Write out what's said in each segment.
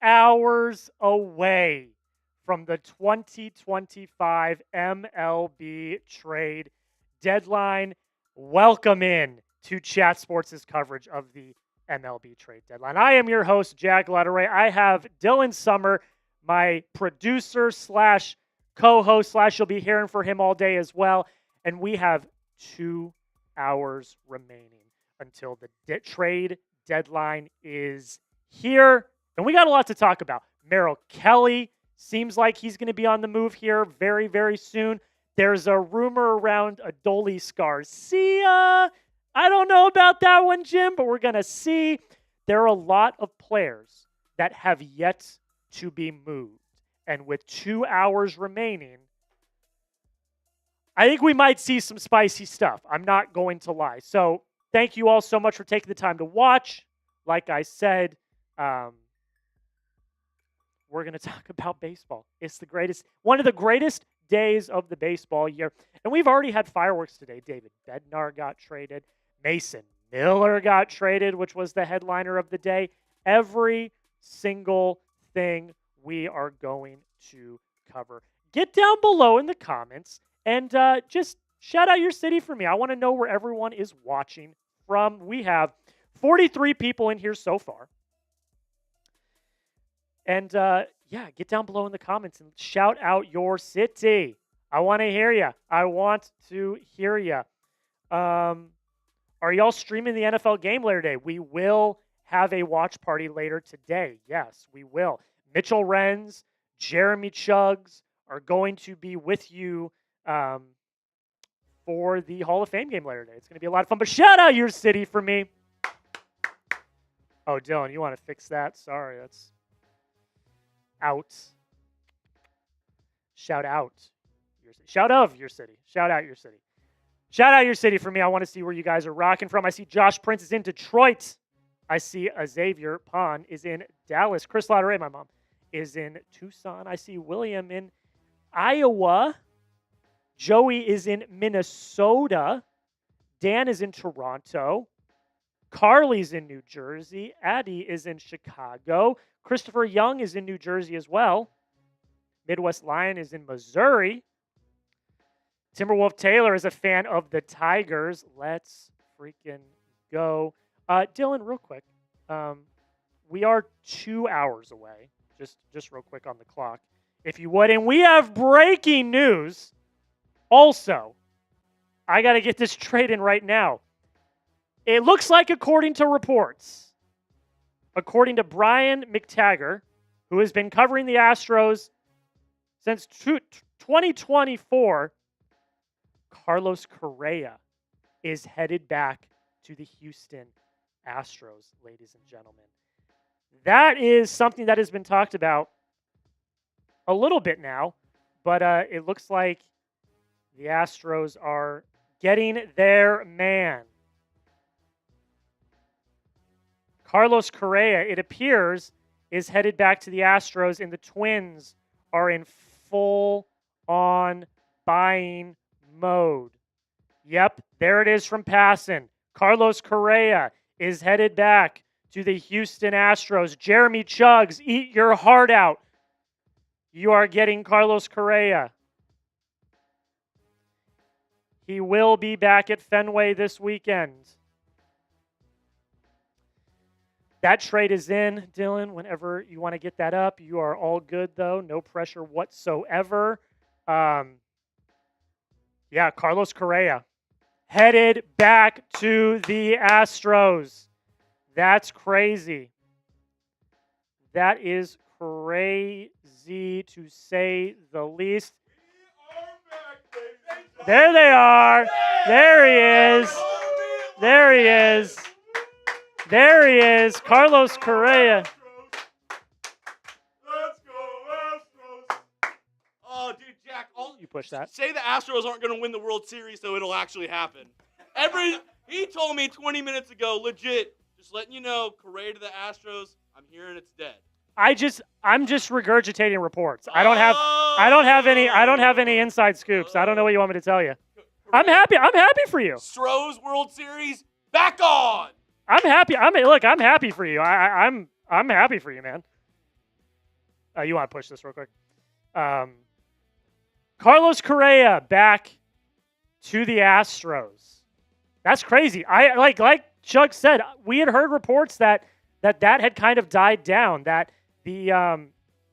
hours away from the 2025 MLB Trade deadline. Welcome in to Chat Sports' coverage of the MLB Trade deadline. I am your host, Jack Lautaret. I have Dylan Summer, my producer slash co-host slash you'll be hearing for him all day as well. And we have 2 hours remaining until the trade deadline is here. And we got a lot to talk about. Merrill Kelly seems like he's going to be on the move here very, very soon. There's a rumor around Adolis Garcia. I don't know about that one, Jim, but we're going to see. There are a lot of players that have yet to be moved. And with 2 hours remaining, I think we might see some spicy stuff. I'm not going to lie. So thank you all so much for taking the time to watch. Like I said, we're going to talk about baseball. It's the greatest, one of the greatest days of the baseball year. And we've already had fireworks today. David Bednar got traded. Mason Miller got traded, which was the headliner of the day. Every single thing we are going to cover. Get down below in the comments and just shout out your city for me. I want to know where everyone is watching from. We have 43 people in here so far. And yeah, get down below in the comments and shout out your city. I want to hear you. I want to hear you. Are y'all streaming the NFL game later today? We will have a watch party later today. Yes, we will. Mitchell Renz, Jeremy Chuggs are going to be with you for the Hall of Fame game later today. It's going to be a lot of fun. But shout out your city for me. Oh, Dylan, you want to fix that? Sorry, that's out. Shout out your city. Shout of your city. Shout out your city. Shout out your city for me. I want to see where you guys are rocking from. I see Josh Prince is in Detroit. I see Xavier Pond is in Dallas. Chris Lautaret, my mom, is in Tucson. I see William in Iowa. Joey is in Minnesota. Dan is in Toronto. Carly's in New Jersey. Addie is in Chicago. Christopher Young is in New Jersey as well. Midwest Lion is in Missouri. Timberwolf Taylor is a fan of the Tigers. Let's freaking go. Dylan, real quick. We are 2 hours away. Just real quick on the clock, if you would. And we have breaking news. Also, I got to get this trade in right now. It looks like, according to reports, according to Brian McTaggart, who has been covering the Astros since 2024, Carlos Correa is headed back to the Houston Astros, ladies and gentlemen. That is something that has been talked about a little bit now, but it looks like the Astros are getting their man. Carlos Correa, it appears, is headed back to the Astros, and the Twins are in full-on buying mode. Yep, there it is from Passan. Carlos Correa is headed back to the Houston Astros. Jeremy Chuggs, eat your heart out. You are getting Carlos Correa. He will be back at Fenway this weekend. That trade is in, Dylan. Whenever you want to get that up, you are all good, though. No pressure whatsoever. Yeah, Carlos Correa headed back to the Astros. That's crazy. That is crazy to say the least. There they are. There he is. There he is. There he is. Carlos Correa. Oh, dude, Jack, You push that. say the Astros aren't going to win the World Series, so it'll actually happen. He told me 20 minutes ago, legit, just letting you know, Correa to the Astros, I'm hearing it's dead. I'm just regurgitating reports. I don't have any inside scoops. I don't know what you want me to tell you. I'm happy for you. Stros World Series, back on. I'm happy. I'm happy for you. I'm happy for you, man. You want to push this real quick? Carlos Correa back to the Astros. That's crazy. I like Chuck said, we had heard reports that had kind of died down, that the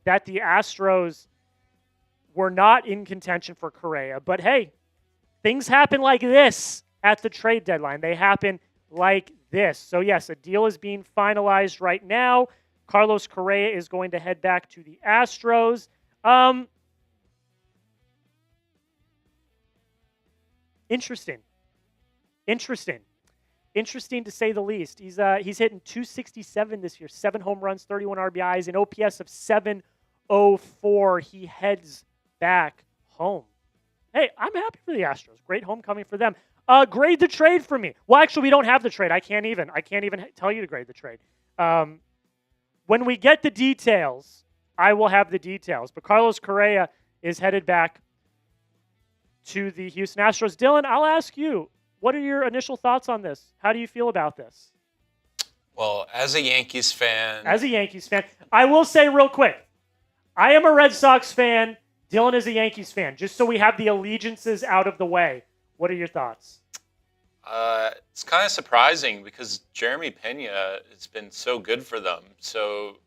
Astros were not in contention for Correa. But hey, things happen like this at the trade deadline. They happen like this. So yes, a deal is being finalized right now. Carlos Correa is going to head back to the Astros. Interesting to say the least. He's hitting 267 this year, 7 home runs, 31 RBIs, an OPS of 704. He heads back home. Hey, I'm happy for the Astros. Great homecoming for them. Grade the trade for me. Well, actually, we don't have the trade. I can't even tell you to grade the trade. When we get the details, I will have the details. But Carlos Correa is headed back to the Houston Astros. Dylan, I'll ask you, what are your initial thoughts on this? How do you feel about this? Well, as a Yankees fan, I will say real quick, I am a Red Sox fan. Dylan is a Yankees fan. Just so we have the allegiances out of the way. What are your thoughts? it's kind of surprising because Jeremy Pena has been so good for them. So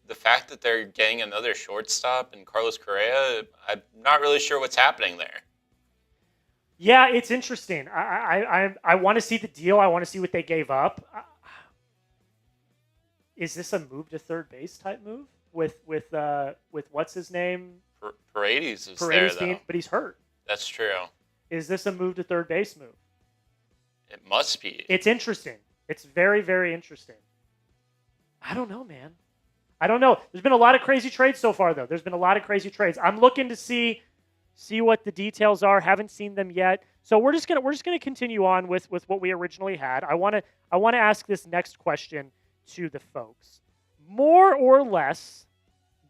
the fact that they're getting another shortstop and Carlos Correa, I'm not really sure what's happening there. Yeah, it's interesting. I want to see the deal. I want to see what they gave up. Is this a move to third base type move with what's his name? Paredes is there though, but he's hurt. That's true. Is this a move to third base move? It must be. It's interesting. It's very, very interesting. I don't know, man. I don't know. There's been a lot of crazy trades so far, though. There's been a lot of crazy trades. I'm looking to see what the details are. Haven't seen them yet. So we're just gonna continue on with what we originally had. I wanna ask this next question to the folks. More or less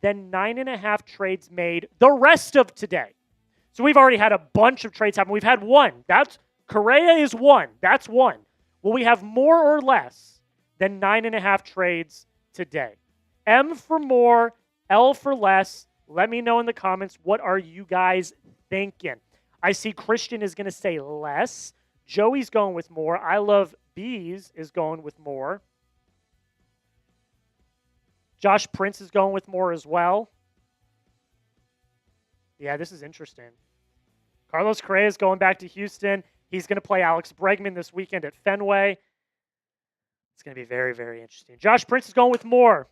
than 9.5 trades made the rest of today. So we've already had a bunch of trades happen. We've had one. That's Correa is one. That's one. Will we have more or less than 9.5 trades today? M for more, L for less. Let me know in the comments, what are you guys thinking? I see Christian is going to say less. Joey's going with more. I Love Bees is going with more. Josh Prince is going with more as well. Yeah, this is interesting. Carlos Correa is going back to Houston. He's going to play Alex Bregman this weekend at Fenway. It's going to be very, very interesting. Josh Prince is going with more.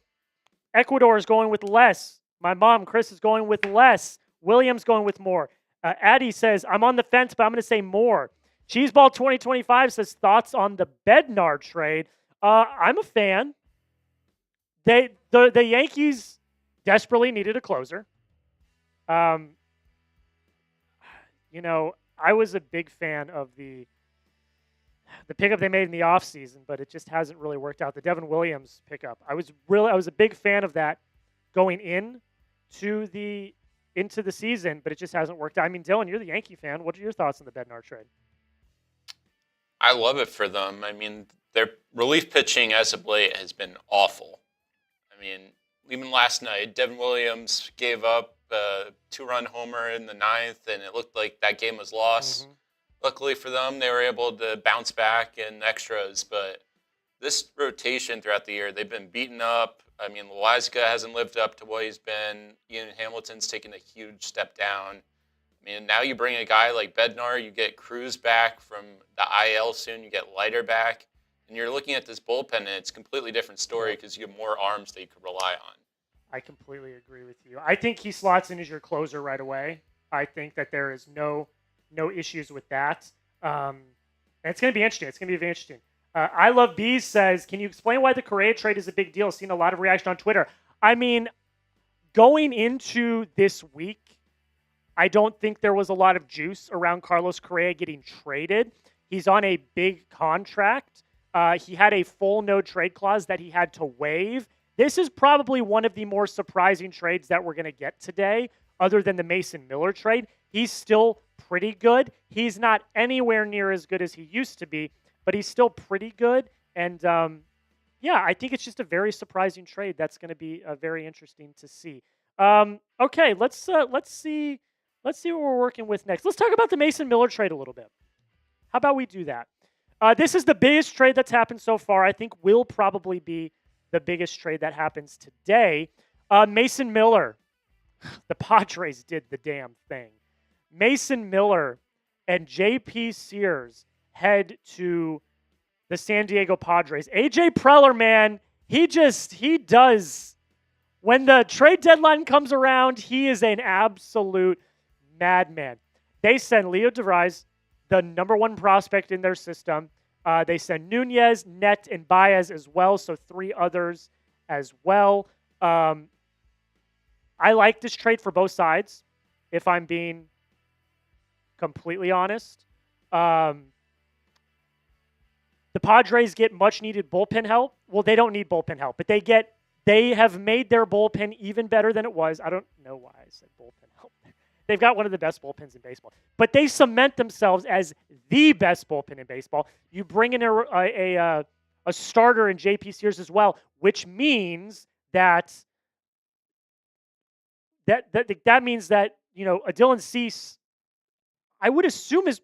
Ecuador is going with less. My mom, Chris, is going with less. Williams going with more. Addie says, I'm on the fence, but I'm going to say more. Cheeseball 2025 says, thoughts on the Bednar trade. I'm a fan. The Yankees desperately needed a closer. I was a big fan of the pickup they made in the offseason, but it just hasn't really worked out. The Devin Williams pickup. I was a big fan of that going into the season, but it just hasn't worked out. I mean, Dylan, you're the Yankee fan. What are your thoughts on the Bednar trade? I love it for them. I mean, their relief pitching as of late has been awful. I mean, even last night, Devin Williams gave up a 2-run homer in the 9th, and it looked like that game was lost. Mm-hmm. Luckily for them, they were able to bounce back in extras, but this rotation throughout the year, they've been beaten up. I mean, Loaiza hasn't lived up to what he's been. Ian Hamilton's taken a huge step down. I mean, now you bring a guy like Bednar, you get Cruz back from the IL soon, you get Leiter back, and you're looking at this bullpen, and it's a completely different story because you have more arms that you could rely on. I completely agree with you. I think he slots in as your closer right away. I think that there is no issues with that. And it's going to be interesting. It's going to be very interesting. I Love Bees says, can you explain why the Correa trade is a big deal? Seen a lot of reaction on Twitter. I mean, going into this week, I don't think there was a lot of juice around Carlos Correa getting traded. He's on a big contract. He had a full no trade clause that he had to waive. This is probably one of the more surprising trades that we're going to get today, other than the Mason Miller trade. He's still pretty good. He's not anywhere near as good as he used to be, but he's still pretty good. And, I think it's just a very surprising trade that's going to be very interesting to see. Okay, let's see what we're working with next. Let's talk about the Mason Miller trade a little bit. How about we do that? This is the biggest trade that's happened so far. I think will probably be the biggest trade that happens today. Mason Miller, the Padres did the damn thing. Mason Miller and J.P. Sears head to the San Diego Padres. A.J. Preller, man, he does. When the trade deadline comes around, he is an absolute madman. They send Leo De Vries, the number one prospect in their system. They send Nunez, Net, and Baez as well, so 3 others as well. I like this trade for both sides, if I'm being completely honest. The Padres get much-needed bullpen help. Well, they don't need bullpen help, but they have made their bullpen even better than it was. I don't know why I said bullpen help. They've got one of the best bullpens in baseball. But they cement themselves as the best bullpen in baseball. You bring in a starter in J.P. Sears as well, which means that means that, a Dylan Cease, I would assume, is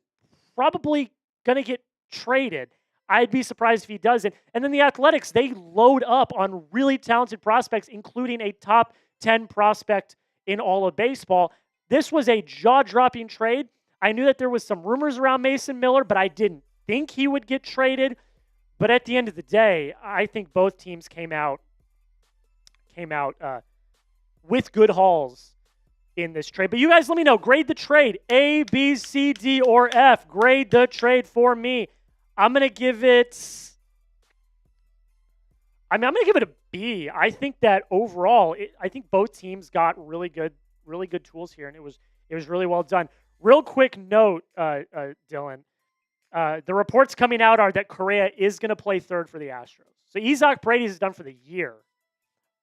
probably going to get traded. I'd be surprised if he doesn't. And then the Athletics, they load up on really talented prospects, including a top 10 prospect in all of baseball. This was a jaw-dropping trade. I knew that there was some rumors around Mason Miller, but I didn't think he would get traded. But at the end of the day, I think both teams came out with good hauls in this trade. But you guys let me know. Grade the trade. A, B, C, D, or F. Grade the trade for me. I'm going to give it a B. I think that overall, I think both teams got really good tools here, and it was really well done. Real quick note, Dylan. The reports coming out are that Correa is going to play third for the Astros. So Isaac Brady is done for the year,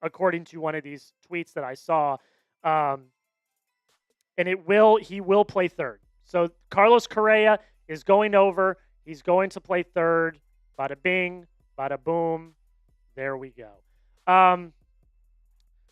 according to one of these tweets that I saw. And he will play third. So Carlos Correa is going over. He's going to play third. Bada bing, bada boom. There we go.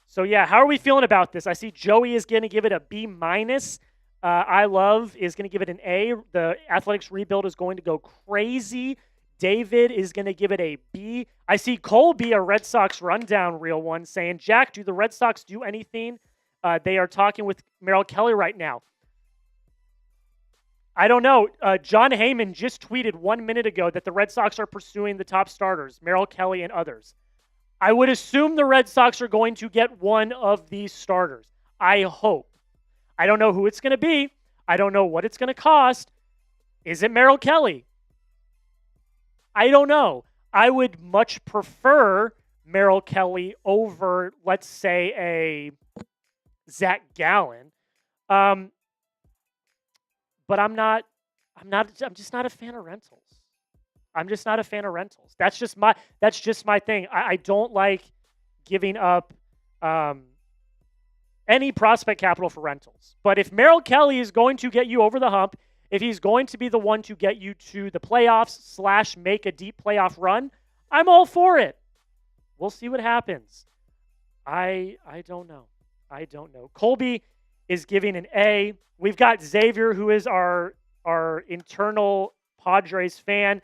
So yeah, how are we feeling about this? I see Joey is going to give it a B minus. I Love is going to give it an A. The Athletics rebuild is going to go crazy. David is going to give it a B. I see Colby, a Red Sox rundown real one, saying, Jack, do the Red Sox do anything? They are talking with Merrill Kelly right now. I don't know. John Heyman just tweeted 1 minute ago that the Red Sox are pursuing the top starters, Merrill Kelly and others. I would assume the Red Sox are going to get one of these starters. I hope. I don't know who it's going to be. I don't know what it's going to cost. Is it Merrill Kelly? I don't know. I would much prefer Merrill Kelly over, let's say, a Zach Gallen. But I'm just not a fan of rentals. That's just my thing. I don't like giving up any prospect capital for rentals. But if Merrill Kelly is going to get you over the hump, if he's going to be the one to get you to the playoffs / make a deep playoff run, I'm all for it. We'll see what happens. I don't know. Colby is giving an A. We've got Xavier, who is our internal Padres fan.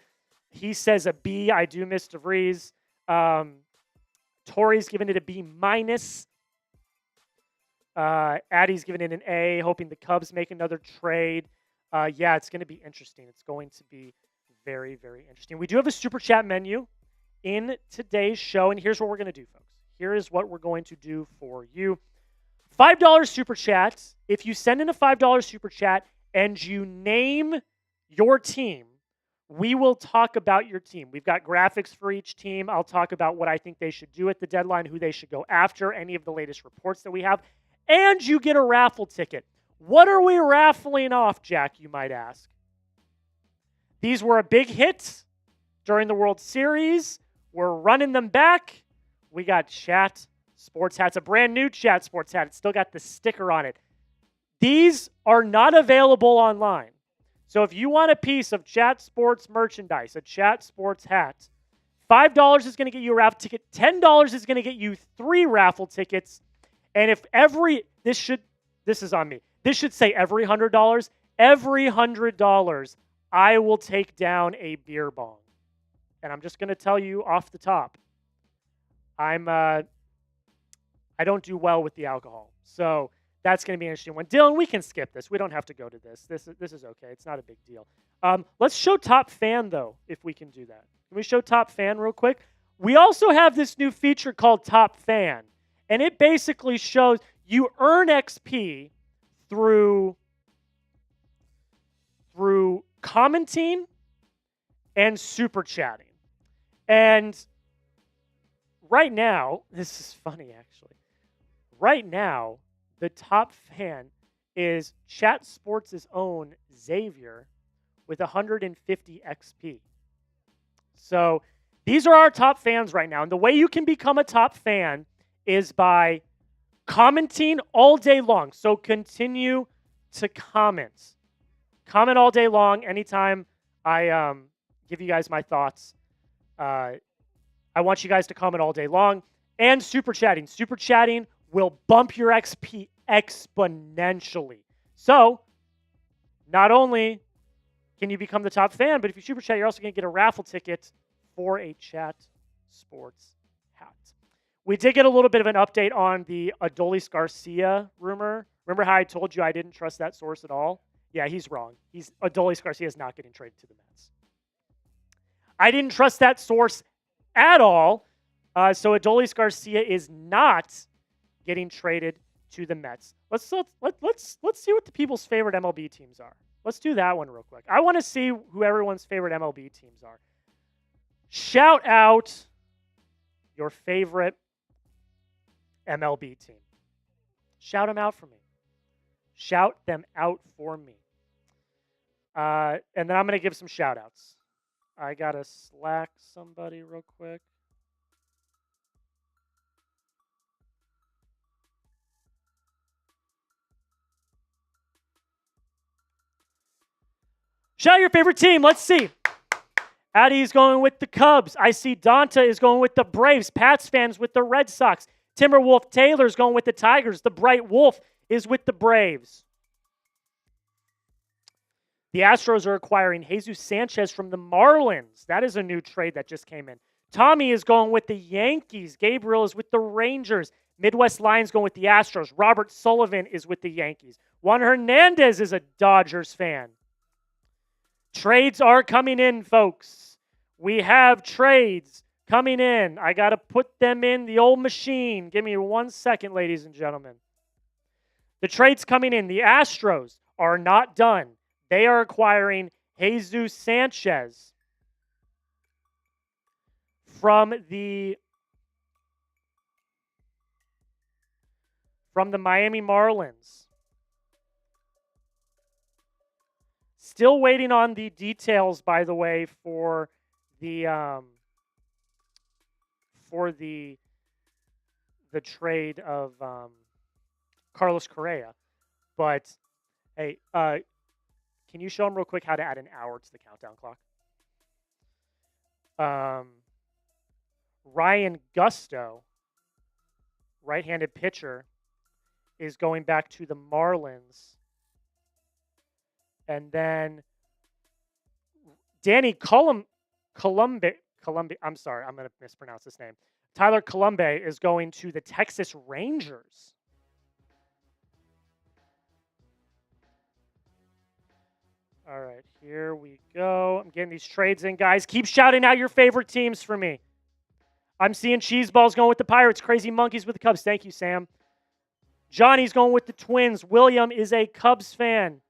He says a B. I do miss De Vries. Tori's giving it a B minus. Addie's giving it an A, hoping the Cubs make another trade. Yeah, it's going to be interesting. It's going to be very, very interesting. We do have a Super Chat menu in today's show, and here's what we're going to do, folks. Here is what we're going to do for you. $5 Super Chat. If you send in a $5 Super Chat and you name your team, we will talk about your team. We've got graphics for each team. I'll talk about what I think they should do at the deadline, who they should go after, any of the latest reports that we have. And you get a raffle ticket. What are we raffling off, Jack, you might ask? These were a big hit during the World Series. We're running them back. We got Chat Sports hats, a brand new Chat Sports hat. It's still got the sticker on it. These are not available online. So if you want a piece of Chat Sports merchandise, a Chat Sports hat, $5 is going to get you a raffle ticket. $10 is going to get you 3 raffle tickets. And if this is on me. This should say every $100. Every $100, I will take down a beer bong. And I'm just going to tell you off the top, I don't do well with the alcohol. So that's going to be an interesting one. Dylan, we can skip this. We don't have to go to this. This is okay. It's not a big deal. Let's show top fan, though, if we can do that. Can we show top fan real quick? We also have this new feature called Top Fan. And it basically shows you earn XP through commenting and super chatting. And right now, this is funny actually. Right now, the top fan is Chat Sports' own Xavier with 150 XP. So these are our top fans right now. And the way you can become a top fan is by commenting all day long. So continue to comment. Comment all day long. Anytime I give you guys my thoughts, I want you guys to comment all day long. And super chatting. Super chatting will bump your XP exponentially. So not only can you become the top fan, but if you super chat, you're also going to get a raffle ticket for a Chat Sports hat. We did get a little bit of an update on the Adolis Garcia rumor. Remember how I told you I didn't trust that source at all? Yeah, he's wrong. Adolis Garcia is not getting traded to the Mets. I didn't trust that source at all. So Adolis Garcia is not getting traded to the Mets. Let's see what the people's favorite MLB teams are. Let's do that one real quick. I want to see who everyone's favorite MLB teams are. Shout out your favorite MLB team. Shout them out for me. Shout them out for me. And then I'm going to give some shout outs. I got to Slack somebody real quick. Shout out your favorite team. Let's see. Addie's going with the Cubs. I see Donta is going with the Braves. Pats fans with the Red Sox. Timberwolf Taylor's going with the Tigers. The Bright Wolf is with the Braves. The Astros are acquiring Jesus Sanchez from the Marlins. That is a new trade that just came in. Tommy is going with the Yankees. Gabriel is with the Rangers. Midwest Lions going with the Astros. Robert Sullivan is with the Yankees. Juan Hernandez is a Dodgers fan. Trades are coming in, folks. We have trades coming in. I got to put them in the old machine. Give me 1 second, ladies and gentlemen. The trades coming in. The Astros are not done. They are acquiring Jesus Sanchez from the Miami Marlins. Still waiting on the details, by the way, for the trade of Carlos Correa. But hey, can you show them real quick how to add an hour to the countdown clock? Ryan Gusto, right-handed pitcher, is going back to the Marlins. And then Danny Columbe, I'm sorry, I'm going to mispronounce this name. Tyler Columbe is going to the Texas Rangers. All right, here we go. I'm getting these trades in, guys. Keep shouting out your favorite teams for me. I'm seeing Cheeseballs going with the Pirates. Crazy Monkeys with the Cubs. Thank you, Sam. Johnny's going with the Twins. William is a Cubs fan.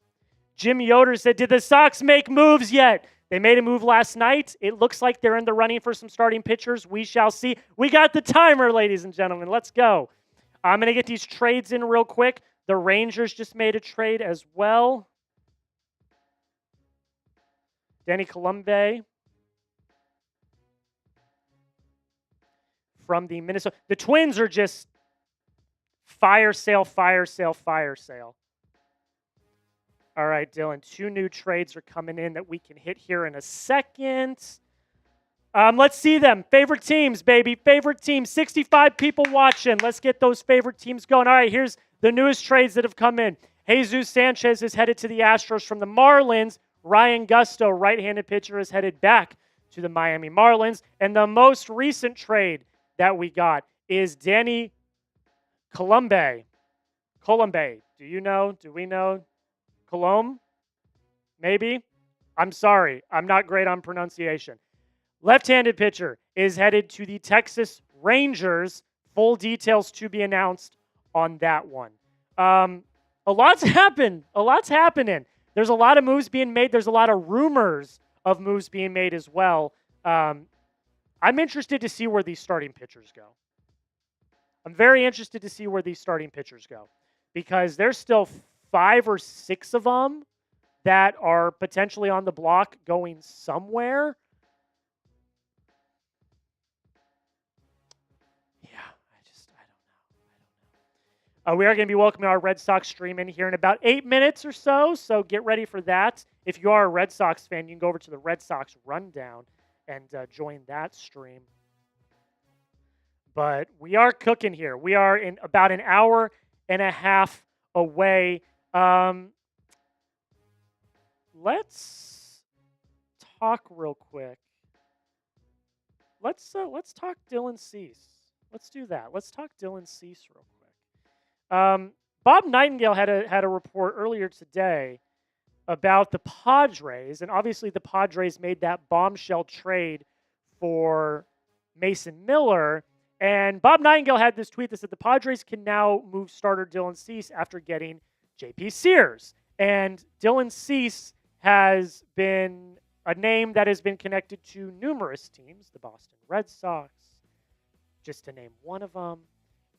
Jim Yoder said, did the Sox make moves yet? They made a move last night. It looks like they're in the running for some starting pitchers. We shall see. We got the timer, ladies and gentlemen. Let's go. I'm going to get these trades in real quick. The Rangers just made a trade as well. Danny Columbe from the Minnesota. The Twins are just fire sale, fire sale, fire sale. All right, Dylan, 2 new trades are coming in that we can hit here in a second. Let's see them. Favorite teams, baby. Favorite teams. 65 people watching. Let's get those favorite teams going. All right, here's the newest trades that have come in. Jesus Sanchez is headed to the Astros from the Marlins. Ryan Gusto, right-handed pitcher, is headed back to the Miami Marlins. And the most recent trade that we got is Danny Colombe. Colombe. Do you know? Do we know? Colombe? Maybe? I'm sorry. I'm not great on pronunciation. Left-handed pitcher is headed to the Texas Rangers. Full details to be announced on that one. A lot's happened. A lot's happening. There's a lot of moves being made. There's a lot of rumors of moves being made as well. I'm interested to see where these starting pitchers go. I'm very interested to see where these starting pitchers go because there's still 5 or 6 of them that are potentially on the block going somewhere. We are going to be welcoming our Red Sox stream in here in about 8 minutes or so, so get ready for that. If you are a Red Sox fan, you can go over to the Red Sox Rundown and join that stream. But we are cooking here. We are in about an hour and a half away. Let's talk real quick. Let's talk Dylan Cease. Let's do that. Let's talk Dylan Cease real quick. Bob Nightingale had a report earlier today about the Padres, and obviously the Padres made that bombshell trade for Mason Miller. And Bob Nightingale had this tweet that said the Padres can now move starter Dylan Cease after getting J.P. Sears. And Dylan Cease has been a name that has been connected to numerous teams, the Boston Red Sox, just to name one of them.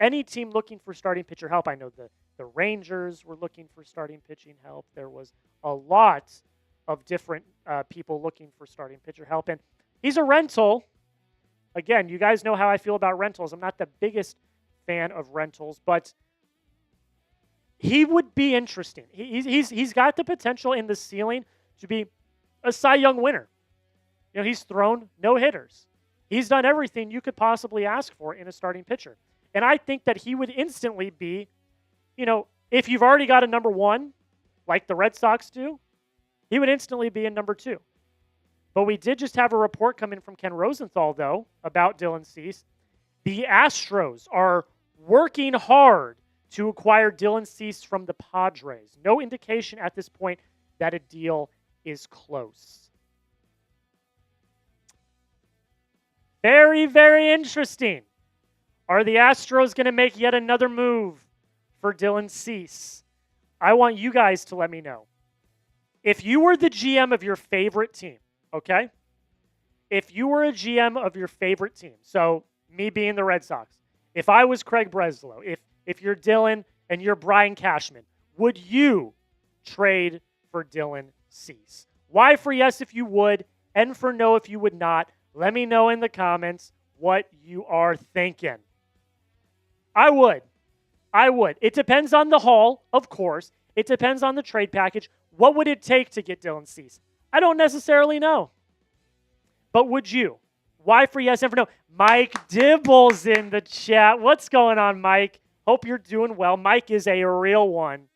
Any team looking for starting pitcher help. I know the Rangers were looking for starting pitching help. There was a lot of different people looking for starting pitcher help. And he's a rental. Again, you guys know how I feel about rentals. I'm not the biggest fan of rentals, but he would be interesting. He's got the potential in the ceiling to be a Cy Young winner. You know, he's thrown no hitters. He's done everything you could possibly ask for in a starting pitcher. And I think that he would instantly be, you know, if you've already got a number 1, like the Red Sox do, he would instantly be in number 2. But we did just have a report come in from Ken Rosenthal, though, about Dylan Cease. The Astros are working hard to acquire Dylan Cease from the Padres. No indication at this point that a deal is close. Very, very interesting. Are the Astros going to make yet another move for Dylan Cease? I want you guys to let me know. If you were the GM of your favorite team, okay? If you were a GM of your favorite team, so me being the Red Sox, if I was Craig Breslow, if you're Dylan and you're Brian Cashman, would you trade for Dylan Cease? Y for yes if you would, N for no if you would not. Let me know in the comments what you are thinking. I would. It depends on the haul, of course. It depends on the trade package. What would it take to get Dylan Cease? I don't necessarily know. But would you? Y for yes and for no. Mike Dibble's in the chat. What's going on, Mike? Hope you're doing well. Mike is a real one.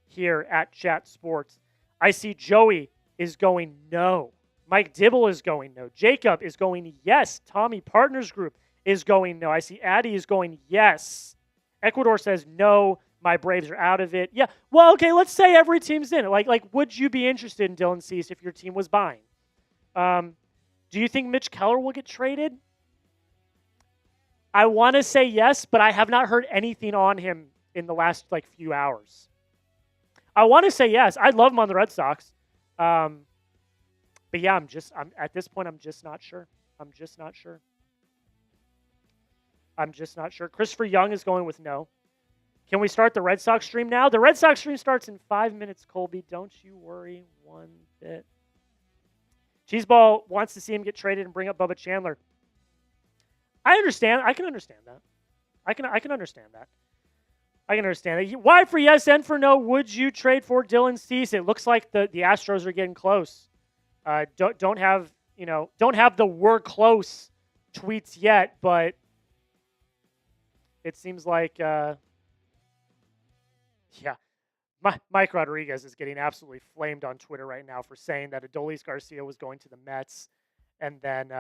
Here at Chat Sports. I see Joey is going no. Mike Dibble is going no. Jacob is going yes. Tommy Partners Group is going no. I see Addy is going yes. Ecuador says no. My Braves are out of it. Yeah. Well, okay, let's say every team's in it. Like, would you be interested in Dylan Cease if your team was buying? Do you think Mitch Keller will get traded? I want to say yes, but I have not heard anything on him in the last few hours. I want to say yes. I'd love him on the Red Sox. But yeah, I'm at this point, I'm just not sure. Christopher Young is going with no. Can we start the Red Sox stream now? The Red Sox stream starts in 5 minutes, Colby. Don't you worry one bit. Cheeseball wants to see him get traded and bring up Bubba Chandler. I understand. I can understand that. I can understand that. Y for yes, N for no. Would you trade for Dylan Cease? It looks like the Astros are getting close. Don't have don't have the "we're close" tweets yet, but it seems like, Mike Rodriguez is getting absolutely flamed on Twitter right now for saying that Adolis Garcia was going to the Mets, and then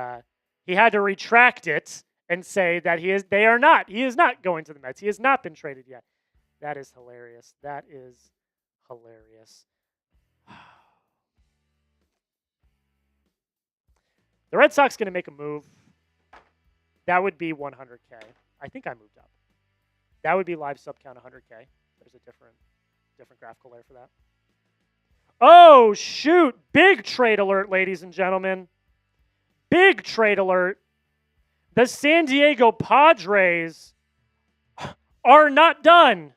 he had to retract it and say that he is not going to the Mets. He has not been traded yet. That is hilarious. That is hilarious. The Red Sox going to make a move. That would be 100K. I think I moved up. That would be live sub count 100K. There's a different graphical layer for that. Oh, shoot. Big trade alert, ladies and gentlemen. Big trade alert. The San Diego Padres are not done.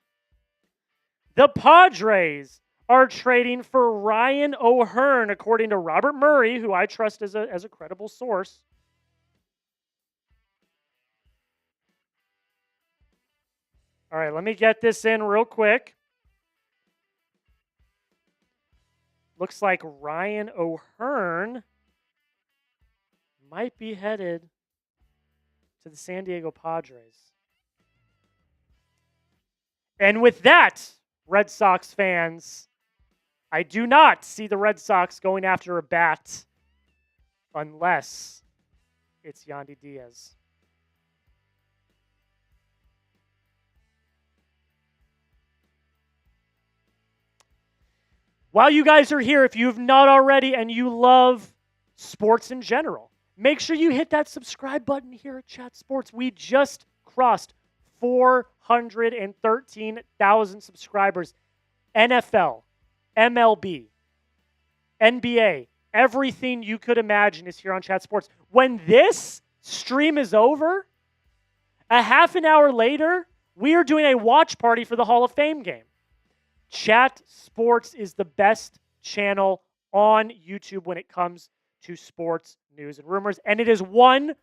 The Padres are trading for Ryan O'Hearn, according to Robert Murray, who I trust as a credible source. All right, let me get this in real quick. Looks like Ryan O'Hearn might be headed to the San Diego Padres. And with that, Red Sox fans, I do not see the Red Sox going after a bat unless it's Yandy Diaz. While you guys are here, if you have not already and you love sports in general, make sure you hit that subscribe button here at Chat Sports. We just crossed 413,000 subscribers. NFL, MLB, NBA, everything you could imagine is here on Chat Sports. When this stream is over, a half an hour later, we are doing a watch party for the Hall of Fame game. Chat Sports is the best channel on YouTube when it comes to sports news and rumors, and it is 100%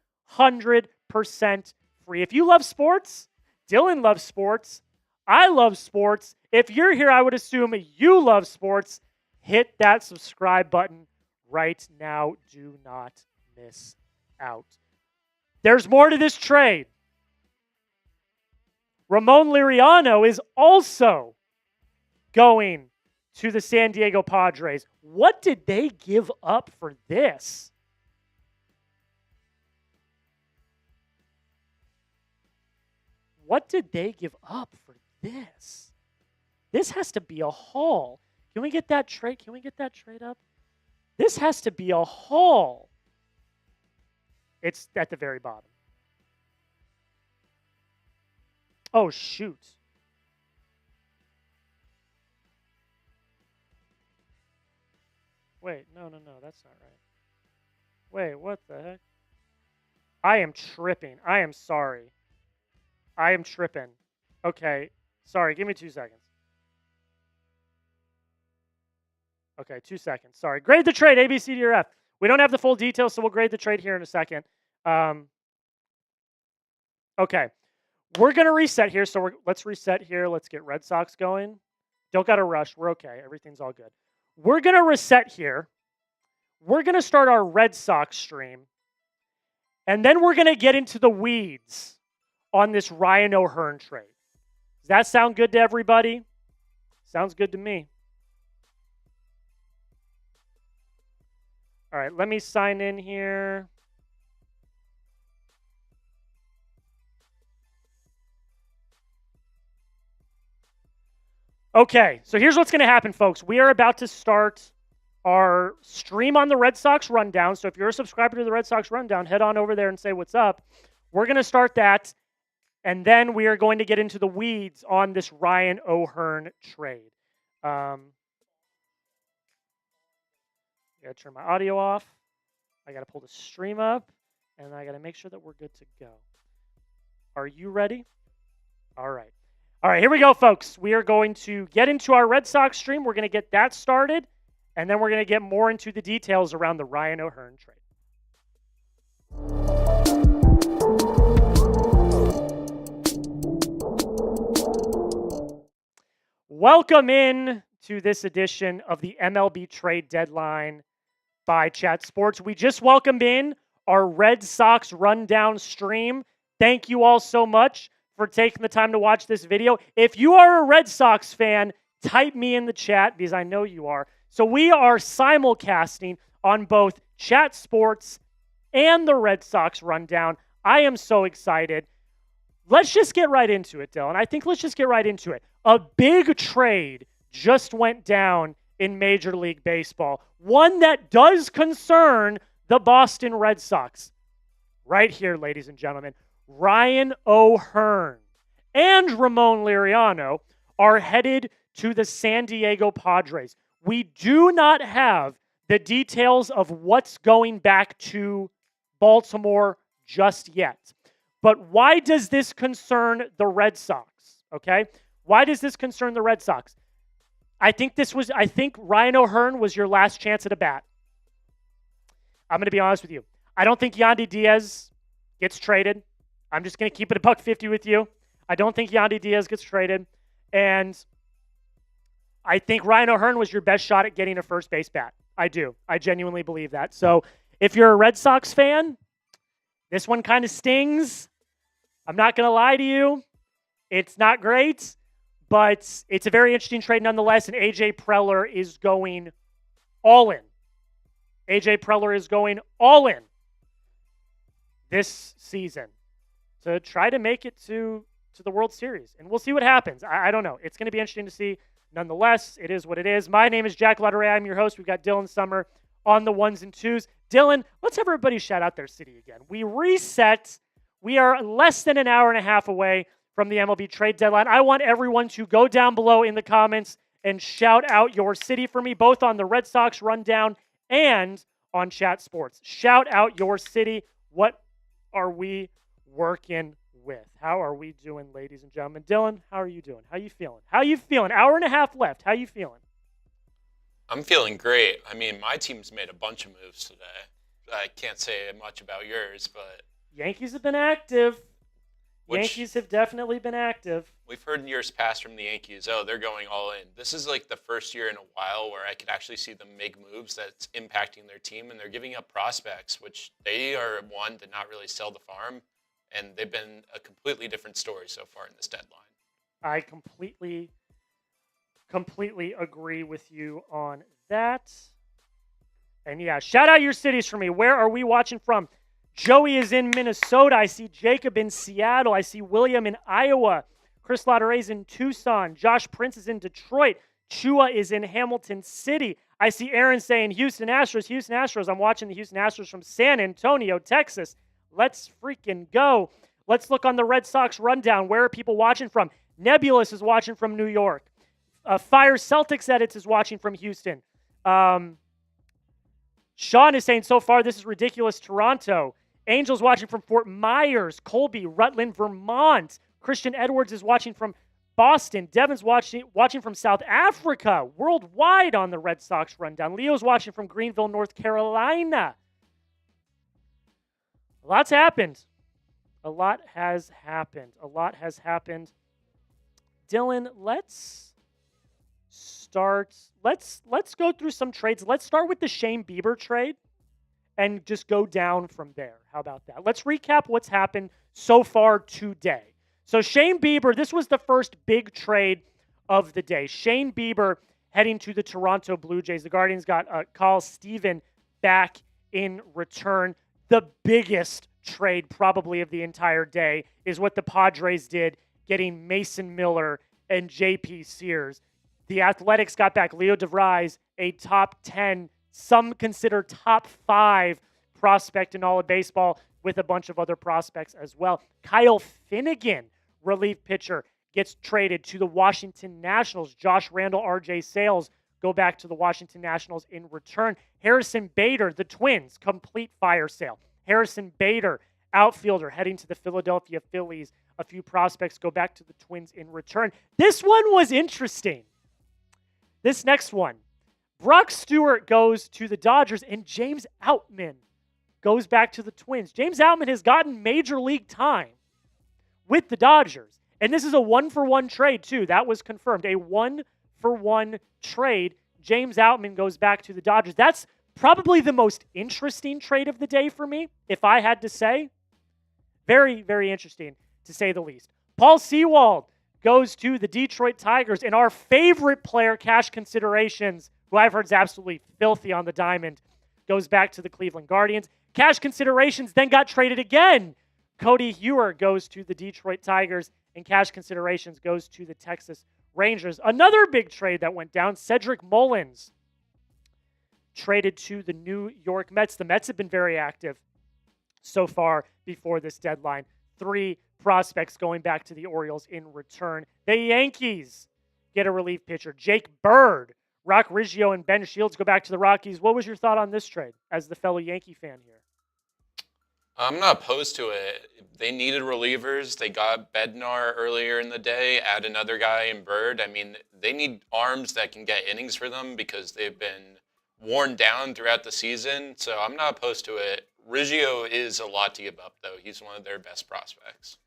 free. If you love sports, Dylan loves sports, I love sports. If you're here, I would assume you love sports. Hit that subscribe button right now. Do not miss out. There's more to this trade. Ramon Laureano is also going to the San Diego Padres. What did they give up for this? What did they give up for this? This has to be a haul. Can we get that trade? Can we get that trade up? This has to be a haul. It's at the very bottom. Oh, shoot. Wait, no, that's not right. Wait, what the heck? I am tripping. I am sorry. I am tripping. Okay, sorry, give me 2 seconds. Okay, 2 seconds. Sorry. Grade the trade, A, B, C, D, or F. We don't have the full details, so we'll grade the trade here in a second. Okay, we're going to reset here, so let's reset here. Let's get Red Sox going. Don't got to rush. We're okay. Everything's all good. We're going to reset here. We're going to start our Red Sox stream. And then we're going to get into the weeds on this Ryan O'Hearn trade. Does that sound good to everybody? Sounds good to me. All right, let me sign in here. Okay, so here's what's going to happen, folks. We are about to start our stream on the Red Sox Rundown. So if you're a subscriber to the Red Sox Rundown, head on over there and say what's up. We're going to start that, and then we are going to get into the weeds on this Ryan O'Hearn trade. I got to turn my audio off. I got to pull the stream up, and I got to make sure that we're good to go. Are you ready? All right. All right, here we go, folks. We are going to get into our Red Sox stream. We're going to get that started, and then we're going to get more into the details around the Ryan O'Hearn trade. Welcome in to this edition of the MLB Trade Deadline by Chat Sports. We just welcomed in our Red Sox rundown stream. Thank you all so much for taking the time to watch this video. If you are a Red Sox fan, type me in the chat because I know you are. So we are simulcasting on both Chat Sports and the Red Sox rundown. I am so excited. Let's just get right into it, Dylan. I think let's just get right into it. A big trade just went down in Major League Baseball. One that does concern the Boston Red Sox. Right here, ladies and gentlemen. Ryan O'Hearn and Ramon Laureano are headed to the San Diego Padres. We do not have the details of what's going back to Baltimore just yet. But why does this concern the Red Sox? Okay? Why does this concern the Red Sox? I think Ryan O'Hearn was your last chance at a bat. I'm going to be honest with you. I don't think Yandy Diaz gets traded. I'm just going to keep it $150 with you. I don't think Yandy Diaz gets traded. And I think Ryan O'Hearn was your best shot at getting a first base bat. I do. I genuinely believe that. So if you're a Red Sox fan, this one kind of stings. I'm not going to lie to you. It's not great, but it's a very interesting trade nonetheless, and A.J. Preller is going all in. A.J. Preller is going all in this season to try to make it to the World Series. And we'll see what happens. I don't know. It's going to be interesting to see. Nonetheless, it is what it is. My name is Jack Lautaret. I'm your host. We've got Dylan Summer on the ones and twos. Dylan, let's have everybody shout out their city again. We reset. We are less than an hour and a half away from the MLB trade deadline. I want everyone to go down below in the comments and shout out your city for me, both on the Red Sox rundown and on Chat Sports. Shout out your city. What are we working with? How are we doing, ladies and gentlemen? Dylan, how are you doing? How you feeling? How you feeling? Hour and a half left. How you feeling? I'm feeling great. I mean, my team's made a bunch of moves today. I can't say much about yours, but Yankees have been active. Which, Yankees have definitely been active. We've heard in years past from the Yankees, they're going all in. This is like the first year in a while where I could actually see them make moves that's impacting their team, and they're giving up prospects, which they are one to not really sell the farm, and they've been a completely different story so far in this deadline. I completely agree with you on that. And yeah, shout out your cities for me. Where are we watching from? Joey is in Minnesota. I see Jacob in Seattle. I see William in Iowa. Chris Lauderet's in Tucson. Josh Prince is in Detroit. Chua is in Hamilton City. I see Aaron saying Houston Astros. Houston Astros. I'm watching the Houston Astros from San Antonio, Texas. Let's freaking go. Let's look on the Red Sox rundown. Where are people watching from? Nebulous is watching from New York. Fire Celtics Edits is watching from Houston. Sean is saying, so far, this is ridiculous, Toronto. Angel's watching from Fort Myers, Colby, Rutland, Vermont. Christian Edwards is watching from Boston. Devin's watching from South Africa, worldwide on the Red Sox rundown. Leo's watching from Greenville, North Carolina. A lot's happened. A lot has happened. Dylan, let's start. Let's go through some trades. Let's start with the Shane Bieber trade and just go down from there. How about that? Let's recap what's happened so far today. So Shane Bieber, this was the first big trade of the day. Shane Bieber heading to the Toronto Blue Jays. The Guardians got Carl Steven back in return. The biggest trade probably of the entire day is what the Padres did, getting Mason Miller and J.P. Sears. The Athletics got back Leo De Vries, a top 10, some consider top 5 prospect in all of baseball, with a bunch of other prospects as well. Kyle Finnegan, relief pitcher, gets traded to the Washington Nationals. Josh Randall, RJ Sales go back to the Washington Nationals in return. Harrison Bader, the Twins, complete fire sale. Harrison Bader, outfielder, heading to the Philadelphia Phillies. A few prospects go back to the Twins in return. This one was interesting. This next one. Brock Stewart goes to the Dodgers, and James Outman goes back to the Twins. James Outman has gotten major league time with the Dodgers. And this is a 1-for-1 trade, too. That was confirmed. A 1-for-1 trade. James Outman goes back to the Dodgers. That's Probably the most interesting trade of the day for me, if I had to say. Very, very interesting, to say the least. Paul Sewald goes to the Detroit Tigers, and our favorite player, cash considerations, who I've heard is absolutely filthy on the diamond, goes back to the Cleveland Guardians. Cash considerations then got traded again. Cody Hewer goes to the Detroit Tigers, and cash considerations goes to the Texas Rangers. Another big trade that went down, Cedric Mullins traded to the New York Mets. The Mets have been very active so far before this deadline. 3 prospects going back to the Orioles in return. The Yankees get a relief pitcher. Jake Bird, Rock Riggio, and Ben Shields go back to the Rockies. What was your thought on this trade as the fellow Yankee fan here? I'm not opposed to it. They needed relievers. They got Bednar earlier in the day, add another guy in Bird. I mean, they need arms that can get innings for them because they've been worn down throughout the season. So I'm not opposed to it. Riggio is a lot to give up, though. He's one of their best prospects.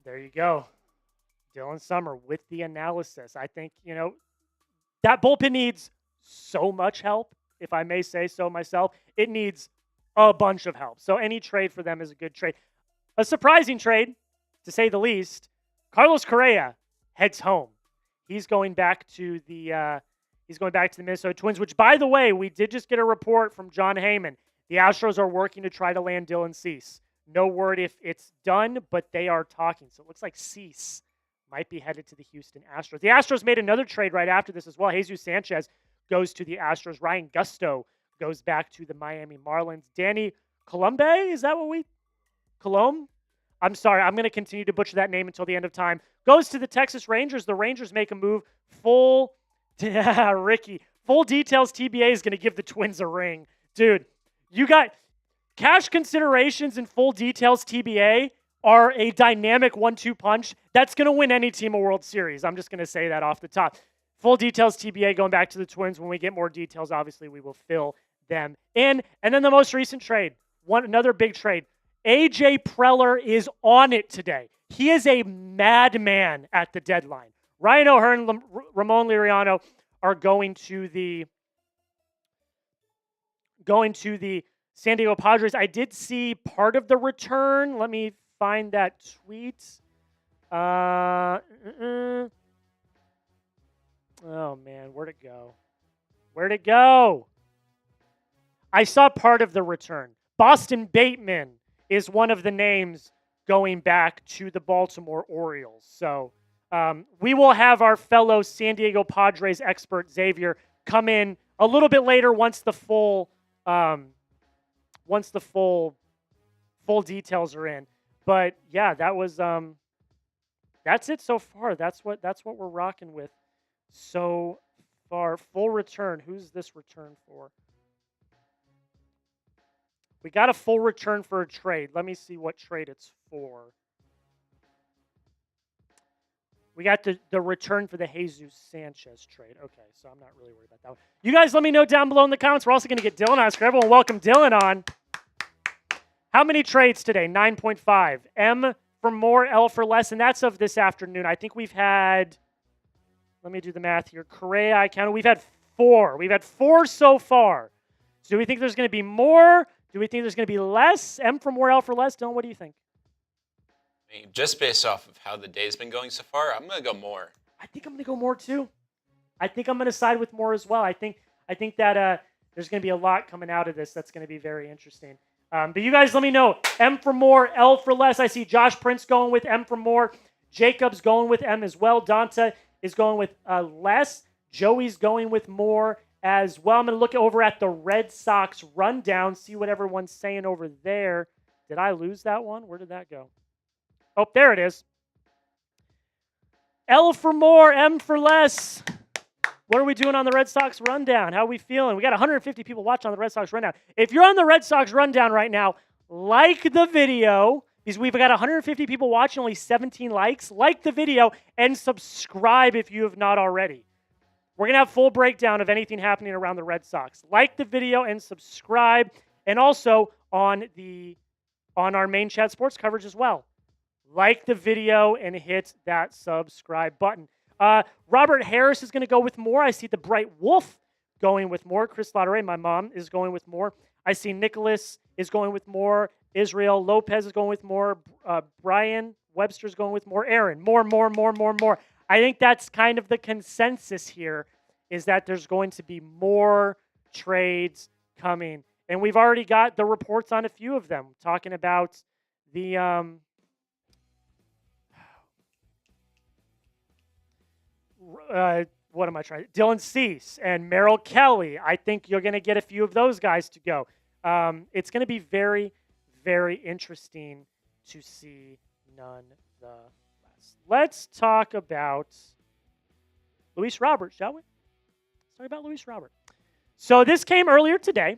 There you go. Dylan Summer with the analysis. I think, that bullpen needs so much help, if I may say so myself. It needs a bunch of help. So any trade for them is a good trade. A surprising trade, to say the least. Carlos Correa heads home. He's going back to the Minnesota Twins, which, by the way, we did just get a report from John Heyman. The Astros are working to try to land Dylan Cease. No word if it's done, but they are talking. So it looks like Cease might be headed to the Houston Astros. The Astros made another trade right after this as well. Jesus Sanchez goes to the Astros. Ryan Gusto goes back to the Miami Marlins. Danny Colombe, is that what we... Colombe? I'm sorry, I'm going to continue to butcher that name until the end of time. Goes to the Texas Rangers. The Rangers make a move. Ricky. Full details TBA is going to give the Twins a ring. Dude, you got cash considerations and full details TBA are a dynamic 1-2 punch. That's going to win any team a World Series. I'm just going to say that off the top. Full details TBA going back to the Twins. When we get more details, obviously, we will fill them in. And then the most recent trade, another big trade. AJ Preller is on it today. He is a madman at the deadline. Ryan O'Hearn and Ramon Laureano are going to the San Diego Padres. I did see part of the return. Let me find that tweet. Oh, man. Where'd it go? Where'd it go? I saw part of the return. Boston Bateman is one of the names going back to the Baltimore Orioles. So we will have our fellow San Diego Padres expert, Xavier, come in a little bit later once the full details are in. But yeah, that was that's it so far. That's what we're rocking with so far. Full return. Who's this return for? We got a full return for a trade. Let me see what trade it's for. We got the return for the Jesus Sanchez trade. Okay, so I'm not really worried about that one. You guys let me know down below in the comments. We're also going to get Dylan on. So everyone welcome Dylan on. How many trades today? 9.5. M for more, L for less, and that's of this afternoon. I think we've had, let me do the math here. Correa, I counted. We've had 4. We've had 4 so far. So do we think there's going to be more? Do we think there's going to be less? M for more, L for less? Dylan, what do you think? I mean, just based off of how the day's been going so far, I'm going to go more. I think I'm going to go more too. I think I'm going to side with more as well. I think that there's going to be a lot coming out of this that's going to be very interesting. But you guys let me know. M for more, L for less. I see Josh Prince going with M for more. Jacob's going with M as well. Donta is going with less. Joey's going with more as well. I'm going to look over at the Red Sox rundown, see what everyone's saying over there. Did I lose that one? Where did that go? Oh, there it is. L for more, M for less. What are we doing on the Red Sox rundown? How are we feeling? We got 150 people watching on the Red Sox rundown. If you're on the Red Sox rundown right now, like the video, because we've got 150 people watching, only 17 likes. Like the video and subscribe if you have not already. We're going to have full breakdown of anything happening around the Red Sox. Like the video and subscribe, and also on our main chat sports coverage as well. Like the video and hit that subscribe button. Robert Harris is going to go with more. I see the Bright Wolf going with more. Chris Lautaret, my mom, is going with more. I see Nicholas is going with more. Israel Lopez is going with more. Brian Webster's going with more. Aaron, more. I think that's kind of the consensus here, is that there's going to be more trades coming. And we've already got the reports on a few of them, talking about the what am I trying? Dylan Cease and Merrill Kelly. I think you're going to get a few of those guys to go. It's going to be very, very interesting to see nonetheless. Let's talk about Luis Robert, shall we? Let's talk about Luis Robert. So this came earlier today.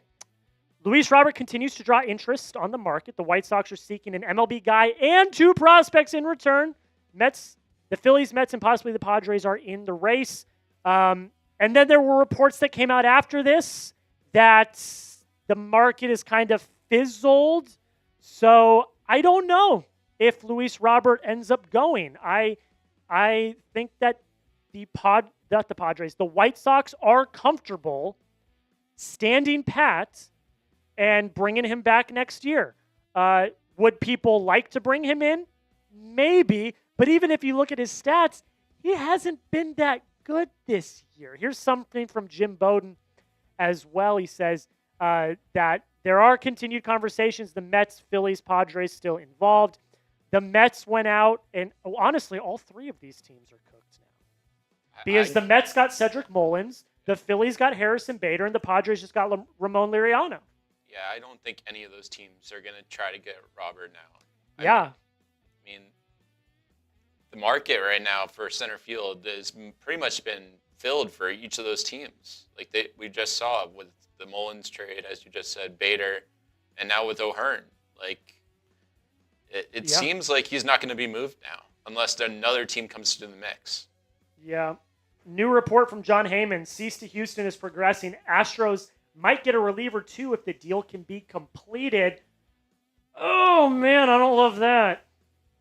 Luis Robert continues to draw interest on the market. The White Sox are seeking an MLB guy and 2 prospects in return. The Phillies, Mets, and possibly the Padres are in the race. And then there were reports that came out after this that the market is kind of fizzled. So I don't know if Luis Robert ends up going. I think that the Padres, the White Sox are comfortable standing pat and bringing him back next year. Would people like to bring him in? Maybe. But even if you look at his stats, he hasn't been that good this year. Here's something from Jim Bowden as well. He says that there are continued conversations. The Mets, Phillies, Padres still involved. The Mets went out, and honestly, all 3 of these teams are cooked now. Because the Mets got Cedric Mullins, the Phillies got Harrison Bader, and the Padres just got Ramon Laureano. Yeah, I don't think any of those teams are going to try to get Robert now. Yeah. I mean, the market right now for center field has pretty much been filled for each of those teams. Like we just saw with the Mullins trade, as you just said, Bader, and now with O'Hearn. Like, it seems like he's not going to be moved now unless another team comes to the mix. Yeah. New report from John Heyman. Cease to Houston is progressing. Astros might get a reliever too if the deal can be completed. Oh, man, I don't love that.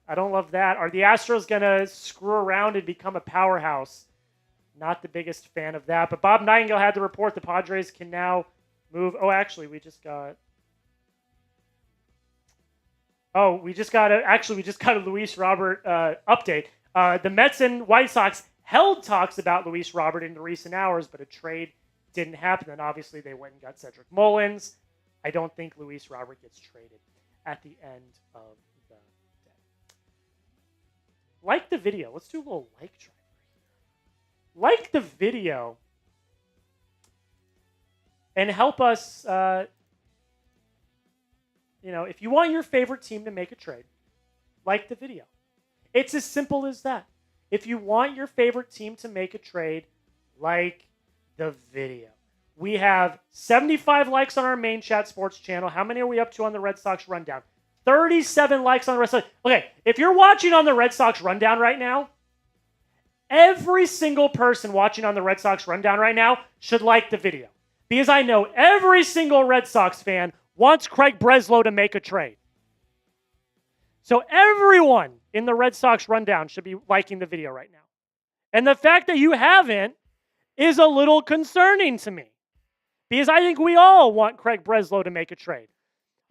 Are the Astros going to screw around and become a powerhouse? Not the biggest fan of that. But Bob Nightingale had the report the Padres can now move. Oh, actually, we just got a Luis Robert update. The Mets and White Sox held talks about Luis Robert in the recent hours, but a trade didn't happen. Then obviously they went and got Cedric Mullins. I don't think Luis Robert gets traded at the end of the day. Like the video. Let's do a little like driver here. Like the video and help us, if you want your favorite team to make a trade, like the video. It's as simple as that. If you want your favorite team to make a trade, like the video. We have 75 likes on our main chat sports channel. How many are we up to on the Red Sox Rundown? 37 likes on the Red Sox. Okay, if you're watching on the Red Sox Rundown right now, every single person watching on the Red Sox Rundown right now should like the video. Because I know every single Red Sox fan wants Craig Breslow to make a trade. So everyone in the Red Sox Rundown should be liking the video right now. And the fact that you haven't is a little concerning to me. Because I think we all want Craig Breslow to make a trade.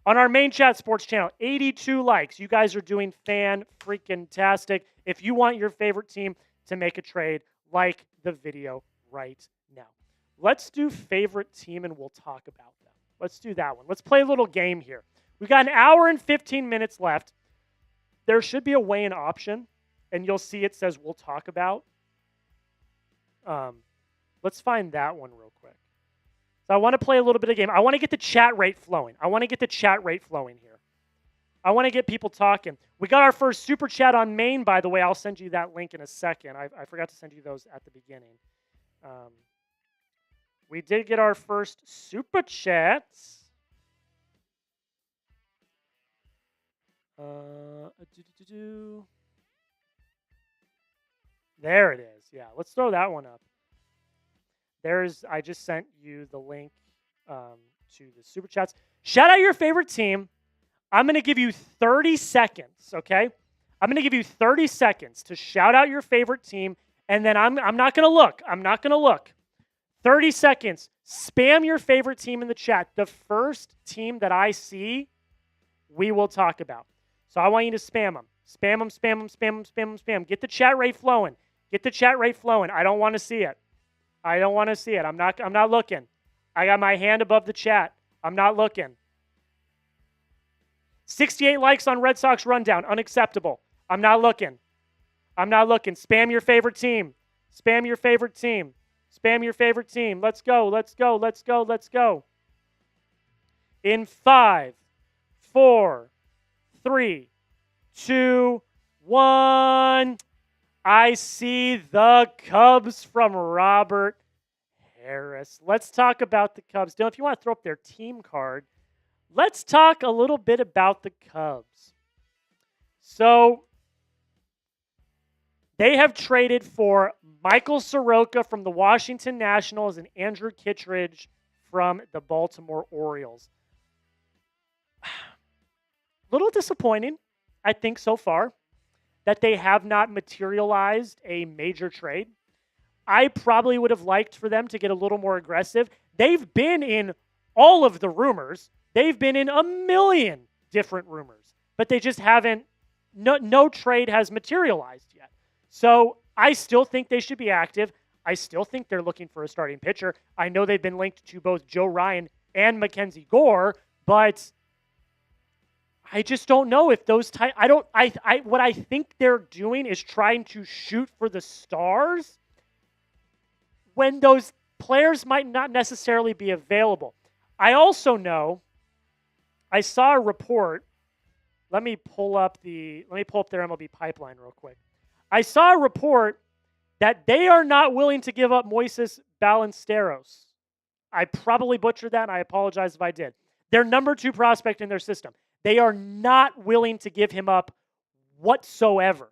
On our main chat sports channel, 82 likes. You guys are doing fan-freaking-tastic. If you want your favorite team to make a trade, like the video right now. Let's do favorite team and we'll talk about them. Let's do that one. Let's play a little game here. We've got an hour and 15 minutes left. There should be a weigh-in option, and you'll see it says we'll talk about. Let's find that one real quick. So I want to play a little bit of game. I want to get the chat rate flowing. here. I want to get people talking. We got our first super chat on Maine, by the way. I'll send you that link in a second. I forgot to send you those at the beginning. We did get our first super chats. There it is. Yeah, let's throw that one up. I just sent you the link to the super chats. Shout out your favorite team. I'm going to give you 30 seconds, okay? I'm going to give you 30 seconds to shout out your favorite team, and then I'm not going to look. 30 seconds. Spam your favorite team in the chat. The first team that I see, we will talk about. So I want you to spam them. Spam them, spam them, spam them, spam them, spam. Get the chat rate flowing. Get the chat rate flowing. I don't want to see it. I don't want to see it. I'm not looking. I got my hand above the chat. I'm not looking. 68 likes on Red Sox rundown. Unacceptable. I'm not looking. I'm not looking. Spam your favorite team. Spam your favorite team. Spam your favorite team. Let's go. Let's go. Let's go. Let's go. In 5, 4, 3, 2, 1. I see the Cubs from Robert Harris. Let's talk about the Cubs. Dylan, if you want to throw up their team card, let's talk a little bit about the Cubs. So, they have traded for Michael Soroka from the Washington Nationals and Andrew Kittredge from the Baltimore Orioles. A little disappointing, I think, so far, that they have not materialized a major trade. I probably would have liked for them to get a little more aggressive. They've been in all of the rumors. They've been in a million different rumors, but they just haven't, no trade has materialized yet. So I still think they should be active. I still think they're looking for a starting pitcher. I know they've been linked to both Joe Ryan and Mackenzie Gore, but I just don't know if those what I think they're doing is trying to shoot for the stars when those players might not necessarily be available. I also know I saw a report. Let me pull up their MLB pipeline real quick. I saw a report that they are not willing to give up Moises Ballesteros. I probably butchered that, and I apologize if I did. Their number 2 prospect in their system. They are not willing to give him up whatsoever.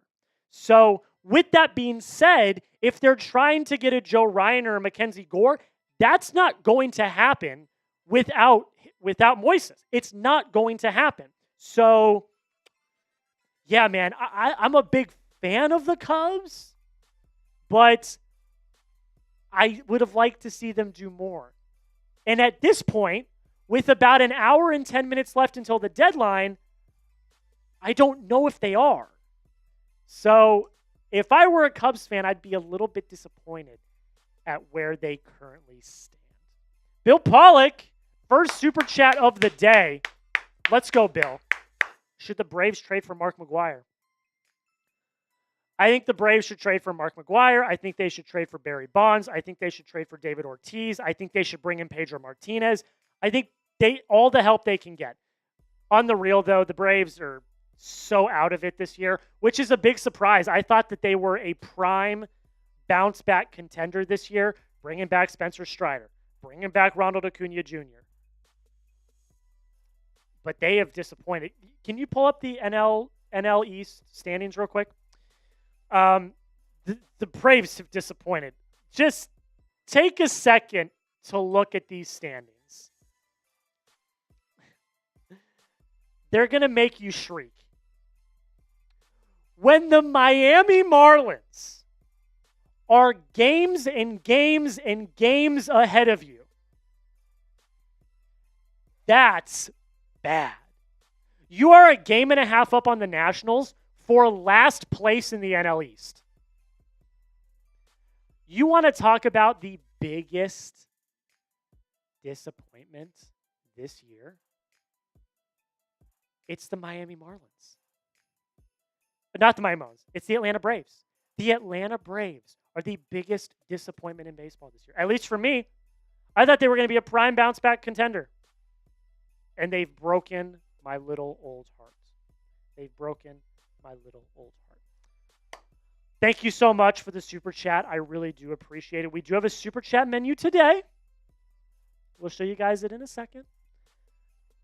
So, with that being said, if they're trying to get a Joe Ryan or a Mackenzie Gore, that's not going to happen without Moises. It's not going to happen. So, yeah, man, I'm a big fan of the Cubs, but I would have liked to see them do more. And at this point, with about an hour and 10 minutes left until the deadline, I don't know if they are. So if I were a Cubs fan, I'd be a little bit disappointed at where they currently stand. Bill Pollock, first super chat of the day. Let's go, Bill. Should the Braves trade for Mark McGwire? I think the Braves should trade for Mark McGwire. I think they should trade for Barry Bonds. I think they should trade for David Ortiz. I think they should bring in Pedro Martinez. I think all the help they can get. On the real, though, the Braves are so out of it this year, which is a big surprise. I thought that they were a prime bounce-back contender this year, bringing back Spencer Strider, bringing back Ronald Acuna Jr. But they have disappointed. Can you pull up the NL East standings real quick? The Braves have disappointed. Just take a second to look at these standings. They're going to make you shriek. When the Miami Marlins are games and games and games ahead of you, that's bad. You are a game and a half up on the Nationals for last place in the NL East. You want to talk about the biggest disappointment this year? It's the Miami Marlins. Not the Miami Marlins. It's the Atlanta Braves. The Atlanta Braves are the biggest disappointment in baseball this year. At least for me. I thought they were going to be a prime bounce-back contender. And they've broken my little old heart. They've broken my little old heart. Thank you so much for the super chat. I really do appreciate it. We do have a super chat menu today. We'll show you guys it in a second.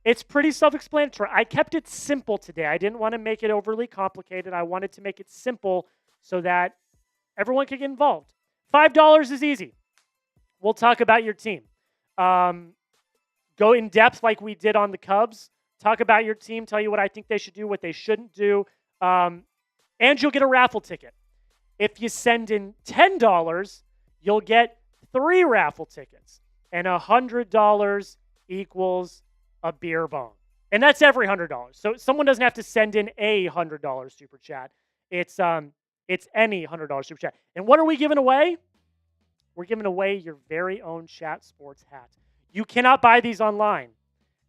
It's pretty self-explanatory. I kept it simple today. I didn't want to make it overly complicated. I wanted to make it simple so that everyone could get involved. $5 is easy. We'll talk about your team. Go in depth like we did on the Cubs. Talk about your team. Tell you what I think they should do, what they shouldn't do. And you'll get a raffle ticket. If you send in $10, you'll get 3 raffle tickets. And $100 equals a beer bong. And that's every $100. So someone doesn't have to send in a $100 super chat. It's any $100 super chat. And what are we giving away? We're giving away your very own Chat Sports hat. You cannot buy these online.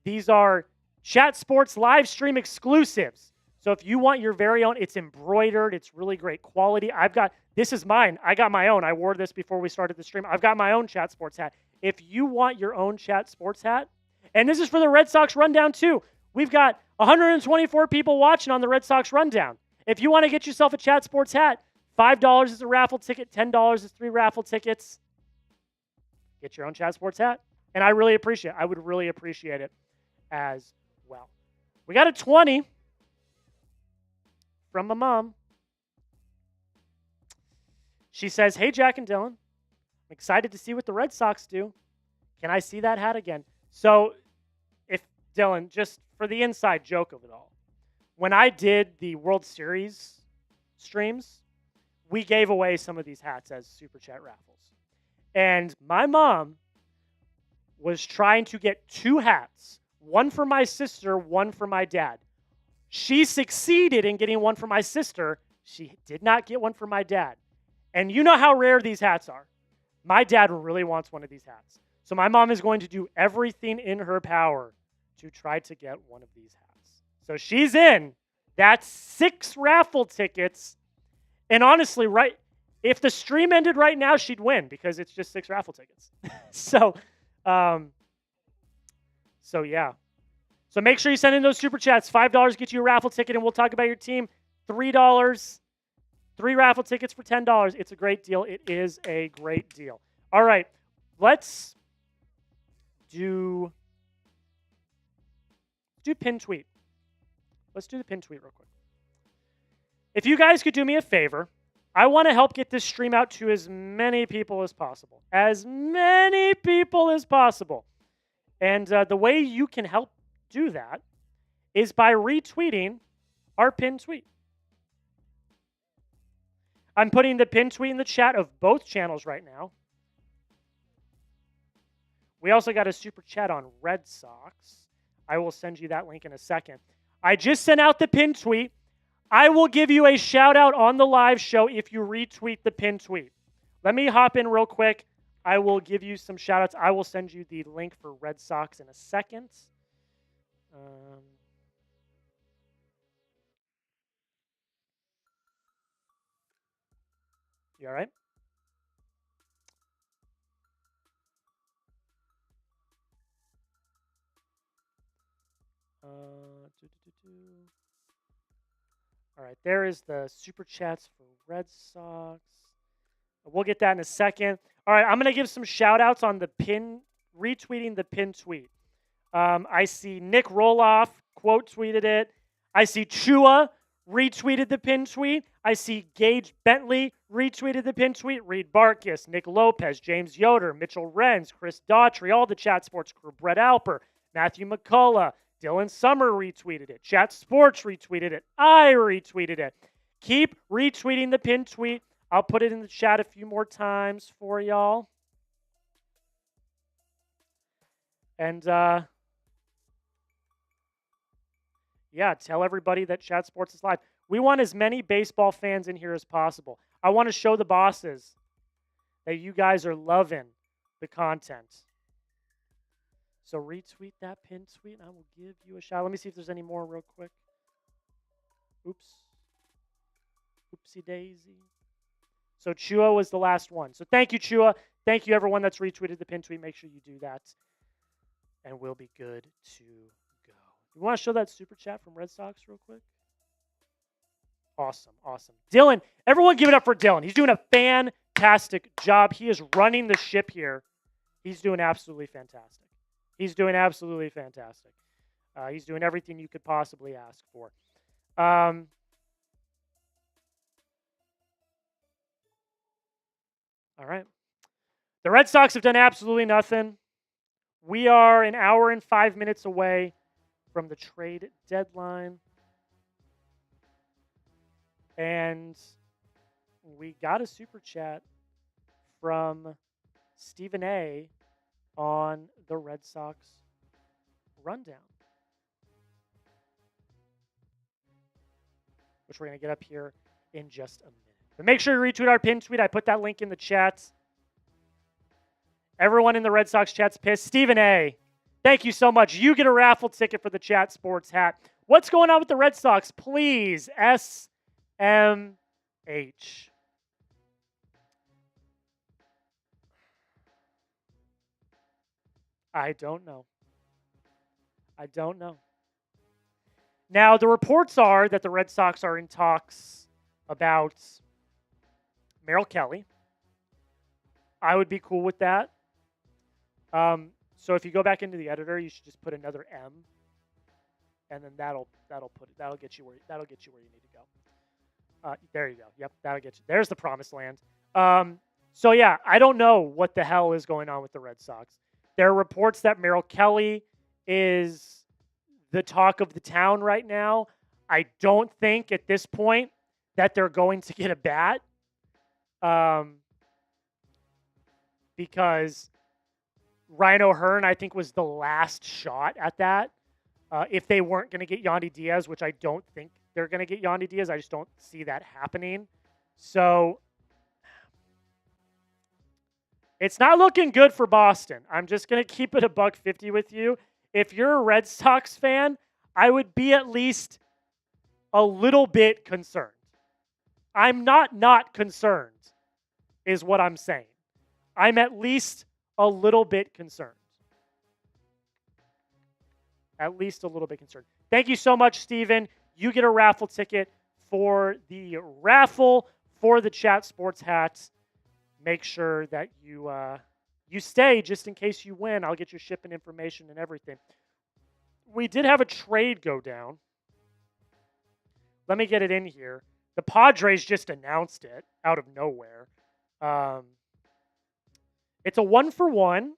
These are Chat Sports live stream exclusives. So if you want your very own, it's embroidered. It's really great quality. This is mine. I got my own. I wore this before we started the stream. I've got my own Chat Sports hat. If you want your own Chat Sports hat, and this is for the Red Sox Rundown too. We've got 124 people watching on the Red Sox Rundown. If you want to get yourself a Chat Sports hat, $5 is a raffle ticket, $10 is 3 raffle tickets. Get your own Chat Sports hat. And I would really appreciate it as well. We got a 20 from my mom. She says, "Hey, Jack and Dylan, I'm excited to see what the Red Sox do. Can I see that hat again?" So, if Dylan, just for the inside joke of it all, when I did the World Series streams, we gave away some of these hats as Super Chat raffles. And my mom was trying to get 2 hats, one for my sister, one for my dad. She succeeded in getting one for my sister. She did not get one for my dad. And you know how rare these hats are. My dad really wants one of these hats. So my mom is going to do everything in her power to try to get one of these hats. So she's in. That's 6 raffle tickets. And honestly, if the stream ended right now, she'd win because it's just 6 raffle tickets. So yeah. So make sure you send in those super chats. $5 get you a raffle ticket, and we'll talk about your team. $3, 3 raffle tickets for $10. It's a great deal. It is a great deal. All right, let's do pin tweet. Let's do the pin tweet real quick. If you guys could do me a favor, I want to help get this stream out to as many people as possible. As many people as possible. And the way you can help do that is by retweeting our pinned tweet. I'm putting the pinned tweet in the chat of both channels right now. We also got a super chat on Red Sox. I will send you that link in a second. I just sent out the pinned tweet. I will give you a shout out on the live show if you retweet the pinned tweet. Let me hop in real quick. I will give you some shout outs. I will send you the link for Red Sox in a second. You all right? All right, there is the super chats for Red Sox. We'll get that in a second. All right, I'm going to give some shout outs on the retweeting the pin tweet. I see Nick Roloff quote tweeted it. I see Chua retweeted the pin tweet. I see Gage Bentley retweeted the pin tweet. Reed Barkus, Nick Lopez, James Yoder, Mitchell Renz, Chris Daughtry, all the Chat Sports crew, Brett Alper, Matthew McCullough, Dylan Summer retweeted it. Chat Sports retweeted it. I retweeted it. Keep retweeting the pin tweet. I'll put it in the chat a few more times for y'all. And, yeah, tell everybody that Chat Sports is live. We want as many baseball fans in here as possible. I want to show the bosses that you guys are loving the content. So retweet that pin tweet, and I will give you a shout. Let me see if there's any more real quick. Oops. Oopsie daisy. So Chua was the last one. So thank you, Chua. Thank you, everyone that's retweeted the pin tweet. Make sure you do that, and we'll be good to go. You want to show that super chat from Red Sox real quick? Awesome, awesome. Dylan, everyone give it up for Dylan. He's doing a fantastic job. He is running the ship here. He's doing absolutely fantastic. He's doing absolutely fantastic. He's doing everything you could possibly ask for. All right. The Red Sox have done absolutely nothing. We are an hour and 5 minutes away from the trade deadline. And we got a super chat from Stephen A. on the Red Sox rundown, which we're going to get up here in just a minute. But make sure you retweet our pin tweet. I put that link in the chat. Everyone in the Red Sox chat's pissed. Stephen A., thank you so much. You get a raffle ticket for the Chat Sports hat. What's going on with the Red Sox? Please, SMH. I don't know. Now, the reports are that the Red Sox are in talks about Merrill Kelly. I would be cool with that. So if you go back into the editor, you should just put another M, and then that'll get you where you need to go. There you go. Yep, that'll get you. There's the promised land. So yeah, I don't know what the hell is going on with the Red Sox. There are reports that Merrill Kelly is the talk of the town right now. I don't think at this point that they're going to get a bat, because Ryan O'Hearn, I think, was the last shot at that. If they weren't going to get Yandy Diaz, which I don't think they're going to get Yandy Diaz, I just don't see that happening. So it's not looking good for Boston. I'm just going to keep it $1.50 with you. If you're a Red Sox fan, I would be at least a little bit concerned. I'm not concerned, is what I'm saying. I'm at least a little bit concerned. At least a little bit concerned. Thank you so much, Steven. You get a raffle ticket for the raffle for the Chat Sports hats. Make sure that you stay just in case you win. I'll get your shipping information and everything. We did have a trade go down. Let me get it in here. The Padres just announced it out of nowhere. It's a 1-for-1.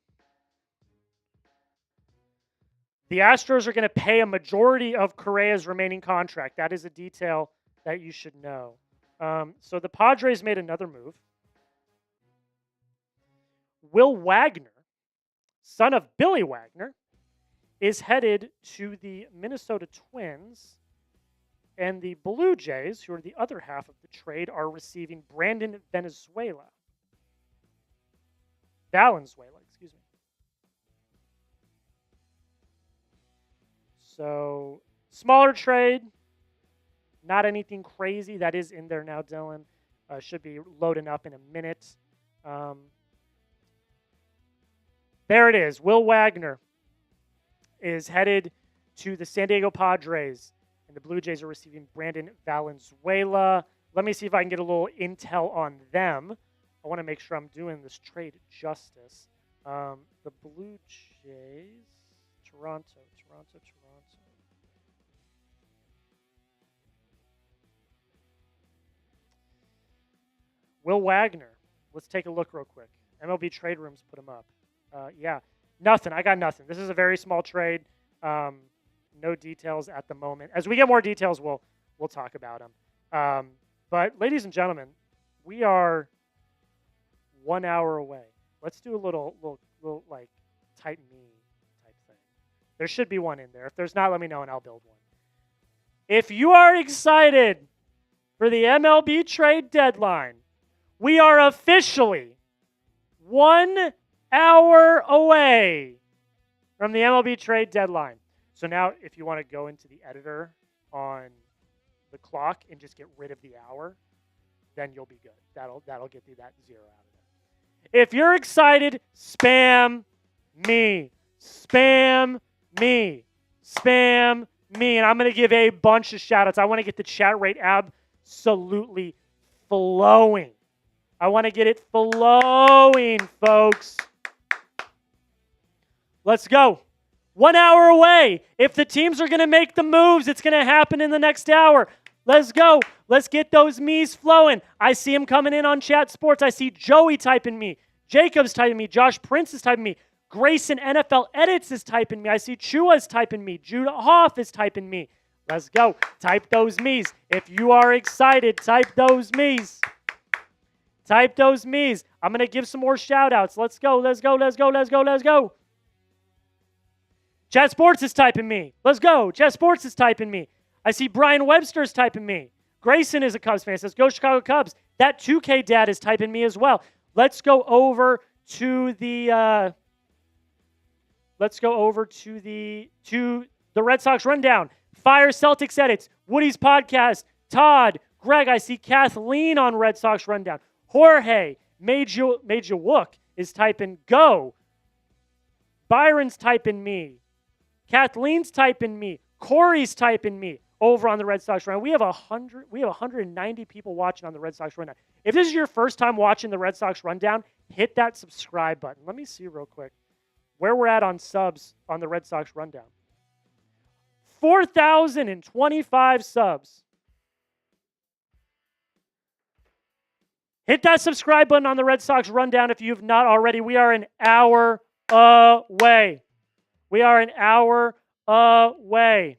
The Astros are going to pay a majority of Correa's remaining contract. That is a detail that you should know. So the Padres made another move. Will Wagner, son of Billy Wagner, is headed to the Minnesota Twins. And the Blue Jays, who are the other half of the trade, are receiving Brandon Valenzuela, excuse me. So, smaller trade. Not anything crazy. That is in there now, Dylan. Should be loading up in a minute. There it is. Will Wagner is headed to the San Diego Padres, and the Blue Jays are receiving Brandon Valenzuela. Let me see if I can get a little intel on them. I want to make sure I'm doing this trade justice. The Blue Jays, Toronto. Will Wagner. Let's take a look real quick. MLB Trade Rooms put him up. Yeah, nothing. I got nothing. This is a very small trade. No details at the moment. As we get more details, we'll talk about them. But ladies and gentlemen, we are 1 hour away. Let's do a little like type me type thing. There should be one in there. If there's not, let me know and I'll build one. If you are excited for the MLB trade deadline, we are officially 1 hour away from the MLB trade deadline. So now if you want to go into the editor on the clock and just get rid of the hour, then you'll be good. That'll get you that 0 out of there. If you're excited, spam me. Spam me. Spam me. And I'm going to give a bunch of shout-outs. I want to get the chat rate absolutely flowing. I want to get it flowing, folks. Let's go. 1 hour away. If the teams are going to make the moves, it's going to happen in the next hour. Let's go. Let's get those me's flowing. I see him coming in on Chat Sports. I see Joey typing me. Jacob's typing me. Josh Prince is typing me. Grayson NFL Edits is typing me. I see Chua's typing me. Judah Hoff is typing me. Let's go. Type those me's. If you are excited, type those me's. Type those me's. I'm going to give some more shout outs. Let's go. Let's go. Let's go. Let's go. Let's go. Chat Sports is typing me. Let's go. Chat Sports is typing me. I see Brian Webster's typing me. Grayson is a Cubs fan. Says, go Chicago Cubs. That 2K dad is typing me as well. Let's go over to the Red Sox rundown. Fire Celtics edits. Woody's podcast. Todd, Greg, I see Kathleen on Red Sox rundown. Jorge, Major Wook is typing go. Byron's typing me. Kathleen's typing me. Corey's typing me over on the Red Sox rundown. We have 190 people watching on the Red Sox rundown. If this is your first time watching the Red Sox rundown, hit that subscribe button. Let me see real quick where we're at on subs on the Red Sox rundown. 4,025 subs. Hit that subscribe button on the Red Sox rundown if you've not already. We are an hour away. We are an hour away.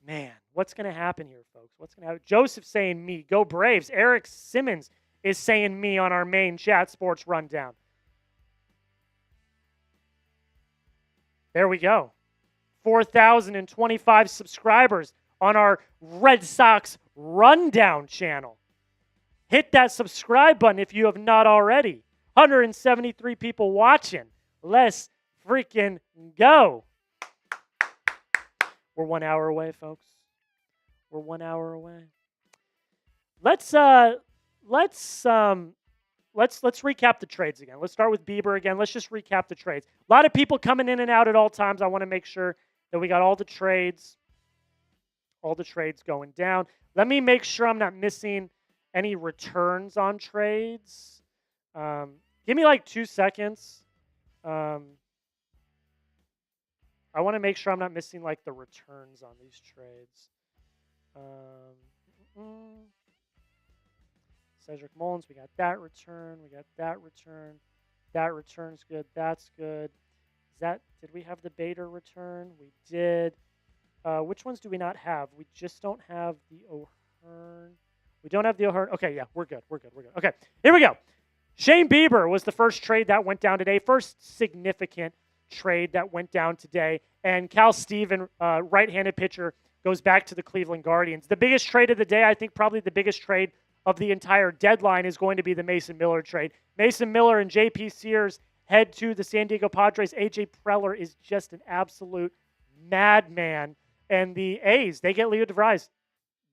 Man, what's going to happen here, folks? What's going to happen? Joseph saying me. Go Braves. Eric Simmons is saying me on our main Chat Sports rundown. There we go. 4,025 subscribers on our Red Sox rundown channel. Hit that subscribe button if you have not already. 173 people watching. Let's freaking go. We're 1 hour away, folks. We're 1 hour away. Let's recap the trades again. Let's start with Bieber again. Let's just recap the trades. A lot of people coming in and out at all times. I want to make sure that we got all the trades going down. Let me make sure I'm not missing any returns on trades. Give me like 2 seconds. I want to make sure I'm not missing like the returns on these trades. Cedric Mullins, we got that return. We got that return. That return's good. That's good. Did we have the Bader return? We did. Which ones do we not have? We just don't have the O'Hearn. We don't have the O'Hearn. Okay, yeah, we're good. Okay, here we go. Shane Bieber was the first trade that went down today. First significant trade that went down today. And Cal Steven, right-handed pitcher, goes back to the Cleveland Guardians. The biggest trade of the day, I think probably the biggest trade of the entire deadline, is going to be the Mason Miller trade. Mason Miller and J.P. Sears head to the San Diego Padres. A.J. Preller is just an absolute madman. And the A's, they get Leo De Vries,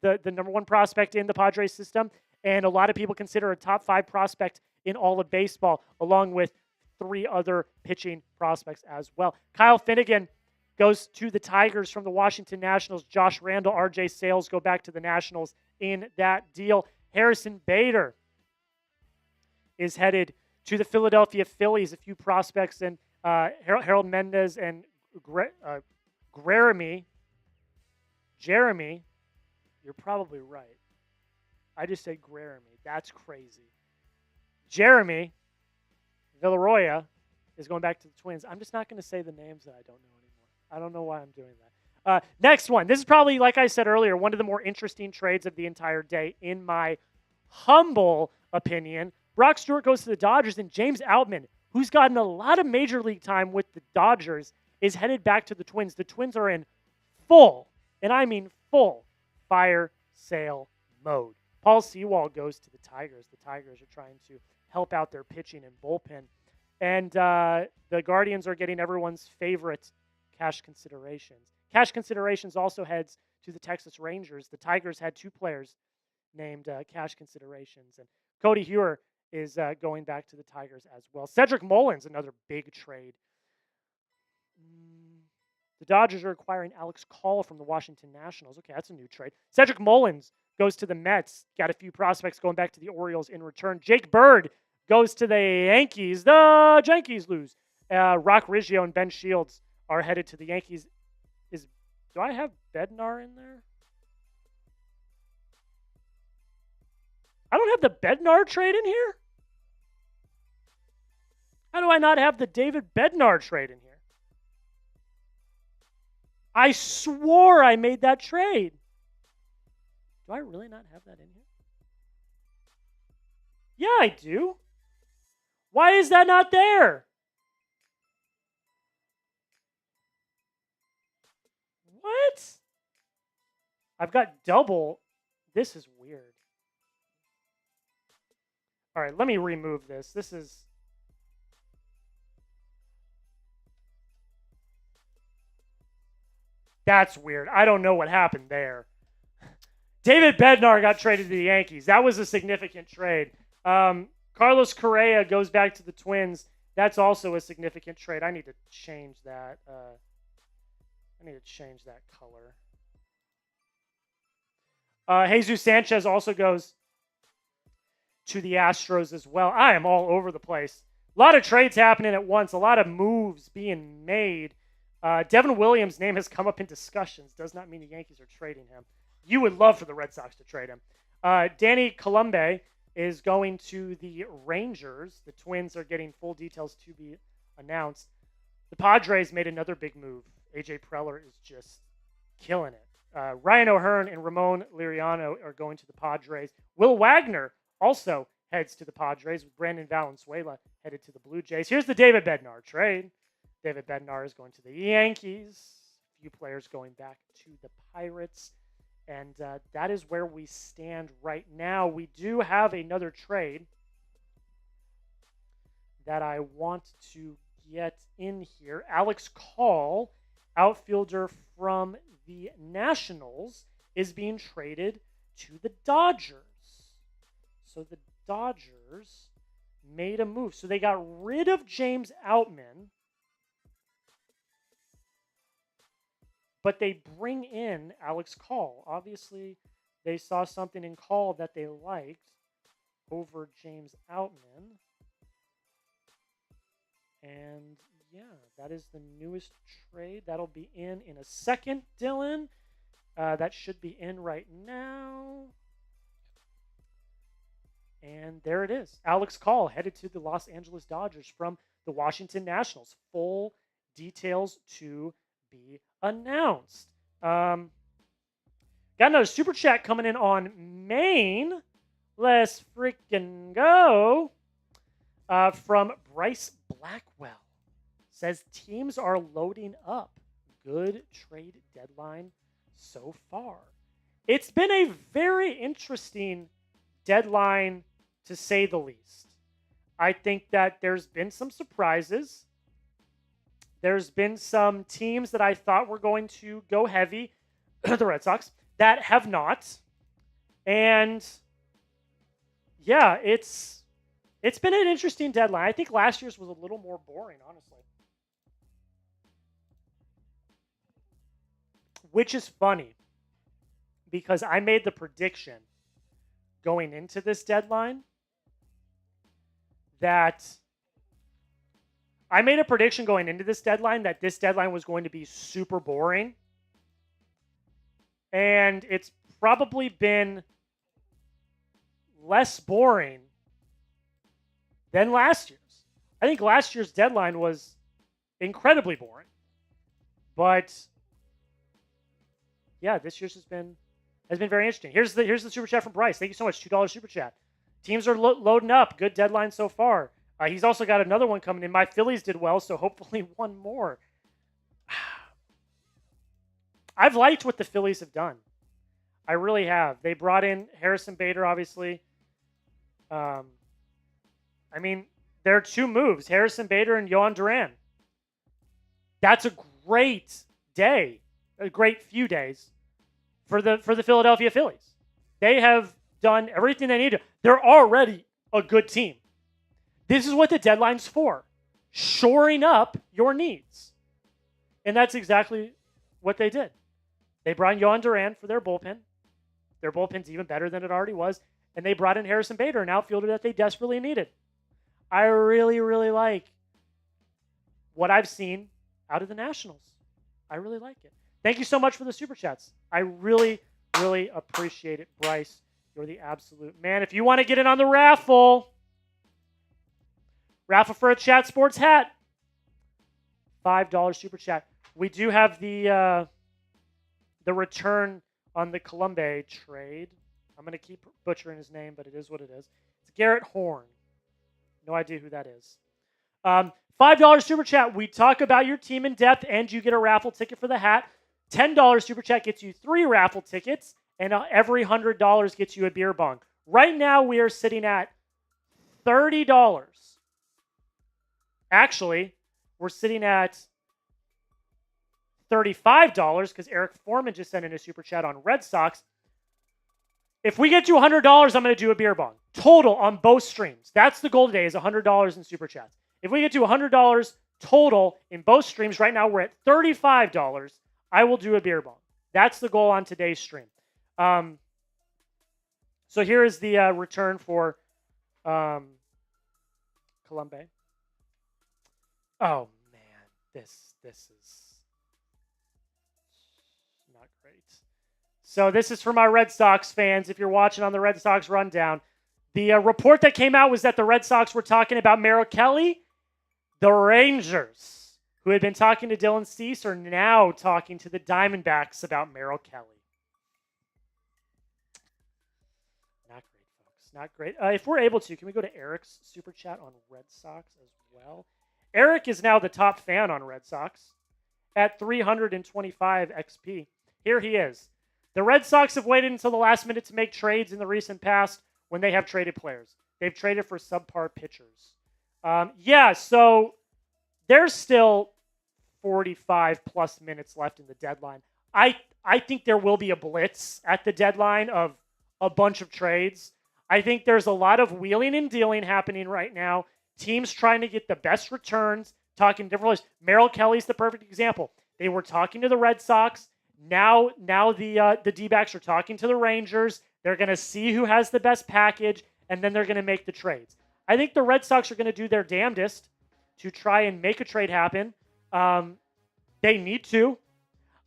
the number one prospect in the Padres system, and a lot of people consider a top 5 prospect in all of baseball, along with 3 other pitching prospects as well. Kyle Finnegan goes to the Tigers from the Washington Nationals. Josh Randall, RJ Sales go back to the Nationals in that deal. Harrison Bader is headed to the Philadelphia Phillies. A few prospects and Harold Mendez and Jeremy, you're probably right. I just said Jeremy. That's crazy. Jeremy Villaroya is going back to the Twins. I'm just not going to say the names that I don't know anymore. I don't know why I'm doing that. Next one. This is probably, like I said earlier, one of the more interesting trades of the entire day, in my humble opinion. Brock Stewart goes to the Dodgers, and James Outman, who's gotten a lot of major league time with the Dodgers, is headed back to the Twins. The Twins are in full, and I mean full, fire sale mode. Paul Sewald goes to the Tigers. The Tigers are trying to help out their pitching and bullpen. And the Guardians are getting everyone's favorite cash considerations. Cash considerations also heads to the Texas Rangers. The Tigers had 2 players named cash considerations. And Cody Hewer is going back to the Tigers as well. Cedric Mullins, another big trade. The Dodgers are acquiring Alex Call from the Washington Nationals. Okay, that's a new trade. Cedric Mullins goes to the Mets. Got a few prospects going back to the Orioles in return. Jake Bird goes to the Yankees. The Yankees lose. Rock Riggio and Ben Shields are headed to the Yankees. Do I have Bednar in there? I don't have the Bednar trade in here? How do I not have the David Bednar trade in here? I swore I made that trade. Do I really not have that in here? Yeah, I do. Why is that not there? What? I've got double. This is weird. All right, let me remove this. This is... That's weird. I don't know what happened there. David Bednar got traded to the Yankees. That was a significant trade. Carlos Correa goes back to the Twins. That's also a significant trade. I need to change that. I need to change that color. Jesus Sanchez also goes to the Astros as well. I am all over the place. A lot of trades happening at once. A lot of moves being made. Devin Williams' name has come up in discussions. Does not mean the Yankees are trading him. You would love for the Red Sox to trade him. Danny Colombe is going to the Rangers. The Twins are getting full details to be announced. The Padres made another big move. AJ Preller is just killing it. Ryan O'Hearn and Ramon Laureano are going to the Padres. Will Wagner also heads to the Padres, with Brandon Valenzuela headed to the Blue Jays. Here's the David Bednar trade. David Bednar is going to the Yankees. A few players going back to the Pirates. And that is where we stand right now. We do have another trade that I want to get in here. Alex Call, outfielder from the Nationals, is being traded to the Dodgers. So the Dodgers made a move. So they got rid of James Outman, but they bring in Alex Call. Obviously, they saw something in Call that they liked over James Outman. And yeah, that is the newest trade. That'll be in a second, Dylan. That should be in right now. And there it is. Alex Call headed to the Los Angeles Dodgers from the Washington Nationals. Full details to be announced. Got another super chat coming in on Maine. Let's freaking go. From Bryce Blackwell. Says teams are loading up. Good trade deadline so far. It's been a very interesting deadline, to say the least. I think that there's been some surprises. There's been some teams that I thought were going to go heavy, the Red Sox, that have not. And yeah, it's been an interesting deadline. I think last year's was a little more boring, honestly. Which is funny, because I made the prediction going into this deadline that this deadline was going to be super boring. And it's probably been less boring than last year's. I think last year's deadline was incredibly boring. But yeah, this year's has been very interesting. Here's the super chat from Bryce. Thank you so much. $2 super chat. Teams are loading up. Good deadline so far. He's also got another one coming in. My Phillies did well, so hopefully one more. I've liked what the Phillies have done. I really have. They brought in Harrison Bader, obviously. I mean, there are two moves, Harrison Bader and Yohan Duran. That's a great day, a great few days for the Philadelphia Phillies. They have done everything they need to. They're already a good team. This is what the deadline's for. Shoring up your needs. And that's exactly what they did. They brought in Yohan Duran for their bullpen. Their bullpen's even better than it already was. And they brought in Harrison Bader, an outfielder that they desperately needed. I really, really like what I've seen out of the Nationals. I really like it. Thank you so much for the super chats. I really, really appreciate it, Bryce. You're the absolute man. If you want to get in on the raffle for a Chat Sports hat, $5 super chat. We do have the return on the Colombe trade. I'm going to keep butchering his name, but it is what it is. It's Garrett Horn. No idea who that is. $5 super chat. We talk about your team in depth, and you get a raffle ticket for the hat. $10 super chat gets you 3 raffle tickets, and every $100 gets you a beer bong. Right now, we are sitting at $30. Actually, we're sitting at $35 because Eric Foreman just sent in a super chat on Red Sox. If we get to $100, I'm going to do a beer bong. Total on both streams. That's the goal today, is $100 in super chats. If we get to $100 total in both streams, right now we're at $35, I will do a beer bong. That's the goal on today's stream. So here is the return for Colombe. Oh, man. This is not great. So this is for my Red Sox fans. If you're watching on the Red Sox Rundown, the report that came out was that the Red Sox were talking about Merrill Kelly. The Rangers, who had been talking to Dylan Cease, are now talking to the Diamondbacks about Merrill Kelly. Not great, folks. Not great. If we're able to, can we go to Eric's super chat on Red Sox as well? Eric is now the top fan on Red Sox at 325 XP. Here he is. The Red Sox have waited until the last minute to make trades in the recent past when they have traded players. They've traded for subpar pitchers. So there's still 45 plus minutes left in the deadline. I think there will be a blitz at the deadline of a bunch of trades. I think there's a lot of wheeling and dealing happening right now. Teams trying to get the best returns, talking different ways. Merrill Kelly's the perfect example. They were talking to the Red Sox. Now the D-backs are talking to the Rangers. They're going to see who has the best package, and then they're going to make the trades. I think the Red Sox are going to do their damnedest to try and make a trade happen. They need to.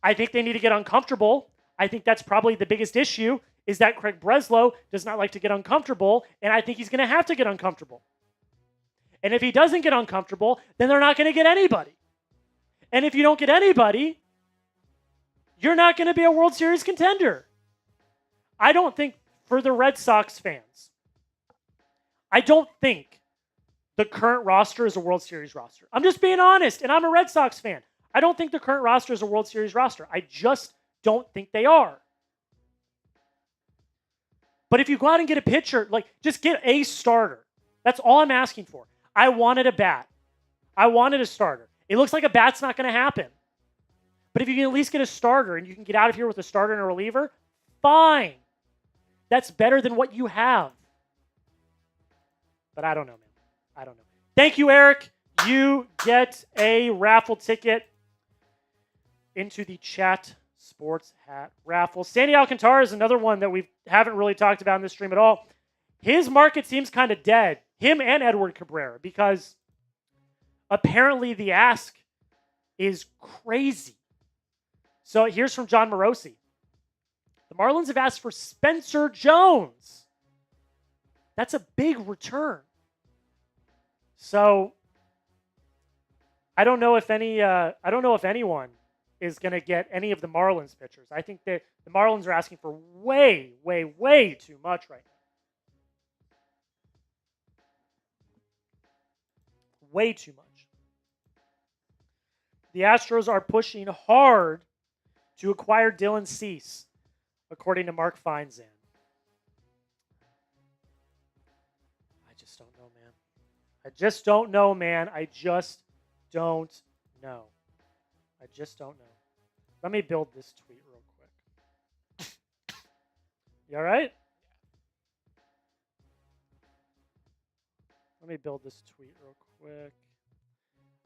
I think they need to get uncomfortable. I think that's probably the biggest issue, is that Craig Breslow does not like to get uncomfortable, and I think he's going to have to get uncomfortable. And if he doesn't get uncomfortable, then they're not going to get anybody. And if you don't get anybody, you're not going to be a World Series contender. I don't think, for the Red Sox fans, I don't think the current roster is a World Series roster. I'm just being honest, and I'm a Red Sox fan. I don't think the current roster is a World Series roster. I just don't think they are. But if you go out and get a pitcher, just get a starter. That's all I'm asking for. I wanted a bat. I wanted a starter. It looks like a bat's not going to happen. But if you can at least get a starter and you can get out of here with a starter and a reliever, fine. That's better than what you have. But I don't know, man. I don't know. Thank you, Eric. You get a raffle ticket into the Chat Sports Hat raffle. Sandy Alcantara is another one that we haven't really talked about in this stream at all. His market seems kind of dead. Him and Edward Cabrera, because apparently the ask is crazy. So here's from John Morosi. The Marlins have asked for Spencer Jones. That's a big return. So I don't know if anyone is going to get any of the Marlins pitchers. I think that the Marlins are asking for way, way, way too much right now. Way too much. The Astros are pushing hard to acquire Dylan Cease, according to Mark Feinzan. I just don't know, man. I just don't know. Let me build this tweet real quick. You all right? Let me build this tweet real quick.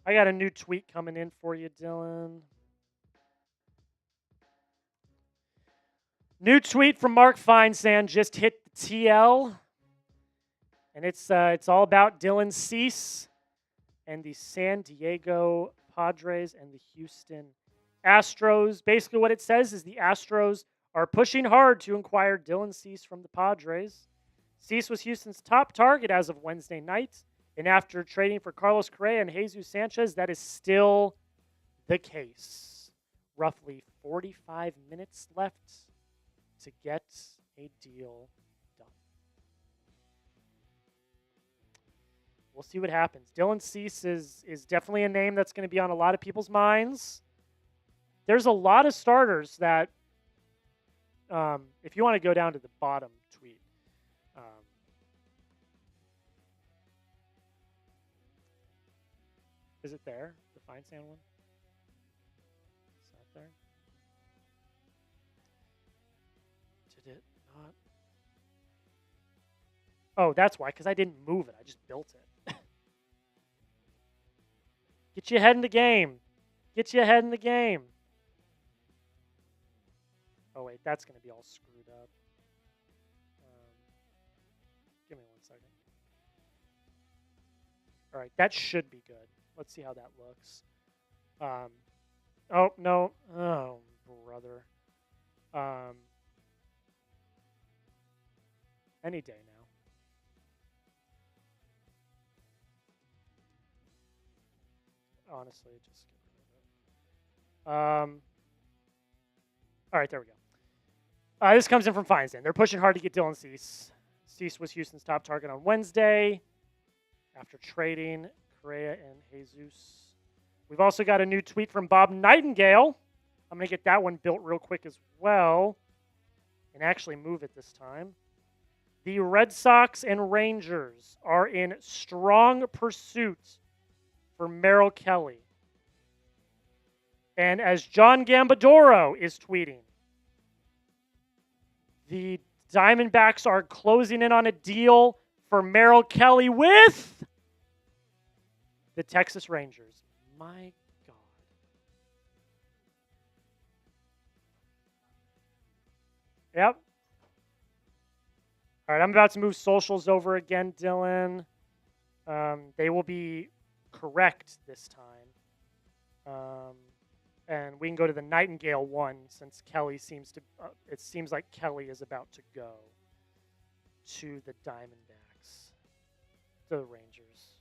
I got a new tweet coming in for you, Dylan. New tweet from Mark Feinzan just hit the TL. And it's all about Dylan Cease and the San Diego Padres and the Houston Astros. Basically what it says is the Astros are pushing hard to acquire Dylan Cease from the Padres. Cease was Houston's top target as of Wednesday night. And after trading for Carlos Correa and Jesus Sanchez, that is still the case. Roughly 45 minutes left to get a deal done. We'll see what happens. Dylan Cease is definitely a name that's going to be on a lot of people's minds. There's a lot of starters that, if you want to go down to the bottom tweet, is it there? The Feinstein one? Is that there? Did it not? Oh, that's why, because I didn't move it. I just built it. Get your head in the game. Get your head in the game. Oh, wait, that's going to be all screwed up. Give me 1 second. All right, that should be good. Let's see how that looks. Oh, no. Oh, brother. Any day now. Honestly, just get rid of it. All right, there we go. This comes in from Feinstein. They're pushing hard to get Dylan Cease. Cease was Houston's top target on Wednesday after trading Correa and Jesus. We've also got a new tweet from Bob Nightingale. I'm going to get that one built real quick as well and actually move it this time. The Red Sox and Rangers are in strong pursuit for Merrill Kelly. And as John Gambadoro is tweeting, the Diamondbacks are closing in on a deal for Merrill Kelly with the Texas Rangers. My God. Yep. All right, I'm about to move socials over again, Dylan. They will be correct this time. And we can go to the Nightingale one since Kelly seems to, it seems like Kelly is about to go to the Diamondbacks, to the Rangers.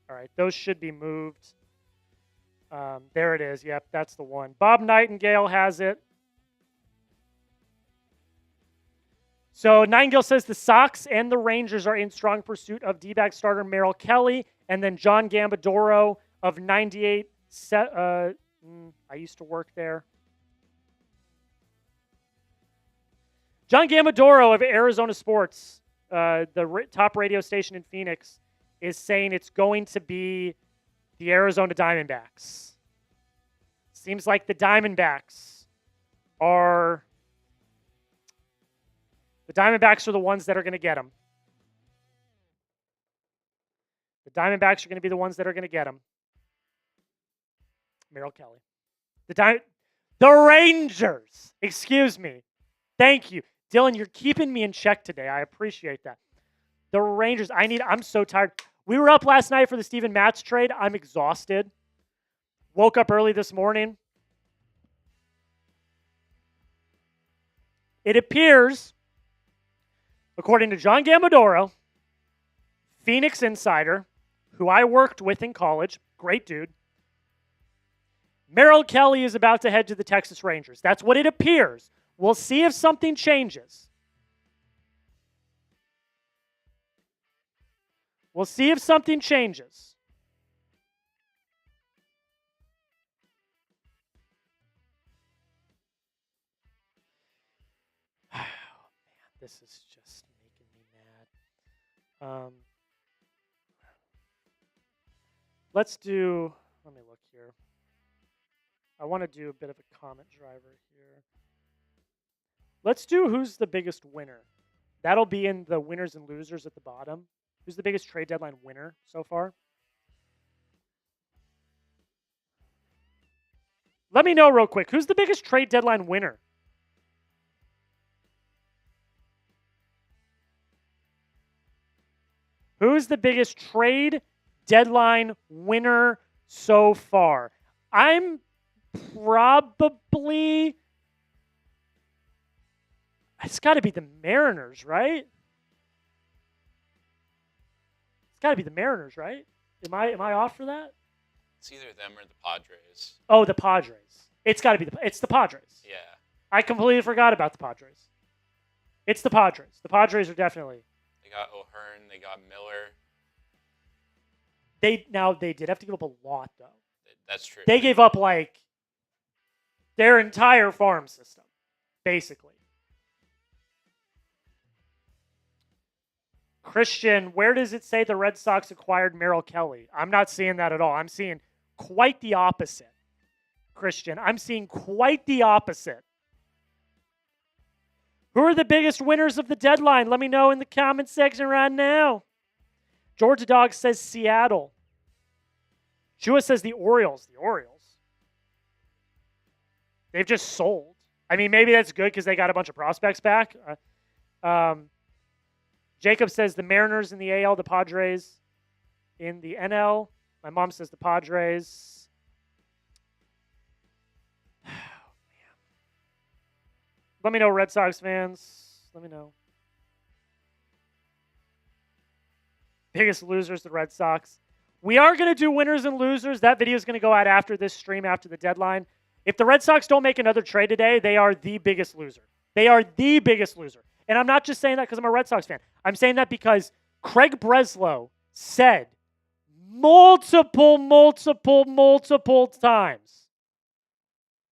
All right, those should be moved. There it is. Yep, that's the one. Bob Nightingale has it. So Nightingale says the Sox and the Rangers are in strong pursuit of D-back starter Merrill Kelly, and then John Gambadoro of 98. I used to work there. John Gambadoro of Arizona Sports, the top radio station in Phoenix, is saying it's going to be the Arizona Diamondbacks. Seems like the Diamondbacks are the ones that are going to get him. The Diamondbacks are going to be the ones that are going to get him. Merrill Kelly. The Rangers. Excuse me. Thank you. Dylan, you're keeping me in check today. I appreciate that. The Rangers. I'm so tired. We were up last night for the Steven Matz trade. I'm exhausted. Woke up early this morning. It appears, according to John Gambadoro, Phoenix insider, who I worked with in college, great dude, Merrill Kelly is about to head to the Texas Rangers. That's what it appears. We'll see if something changes. We'll see if something changes. Oh, man, this is just making me mad. Let me look here. I want to do a bit of a comment driver here. Let's do who's the biggest winner. That'll be in the winners and losers at the bottom. Who's the biggest trade deadline winner so far? Let me know real quick. Who's the biggest trade deadline winner? Who's the biggest trade deadline winner so far? I'm probably... It's got to be the Mariners, right? It's got to be the Mariners, right? Am I off for that? It's either them or the Padres. Oh, the Padres. It's got to be it's the Padres. Yeah. I completely forgot about the Padres. It's the Padres. The Padres are definitely. They got O'Hearn. They got Miller. They did have to give up a lot, though. That's true. They gave up, like, their entire farm system, basically. Christian, where does it say the Red Sox acquired Merrill Kelly? I'm not seeing that at all. I'm seeing quite the opposite. Christian, I'm seeing quite the opposite. Who are the biggest winners of the deadline? Let me know in the comment section right now. Georgia Dog says Seattle. Chua says the Orioles. The Orioles. They've just sold. I mean, maybe that's good because they got a bunch of prospects back. Jacob says the Mariners in the AL, the Padres in the NL. My mom says the Padres. Oh, man. Let me know, Red Sox fans. Let me know. Biggest losers, the Red Sox. We are going to do winners and losers. That video is going to go out after this stream, after the deadline. If the Red Sox don't make another trade today, they are the biggest loser. They are the biggest loser. And I'm not just saying that because I'm a Red Sox fan. I'm saying that because Craig Breslow said multiple times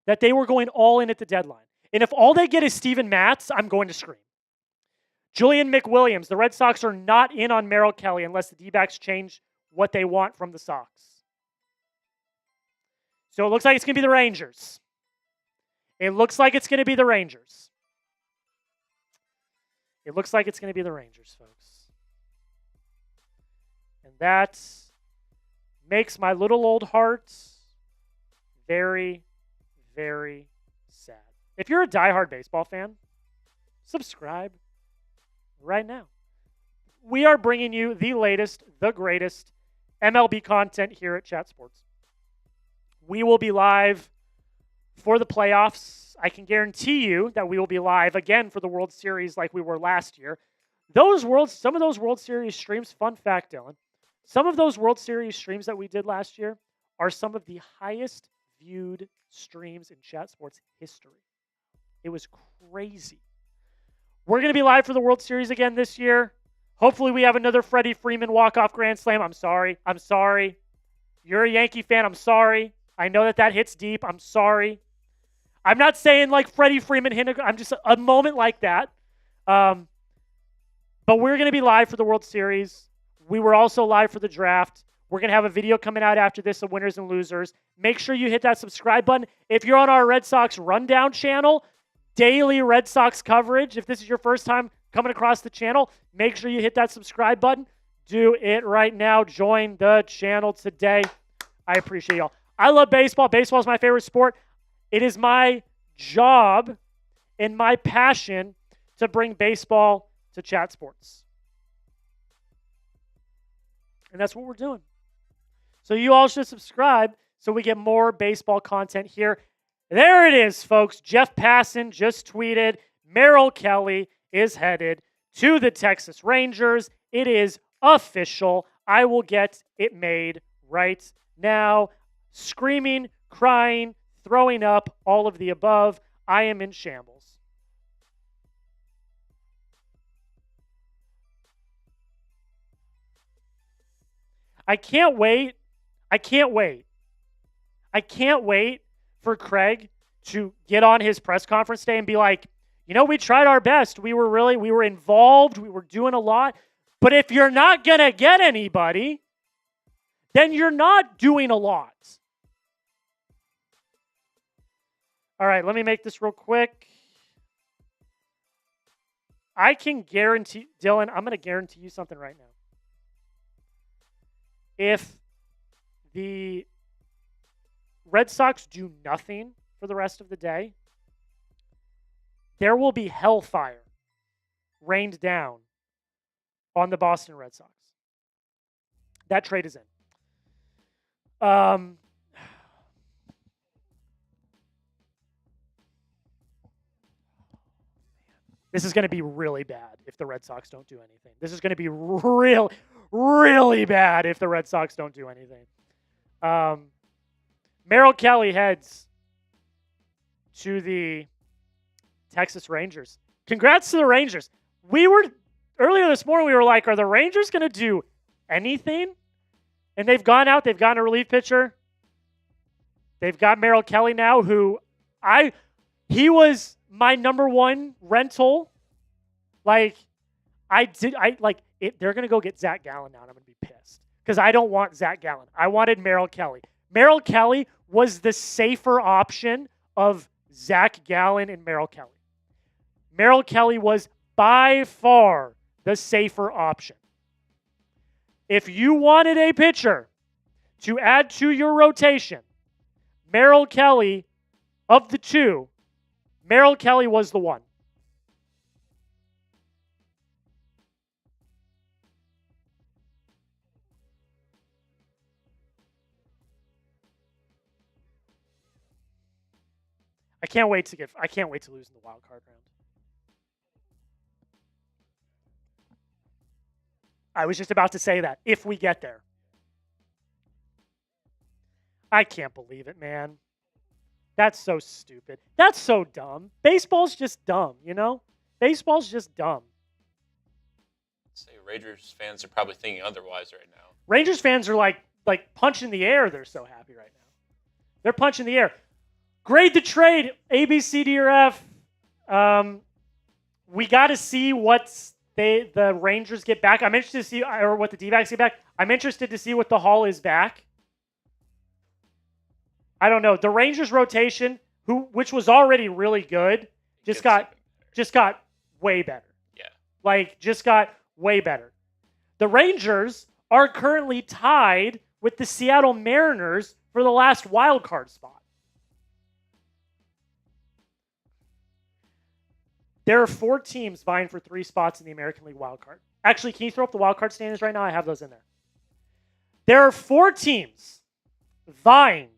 that they were going all in at the deadline. And if all they get is Steven Matz, I'm going to scream. Julian McWilliams, the Red Sox are not in on Merrill Kelly unless the D-backs change what they want from the Sox. So it looks like it's going to be the Rangers. It looks like it's going to be the Rangers. It looks like it's going to be the Rangers, folks. And that makes my little old heart very, very sad. If you're a diehard baseball fan, subscribe right now. We are bringing you the latest, the greatest MLB content here at Chat Sports. We will be live for the playoffs. I can guarantee you that we will be live again for the World Series like we were last year. Some of those World Series streams, fun fact, Dylan, some of those World Series streams that we did last year are some of the highest viewed streams in Chat Sports history. It was crazy. We're going to be live for the World Series again this year. Hopefully we have another Freddie Freeman walk-off grand slam. I'm sorry. You're a Yankee fan. I'm sorry. I know that hits deep. I'm sorry. I'm not saying like Freddie Freeman hit I'm just a moment like that. But we're going to be live for the World Series. We were also live for the draft. We're going to have a video coming out after this of winners and losers. Make sure you hit that subscribe button. If you're on our Red Sox Rundown channel, daily Red Sox coverage. If this is your first time coming across the channel, make sure you hit that subscribe button. Do it right now. Join the channel today. I appreciate y'all. I love baseball. Baseball is my favorite sport. It is my job and my passion to bring baseball to Chat Sports. And that's what we're doing. So you all should subscribe so we get more baseball content here. There it is, folks. Jeff Passan just tweeted Merrill Kelly is headed to the Texas Rangers. It is official. I will get it made right now. Screaming, crying, throwing up, all of the above. I am in shambles. I can't wait for Craig to get on his press conference day and be like, we tried our best. We were involved. We were doing a lot. But if you're not going to get anybody, then you're not doing a lot. All right, let me make this real quick. I can guarantee, Dylan, I'm going to guarantee you something right now. If the Red Sox do nothing for the rest of the day, there will be hellfire rained down on the Boston Red Sox. That trade is in. This is going to be really bad if the Red Sox don't do anything. This is going to be really bad if the Red Sox don't do anything. Merrill Kelly heads to the Texas Rangers. Congrats to the Rangers. Earlier this morning, we were like, are the Rangers going to do anything? And they've gone out. They've gotten a relief pitcher. They've got Merrill Kelly now, who he was my number one rental. Like, if they're going to go get Zach Gallen now, and I'm going to be pissed. Because I don't want Zach Gallen. I wanted Merrill Kelly. Merrill Kelly was the safer option of Zach Gallen and Merrill Kelly. Merrill Kelly was by far the safer option. If you wanted a pitcher to add to your rotation, Merrill Kelly, of the two, Merrill Kelly was the one. I can't wait to lose in the wild card round. I was just about to say that, if we get there. I can't believe it, man. That's so stupid. That's so dumb. Baseball's just dumb, you know? Baseball's just dumb. Say Rangers fans are probably thinking otherwise right now. Rangers fans are like punching the air. They're so happy right now. They're punching the air. Grade the trade, A, B, C, D, or F. We got to see what the Rangers get back. I'm interested to see, or what the D-backs get back. I'm interested to see what the Hall is back. I don't know. The Rangers rotation, which was already really good, just got way better. Yeah. Just got way better. The Rangers are currently tied with the Seattle Mariners for the last wild card spot. There are 4 teams vying for 3 spots in the American League wild card. Actually, can you throw up the wild card standings right now? I have those in there. There are 4 teams vying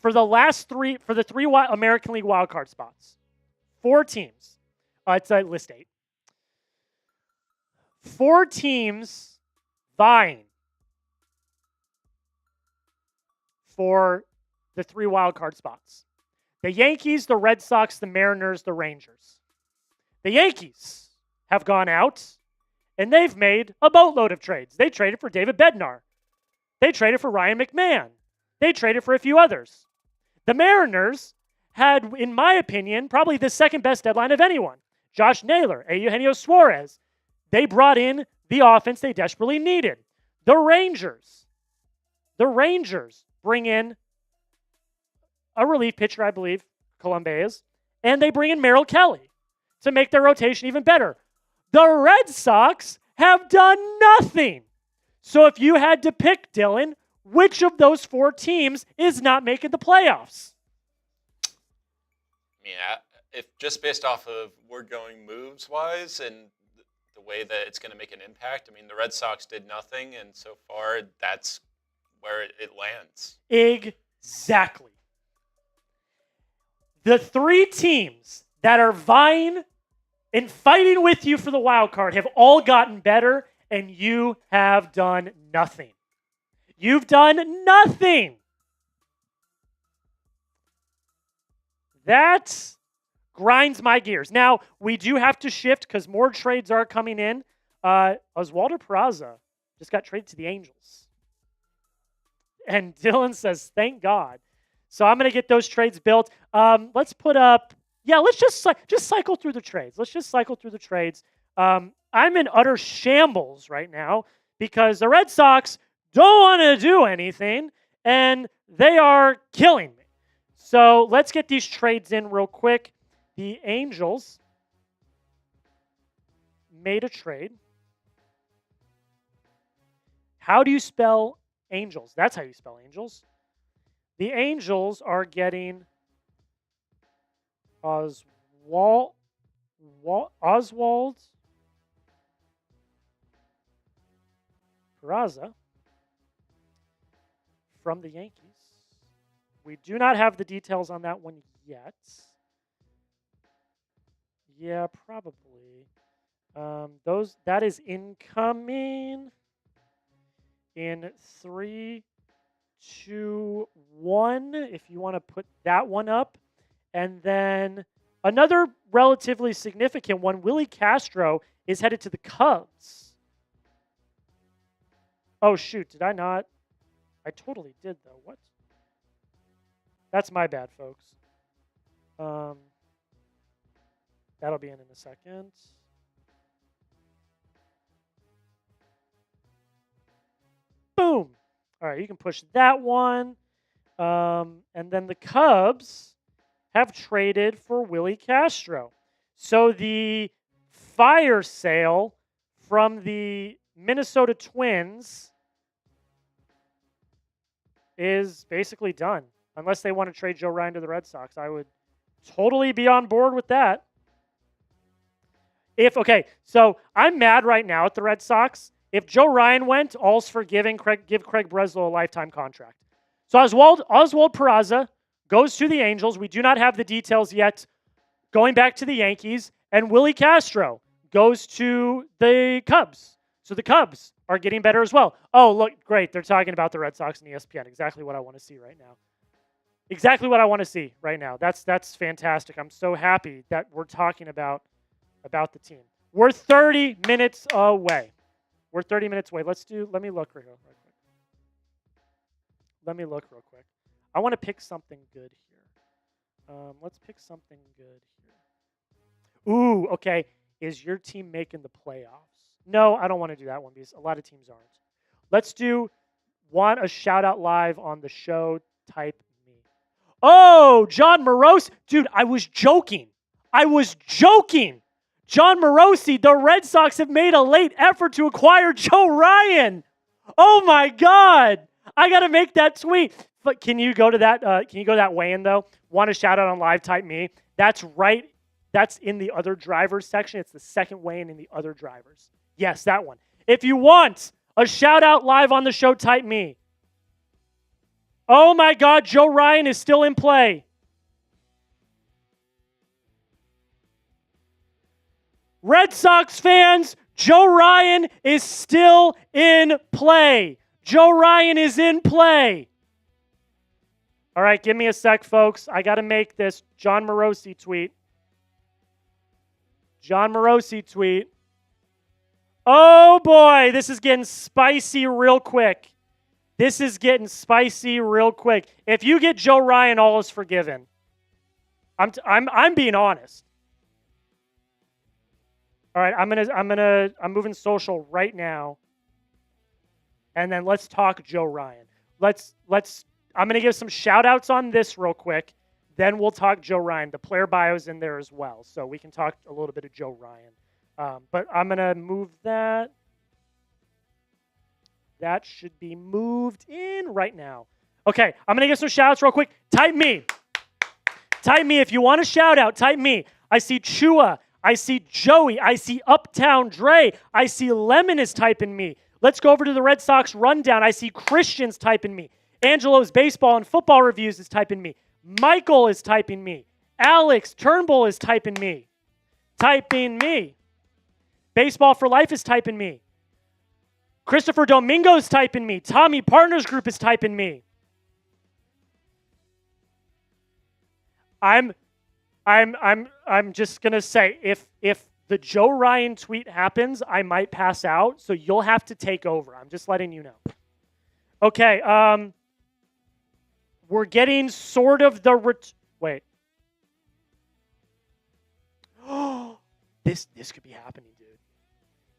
for the 3 American League wild card spots. 4 teams. It's list 8. 4 teams vying for the 3 wild card spots. The Yankees, the Red Sox, the Mariners, the Rangers. The Yankees have gone out, and they've made a boatload of trades. They traded for David Bednar. They traded for Ryan McMahon. They traded for a few others. The Mariners had, in my opinion, probably the second best deadline of anyone. Josh Naylor, Eugenio Suarez. They brought in the offense they desperately needed. The Rangers bring in a relief pitcher, I believe, Columbus, and they bring in Merrill Kelly to make their rotation even better. The Red Sox have done nothing. So if you had to pick, Dylan, which of those 4 teams is not making the playoffs? I mean, if just based off of we're going moves-wise and the way that it's going to make an impact, I mean, the Red Sox did nothing, and so far that's where it lands. Exactly. The 3 teams that are vying and fighting with you for the wild card have all gotten better, and you have done nothing. You've done nothing. That grinds my gears. Now, we do have to shift because more trades are coming in. Oswaldo Peraza just got traded to the Angels. And Dylan says, thank God. So I'm going to get those trades built. Let's put up, let's just cycle through the trades. Let's just cycle through the trades. I'm in utter shambles right now because the Red Sox don't want to do anything, and they are killing me. So let's get these trades in real quick. The Angels made a trade. How do you spell Angels? That's how you spell Angels. The Angels are getting Oswald Peraza from the Yankees. We do not have the details on that one yet. Yeah, probably. That is incoming in 3, 2, 1. If you want to put that one up, and then another relatively significant one. Willie Castro is headed to the Cubs. Oh, shoot. Did I not? I totally did, though. What? That's my bad, folks. That'll be in a second. Boom. All right, you can push that one. And then the Cubs have traded for Willie Castro. So the fire sale from the Minnesota Twins is basically done. Unless they want to trade Joe Ryan to the Red Sox. I would totally be on board with that. Okay, so I'm mad right now at the Red Sox. If Joe Ryan went, all's forgiven. Give Craig Breslow a lifetime contract. So Oswald Peraza goes to the Angels. We do not have the details yet. Going back to the Yankees. And Willie Castro goes to the Cubs. So the Cubs are getting better as well. Oh, look, great. They're talking about the Red Sox and ESPN. Exactly what I want to see right now. Exactly what I want to see right now. That's fantastic. I'm so happy that we're talking about the team. We're 30 minutes away. We're 30 minutes away. Let me look real quick. Let me look real quick. I want to pick something good here. Let's pick something good here. Ooh, okay. Is your team making the playoffs? No, I don't want to do that one because a lot of teams aren't. Let's do a shout out live on the show. Type me. Oh, John Morosi. Dude, I was joking. John Morosi, the Red Sox have made a late effort to acquire Joe Ryan. Oh my God. I got to make that tweet. But can you go to that? Can you go to that weigh-in though? Want a shout out on live? Type me. That's right. That's in the other drivers section. It's the second weigh-in in the other drivers. Yes, that one. If you want a shout out live on the show, type me. Oh my God, Joe Ryan is still in play. Red Sox fans, Joe Ryan is still in play. Joe Ryan is in play. All right, give me a sec, folks. I got to make this John Morosi tweet. Oh, boy. This is getting spicy real quick. If you get Joe Ryan, all is forgiven. I'm being honest. All right, I'm moving social right now. And then let's talk Joe Ryan. I'm going to give some shout outs on this real quick. Then we'll talk Joe Ryan. The player bio's in there as well. So we can talk a little bit of Joe Ryan. But I'm going to move that. That should be moved in right now. Okay, I'm going to give some shout outs real quick. Type me. If you want a shout out, type me. I see Chua. I see Joey. I see Uptown Dre. I see Lemon is typing me. Let's go over to the Red Sox rundown. I see Christian's typing me. Angelo's baseball and football reviews is typing me. Michael is typing me. Alex Turnbull is typing me. Baseball for Life is typing me. Christopher Domingo's typing me. Tommy Partners Group is typing me. I'm just gonna say if the Joe Ryan tweet happens, I might pass out, so you'll have to take over. I'm just letting you know. Okay, we're getting sort of the wait. This could be happening, dude.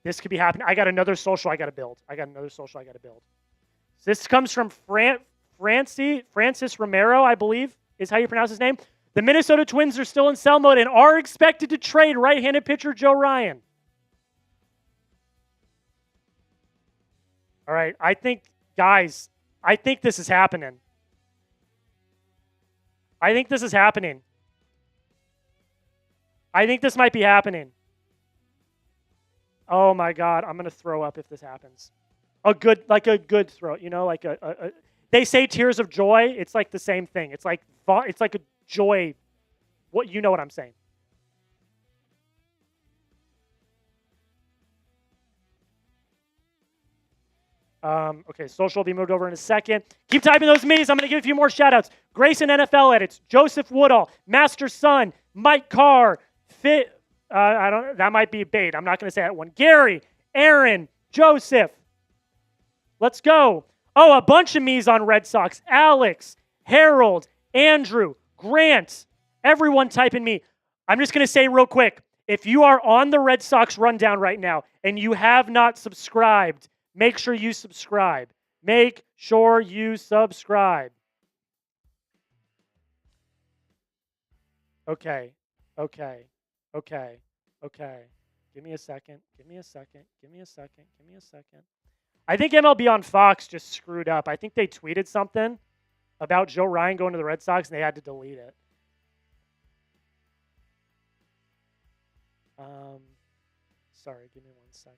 This could be happening. I got another social I got to build. This comes from Francis Romero, I believe, is how you pronounce his name. The Minnesota Twins are still in sell mode and are expected to trade right-handed pitcher Joe Ryan. All right, I think this is happening. I think this might be happening. Oh my God, I'm gonna throw up if this happens. A good throw, like they say tears of joy. It's like the same thing. It's like a joy. What you know what I'm saying? Okay, social will be moved over in a second. Keep typing those me's. I'm going to give a few more shout-outs. Grayson NFL Edits, Joseph Woodall, Master Son, Mike Carr, that might be bait. I'm not going to say that one. Gary, Aaron, Joseph, Let's go. Oh, a bunch of me's on Red Sox. Alex, Harold, Andrew, Grant, everyone typing me. I'm just going to say real quick, if you are on the Red Sox rundown right now and you have not subscribed, make sure you subscribe. Make sure you subscribe. Okay. Give me a second. I think MLB on Fox just screwed up. I think they tweeted something about Joe Ryan going to the Red Sox, and they had to delete it. Sorry, give me 1 second.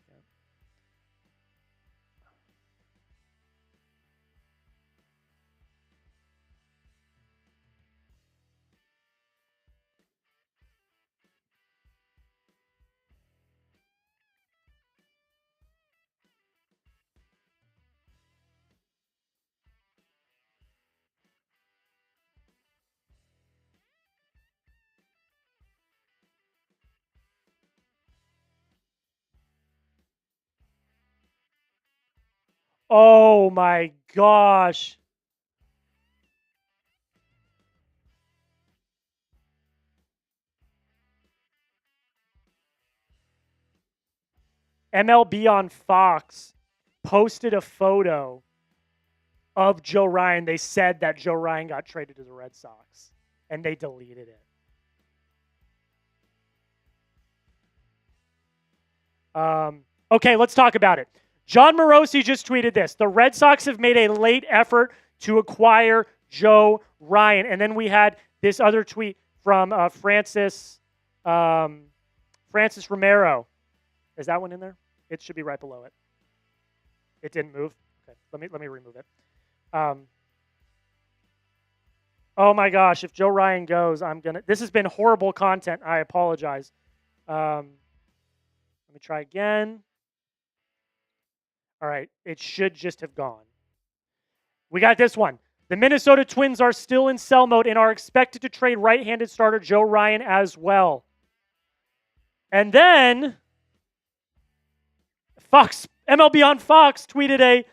Oh my gosh. MLB on Fox posted a photo of Joe Ryan. They said that Joe Ryan got traded to the Red Sox, and they deleted it. Okay, let's talk about it. John Morosi just tweeted this. The Red Sox have made a late effort to acquire Joe Ryan. And then we had this other tweet from Francis Romero. Is that one in there? It should be right below it. It didn't move. Okay, let me remove it. Oh my gosh, if Joe Ryan goes, this has been horrible content. I apologize. Let me try again. All right, it should just have gone. We got this one. The Minnesota Twins are still in sell mode and are expected to trade right-handed starter Joe Ryan as well. And then MLB on Fox tweeted a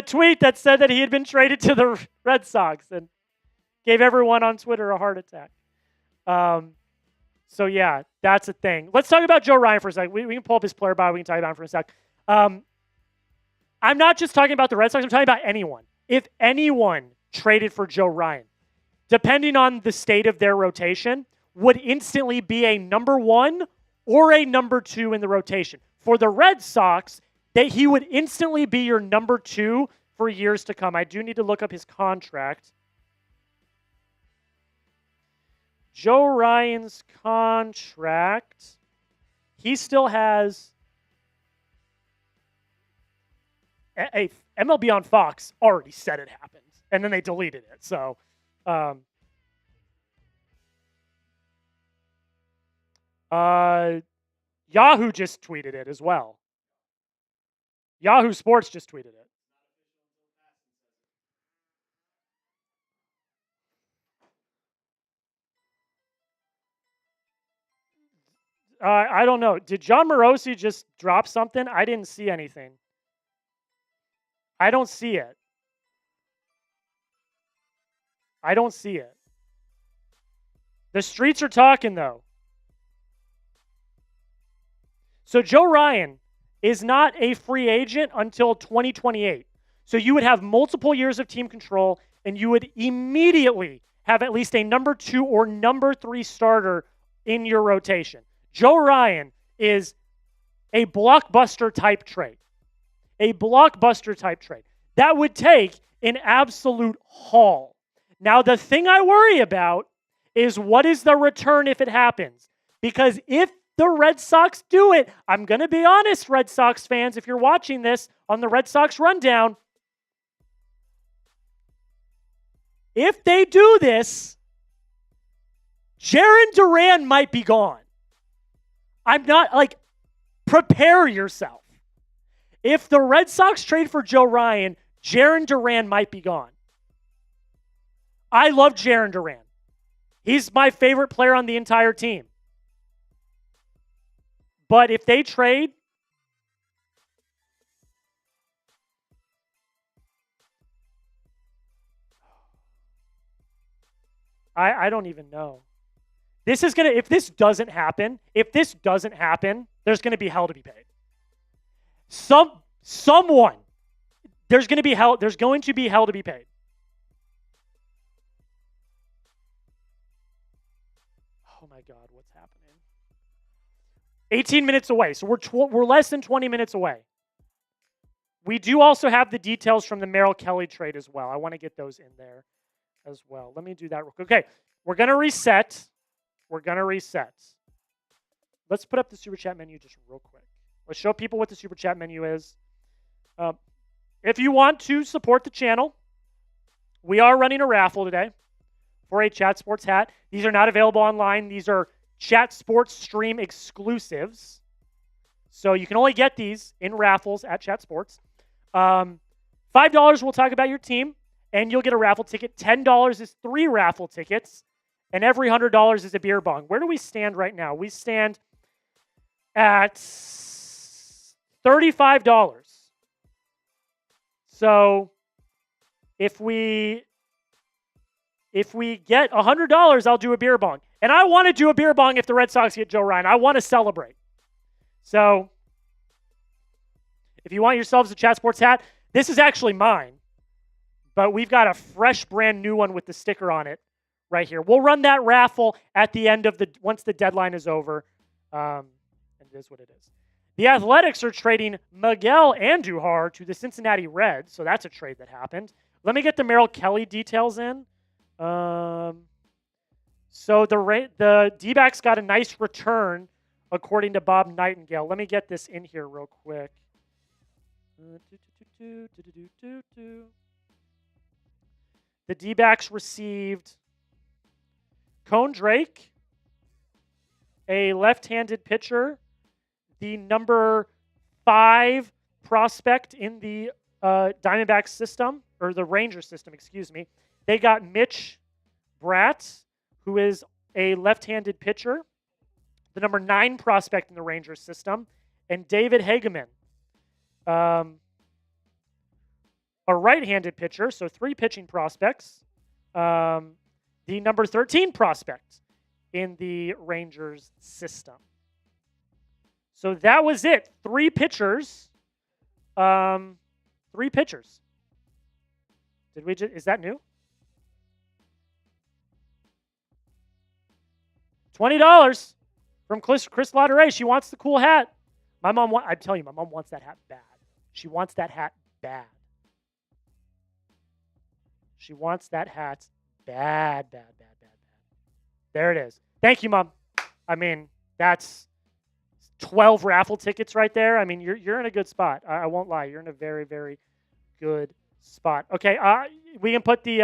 tweet that said that he had been traded to the Red Sox and gave everyone on Twitter a heart attack. So yeah, that's a thing. Let's talk about Joe Ryan for a second. We can pull up his player bio. We can talk about him for a sec. I'm not just talking about the Red Sox. I'm talking about anyone. If anyone traded for Joe Ryan, depending on the state of their rotation, would instantly be a number 1 or a number 2 in the rotation. For the Red Sox, he would instantly be your number 2 for years to come. I do need to look up his contract. Joe Ryan's contract, he still has MLB on Fox already said it happened, and then they deleted it. So, Yahoo just tweeted it as well. Yahoo Sports just tweeted it. I don't know. Did John Morosi just drop something? I didn't see anything. I don't see it. The streets are talking, though. So Joe Ryan is not a free agent until 2028. So you would have multiple years of team control, and you would immediately have at least a number 2 or number 3 starter in your rotation. Joe Ryan is a blockbuster type trade. That would take an absolute haul. Now, the thing I worry about is what is the return if it happens? Because if the Red Sox do it, I'm going to be honest, Red Sox fans, if you're watching this on the Red Sox Rundown, if they do this, Jarren Duran might be gone. I'm not, prepare yourself. If the Red Sox trade for Joe Ryan, Jarren Duran might be gone. I love Jarren Duran. He's my favorite player on the entire team. But if they trade, I don't even know. This is if this doesn't happen, there's gonna be hell to be paid. Someone, there's going to be hell to be paid. Oh my God, what's happening? 18 minutes away, so we're less than 20 minutes away. We do also have the details from the Merrill Kelly trade as well. I want to get those in there as well. Let me do that real quick. Okay, we're going to reset. Let's put up the Super Chat menu just real quick. Let's show people what the Super Chat menu is. If you want to support the channel, we are running a raffle today for a Chat Sports hat. These are not available online. These are Chat Sports stream exclusives. So you can only get these in raffles at Chat Sports. $5 will talk about your team, and you'll get a raffle ticket. $10 is 3 raffle tickets, and every $100 is a beer bong. Where do we stand right now? We stand at $35. So if we get $100, I'll do a beer bong. And I want to do a beer bong if the Red Sox get Joe Ryan. I want to celebrate. So if you want yourselves a Chat Sports hat, this is actually mine. But we've got a fresh, brand new one with the sticker on it right here. We'll run that raffle at the end of once the deadline is over. And it is what it is. The Athletics are trading Miguel Andujar to the Cincinnati Reds, so that's a trade that happened. Let me get the Merrill Kelly details in. So the D-backs got a nice return, according to Bob Nightingale. Let me get this in here real quick. The D-backs received Cone Drake, a left-handed pitcher, the number 5 prospect in the Diamondbacks system, or the Rangers system, excuse me. They got Mitch Bratt, who is a left-handed pitcher, the number 9 prospect in the Rangers system, and David Hageman, a right-handed pitcher, so 3 pitching prospects, the number 13 prospect in the Rangers system. So that was it. 3 pitchers. 3 pitchers. Is that new? $20 from Chris Lautaret. She wants the cool hat. My mom wants that hat bad. She wants that hat bad. She wants that hat bad. There it is. Thank you, Mom. I mean, that's 12 raffle tickets right there. I mean, you're in a good spot. I won't lie. You're in a very, very good spot. Okay, we can put the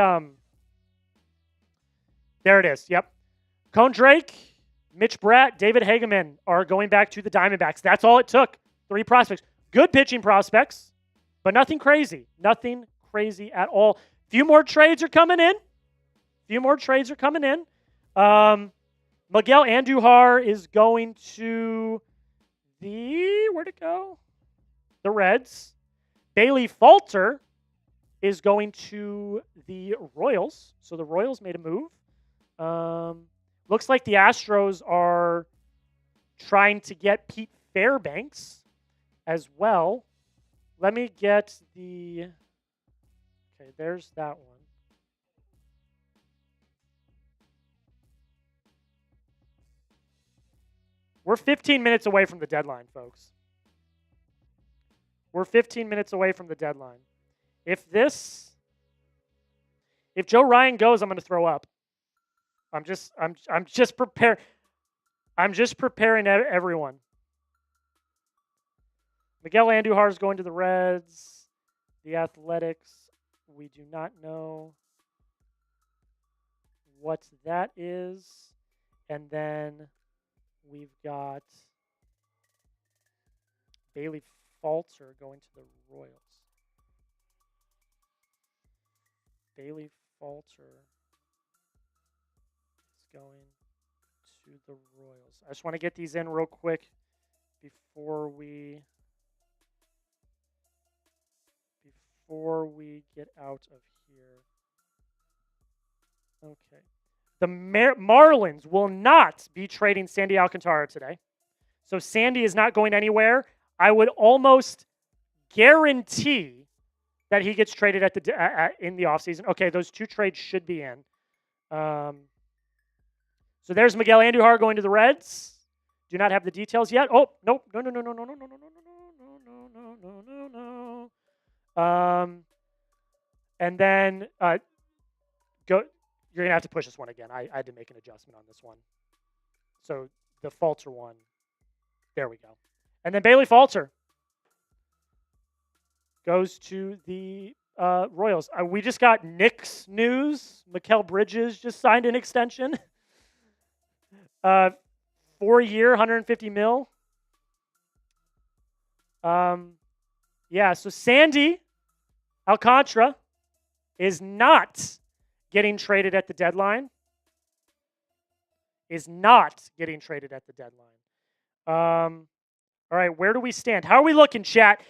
there it is. Yep. Cone Drake, Mitch Bratt, David Hageman are going back to the Diamondbacks. That's all it took. 3 prospects. Good pitching prospects, but nothing crazy. Nothing crazy at all. Few more trades are coming in. Miguel Andujar is going to where'd it go? The Reds. Bailey Falter is going to the Royals. So the Royals made a move. Looks like the Astros are trying to get Pete Fairbanks as well. Let me get okay, there's that one. We're 15 minutes away from the deadline, folks. We're 15 minutes away from the deadline. If Joe Ryan goes, I'm going to throw up. I'm just preparing everyone. Miguel Andujar is going to the Reds. The Athletics, we do not know what that is. And then we've got Bailey Falter going to the Royals. Bailey Falter is going to the Royals. I just want to get these in real quick before we get out of here. Okay. The Marlins will not be trading Sandy Alcantara today. So Sandy is not going anywhere. I would almost guarantee that he gets traded in the offseason. Okay, those two trades should be in. So there's Miguel Andujar going to the Reds. Do not have the details yet. Oh, nope. No. And then go. You're going to have to push this one again. I had to make an adjustment on this one. So the Falter one. There we go. And then Bailey Falter goes to the Royals. We just got Knicks news. Mikal Bridges just signed an extension. 4-year, $150 million. Yeah, so Sandy Alcantara is not getting traded at the deadline. All right, where do we stand? How are we looking, chat?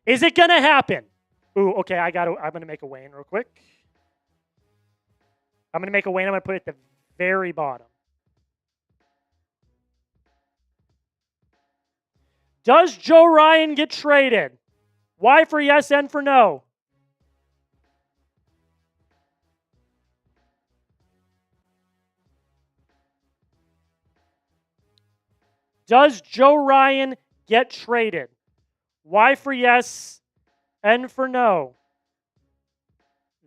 Is it going to happen? Ooh, okay, I'm going to make a Wayne real quick. I'm going to put it at the very bottom. Does Joe Ryan get traded? Y for yes, N for no. Does Joe Ryan get traded? Y for yes, N for no.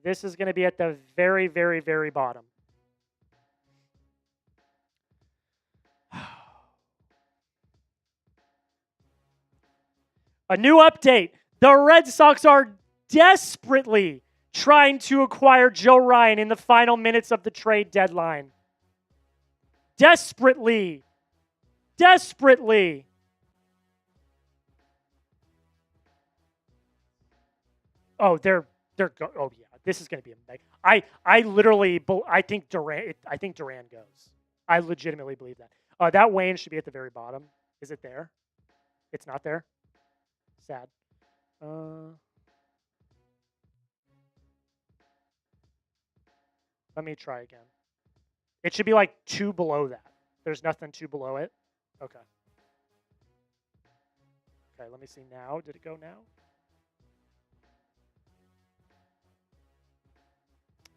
This is going to be at the very, very, very bottom. A new update. The Red Sox are desperately trying to acquire Joe Ryan in the final minutes of the trade deadline. Desperately. Oh, oh yeah, this is going to be a mega. I think Duran goes. I legitimately believe that. That Wayne should be at the very bottom. Is it there? It's not there. Sad. Let me try again. It should be like 2 below that. There's nothing 2 below it. Okay. Okay, let me see now. Did it go now?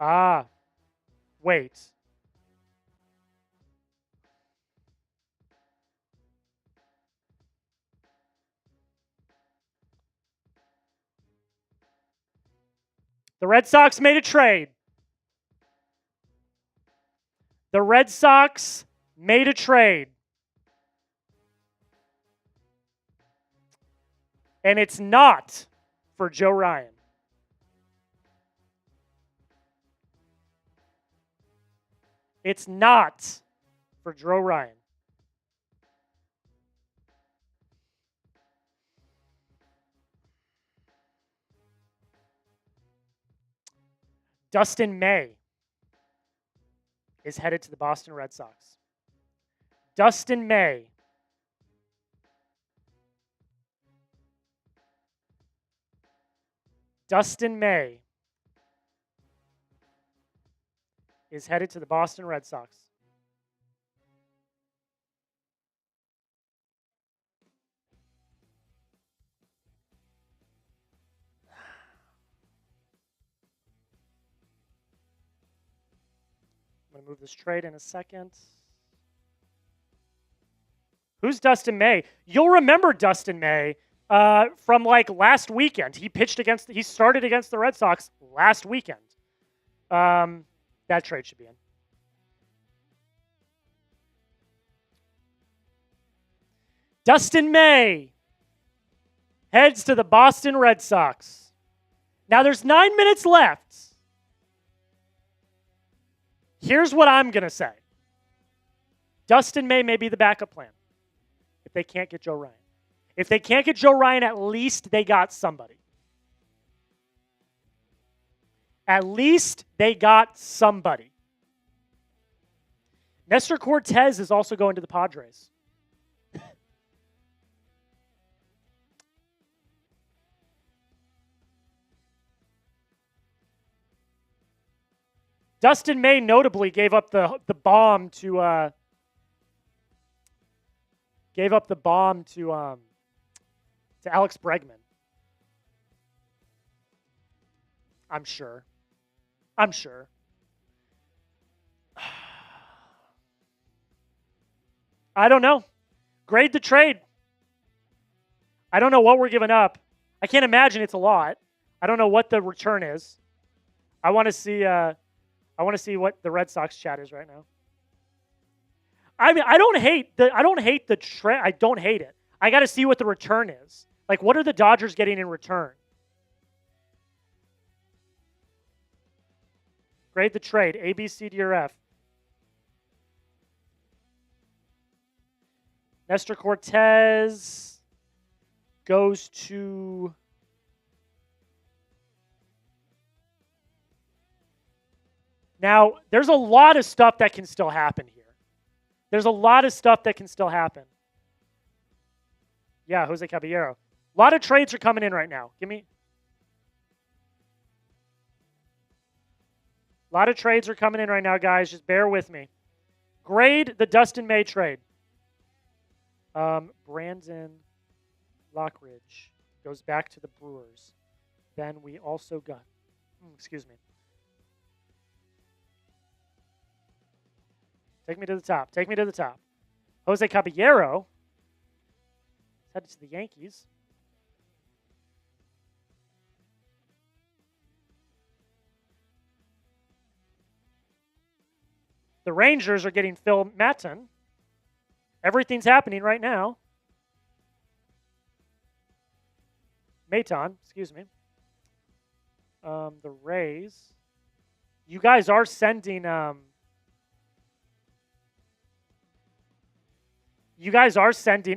Ah, wait. The Red Sox made a trade. And it's not for Joe Ryan. It's not for Joe Ryan. Dustin May is headed to the Boston Red Sox. Dustin May. Is headed to the Boston Red Sox. I'm going to move this trade in a second. Who's Dustin May? You'll remember Dustin May from like last weekend. He started against the Red Sox last weekend. That trade should be in. Dustin May heads to the Boston Red Sox. Now there's 9 minutes left. Here's what I'm going to say. Dustin May may be the backup plan if they can't get Joe Ryan. If they can't get Joe Ryan, at least they got somebody. Nestor Cortez is also going to the Padres. Dustin May notably gave up the bomb to Alex Bregman. I'm sure. I don't know. Grade the trade. I don't know what we're giving up. I can't imagine it's a lot. I don't know what the return is. I want to see what the Red Sox chat is right now. I mean, I don't hate the trade. I don't hate it. I got to see what the return is. Like, what are the Dodgers getting in return? Grade the trade. A, B, C, D, or F. Nestor Cortez goes to now. There's a lot of stuff that can still happen here. Yeah, Jose Caballero. A lot of trades are coming in right now. A lot of trades are coming in right now, guys. Just bear with me. Grade the Dustin May trade. Brandon Lockridge goes back to the Brewers. Then we also got, excuse me. Take me to the top. Jose Caballero is headed to the Yankees. The Rangers are getting Phil Maton. Everything's happening right now. Maton, excuse me. The Rays. You guys are sending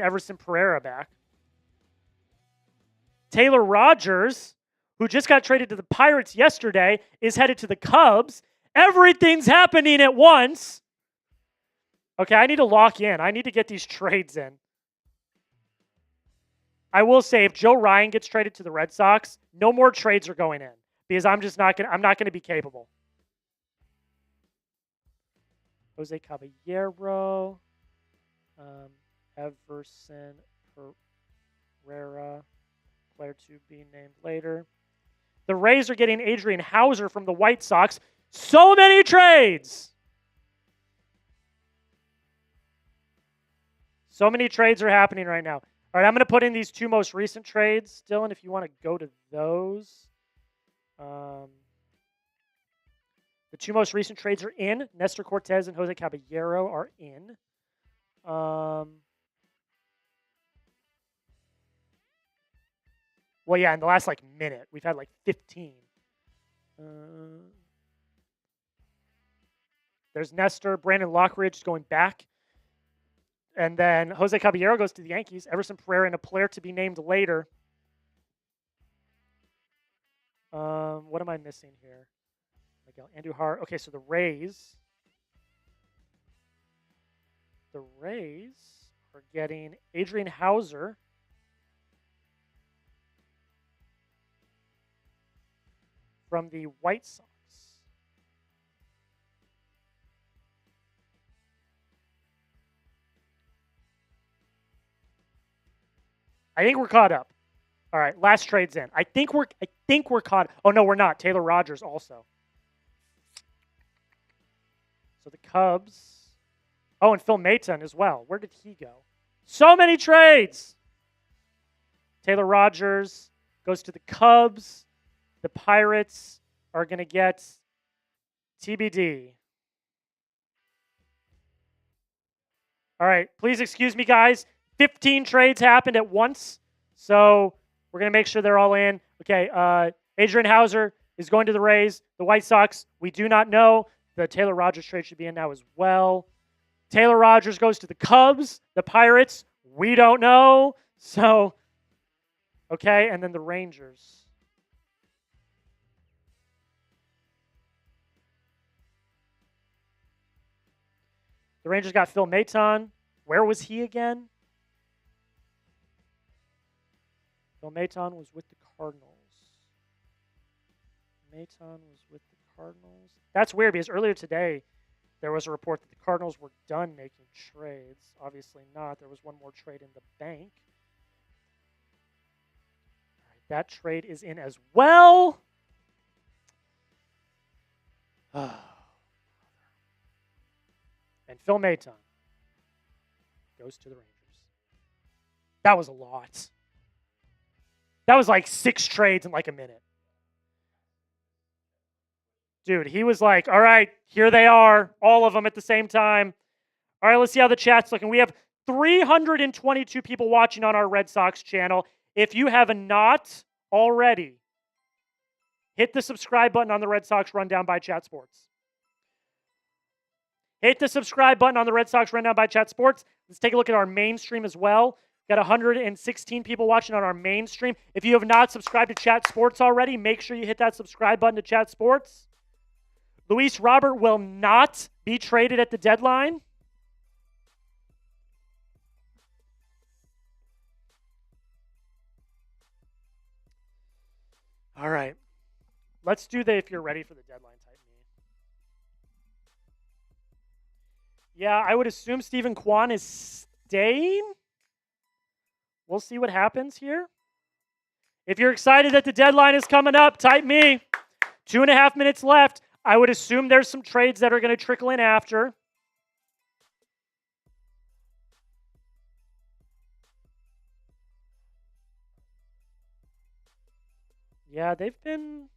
Everson Pereira back. Taylor Rogers, who just got traded to the Pirates yesterday, is headed to the Cubs. Everything's happening at once. Okay, I need to lock in. I need to get these trades in. I will say, if Joe Ryan gets traded to the Red Sox, no more trades are going in because I'm not going to be capable. Jose Caballero, Everson Pereira, player to be named later. The Rays are getting Adrian Hauser from the White Sox. So many trades. So many trades are happening right now. All right, I'm going to put in these two most recent trades. Dylan, if you want to go to those. The two most recent trades are in. Nestor Cortez and Jose Caballero are in. Well, yeah, in the last minute, we've had 15. There's Nestor. Brandon Lockridge going back. And then Jose Caballero goes to the Yankees. Everson Pereira and a player to be named later. What am I missing here? Andrew Hart. Okay, so the Rays. The Rays are getting Adrian Hauser. From the White Sox. I think we're caught up. All right, last trade's in. I think we're caught. Oh no, we're not. Taylor Rogers also. So the Cubs. Oh, and Phil Maton as well. Where did he go? So many trades. Taylor Rogers goes to the Cubs. The Pirates are going to get TBD. All right, please excuse me, guys. 15 trades happened at once, so we're going to make sure they're all in. Okay, Adrian Hauser is going to the Rays. The White Sox, we do not know. The Taylor Rogers trade should be in now as well. Taylor Rogers goes to the Cubs. The Pirates, we don't know. So, okay, and then the Rangers. The Rangers got Phil Maton. Where was he again? Phil Maton was with the Cardinals. Cardinals. That's weird because earlier today there was a report that the Cardinals were done making trades. Obviously not. There was one more trade in the bank. All right, that trade is in as well. And Phil Maton goes to the Rangers. That was a lot. That was like 6 trades in like a minute. Dude, he was like, all right, here they are, all of them at the same time. All right, let's see how the chat's looking. We have 322 people watching on our Red Sox channel. If you have not already, hit the subscribe button on the Red Sox Rundown by Chat Sports. Hit the subscribe button on the Red Sox Rundown by Chat Sports. Let's take a look at our main stream as well. Got 116 people watching on our main stream. If you have not subscribed to Chat Sports already, make sure you hit that subscribe button to Chat Sports. Luis Robert will not be traded at the deadline. All right. Let's do the if you're ready for the deadline type me. Yeah, I would assume Stephen Kwan is staying. We'll see what happens here. If you're excited that the deadline is coming up, type me. 2.5 minutes left. I would assume there's some trades that are going to trickle in after. Yeah, they've been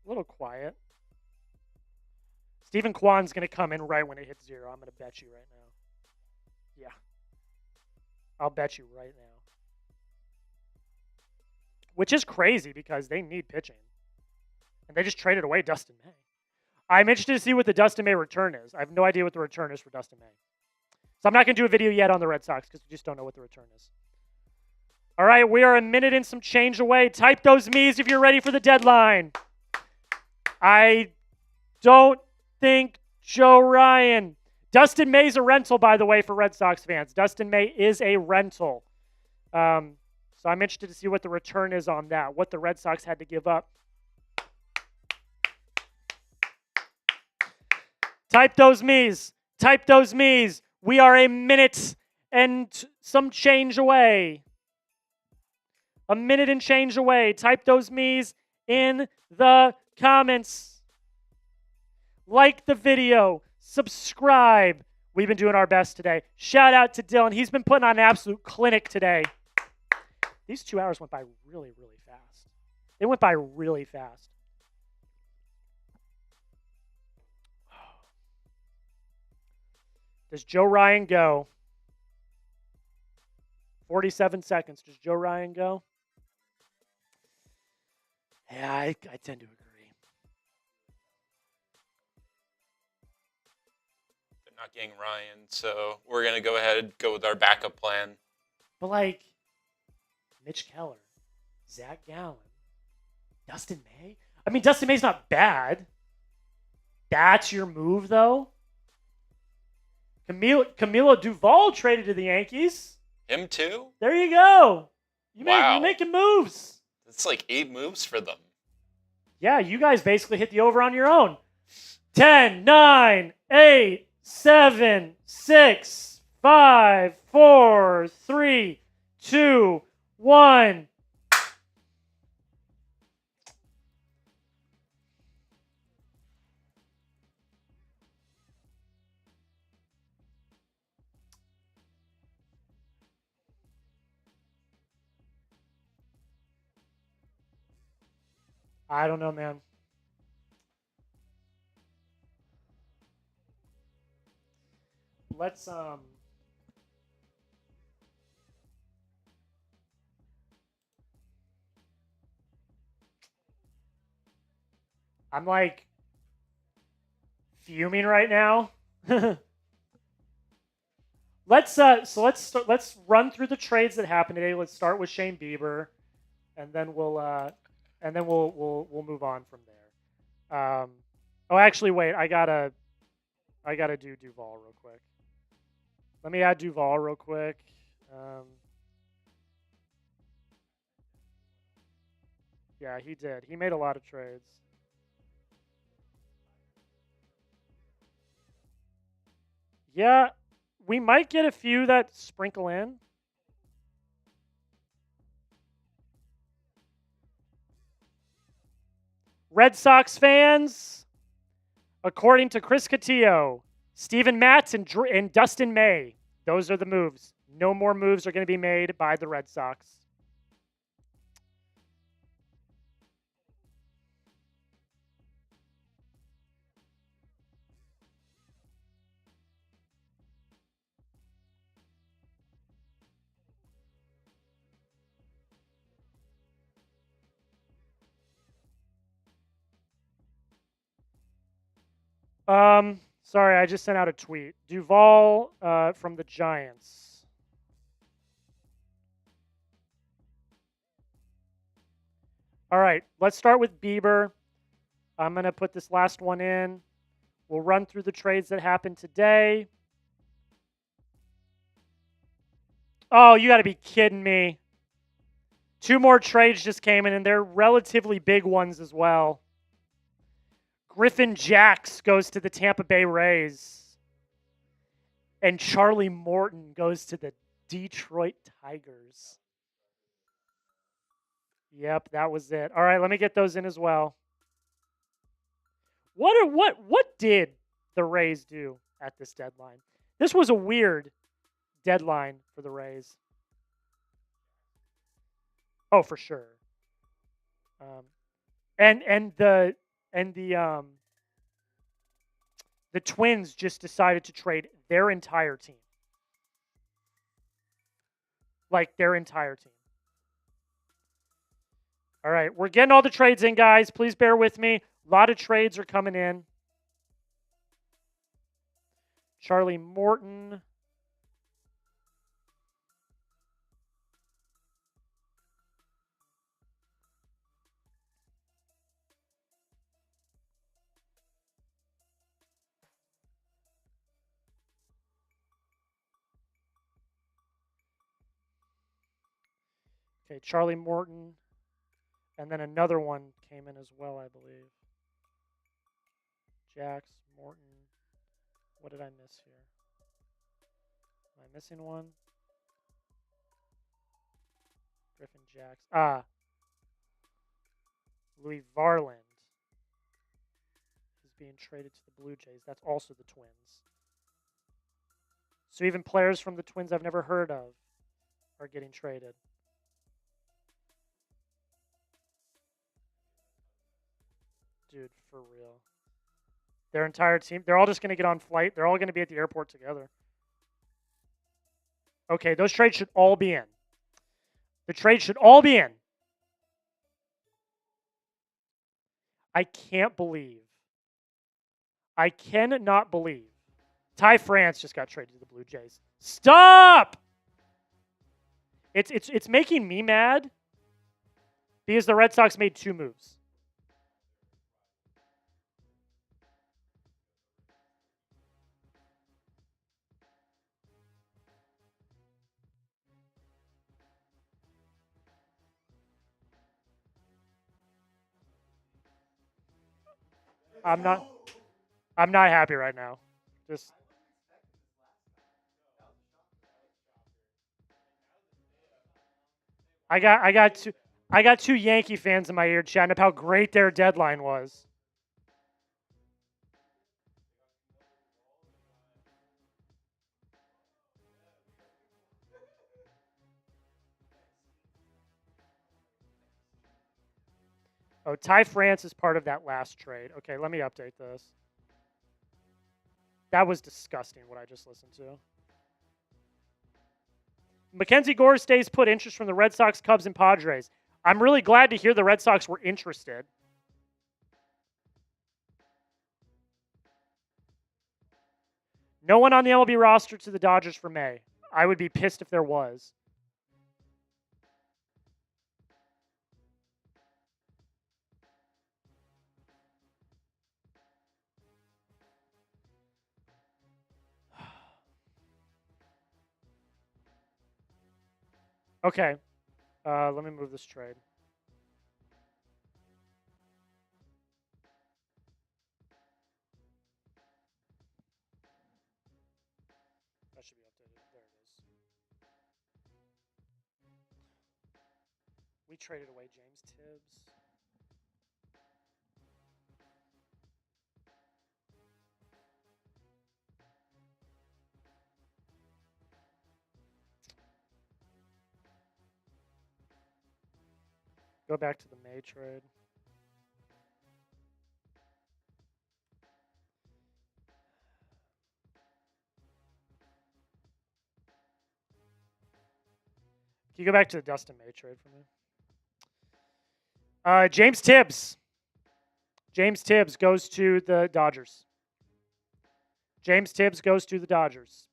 a little quiet. Stephen Kwan's going to come in right when it hits 0. I'm going to bet you right now. Yeah. I'll bet you right now. Which is crazy because they need pitching. And they just traded away Dustin May. I'm interested to see what the Dustin May return is. I have no idea what the return is for Dustin May. So I'm not going to do a video yet on the Red Sox because we just don't know what the return is. All right, we are a minute and some change away. Type those me's if you're ready for the deadline. I don't think Joe Ryan. Dustin May's a rental, by the way, for Red Sox fans. Dustin May is a rental. So I'm interested to see what the return is on that, what the Red Sox had to give up. Type those me's. Type those me's. We are a minute and some change away. A minute and change away. Type those me's in the comments. Like the video. Subscribe. We've been doing our best today. Shout out to Dylan. He's been putting on an absolute clinic today. These 2 hours went by really, really fast. They went by really fast. Does Joe Ryan go? 47 seconds. Does Joe Ryan go? Yeah, I tend to agree. They're not getting Ryan, so we're going to go ahead and go with our backup plan. But like, Mitch Keller, Zach Gallen, Dustin May. I mean, Dustin May's not bad. That's your move, though? Camilo Duvall traded to the Yankees. Him too? There you go. Wow. You're making moves. It's like 8 moves for them. Yeah, you guys basically hit the over on your own. 10, 9, 8, 7, 6, 5, 4, 3, 2, 1. I don't know, man. Let's I'm like fuming right now. Let's run through the trades that happened today. Let's start with Shane Bieber, and then we'll move on from there. Oh, actually, wait. I gotta do Duvall real quick. Let me add Duvall real quick. Yeah, he did. He made a lot of trades. Yeah, we might get a few that sprinkle in. Red Sox fans, according to Chris Cotillo, Steven Matz and Dustin May, those are the moves. No more moves are going to be made by the Red Sox. Sorry, I just sent out a tweet. Duvall from the Giants. All right, let's start with Bieber. I'm going to put this last one in. We'll run through the trades that happened today. Oh, you got to be kidding me. 2 more trades just came in, and they're relatively big ones as well. Griffin Jax goes to the Tampa Bay Rays. And Charlie Morton goes to the Detroit Tigers. Yep, that was it. All right, let me get those in as well. What did the Rays do at this deadline? This was a weird deadline for the Rays. Oh, for sure. And the Twins just decided to trade their entire team. Like their entire team. All right, we're getting all the trades in, guys. Please bear with me. A lot of trades are coming in. Charlie Morton. Okay, Charlie Morton. And then another one came in as well, I believe. Jax, Morton. What did I miss here? Am I missing one? Griffin Jax. Louis Varland is being traded to the Blue Jays. That's also the Twins. So even players from the Twins I've never heard of are getting traded. Dude, for real. Their entire team, they're all just going to get on flight. They're all going to be at the airport together. Okay, those trades should all be in. The trades should all be in. I can't believe. I cannot believe. Ty France just got traded to the Blue Jays. Stop! It's making me mad because the Red Sox made 2 moves. I'm not happy right now. Just I got two Yankee fans in my ear chatting about how great their deadline was. Oh, Ty France is part of that last trade. Okay, let me update this. That was disgusting what I just listened to. Mackenzie Gore stays put, interest from the Red Sox, Cubs, and Padres. I'm really glad to hear the Red Sox were interested. No one on the MLB roster to the Dodgers for May. I would be pissed if there was. Okay. Let me move this trade. We traded away James Tibbs. Go back to the May trade. Can you go back to the Dustin May trade for me? James Tibbs. James Tibbs goes to the Dodgers. James Tibbs goes to the Dodgers.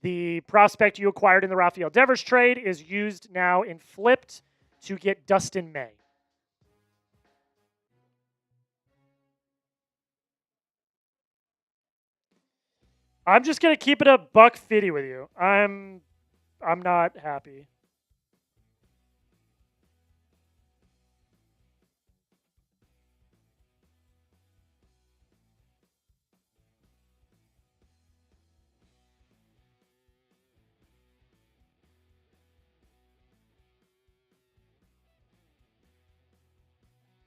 The prospect you acquired in the Rafael Devers trade is used now and flipped to get Dustin May. I'm just gonna keep it a $150 with you. I'm not happy.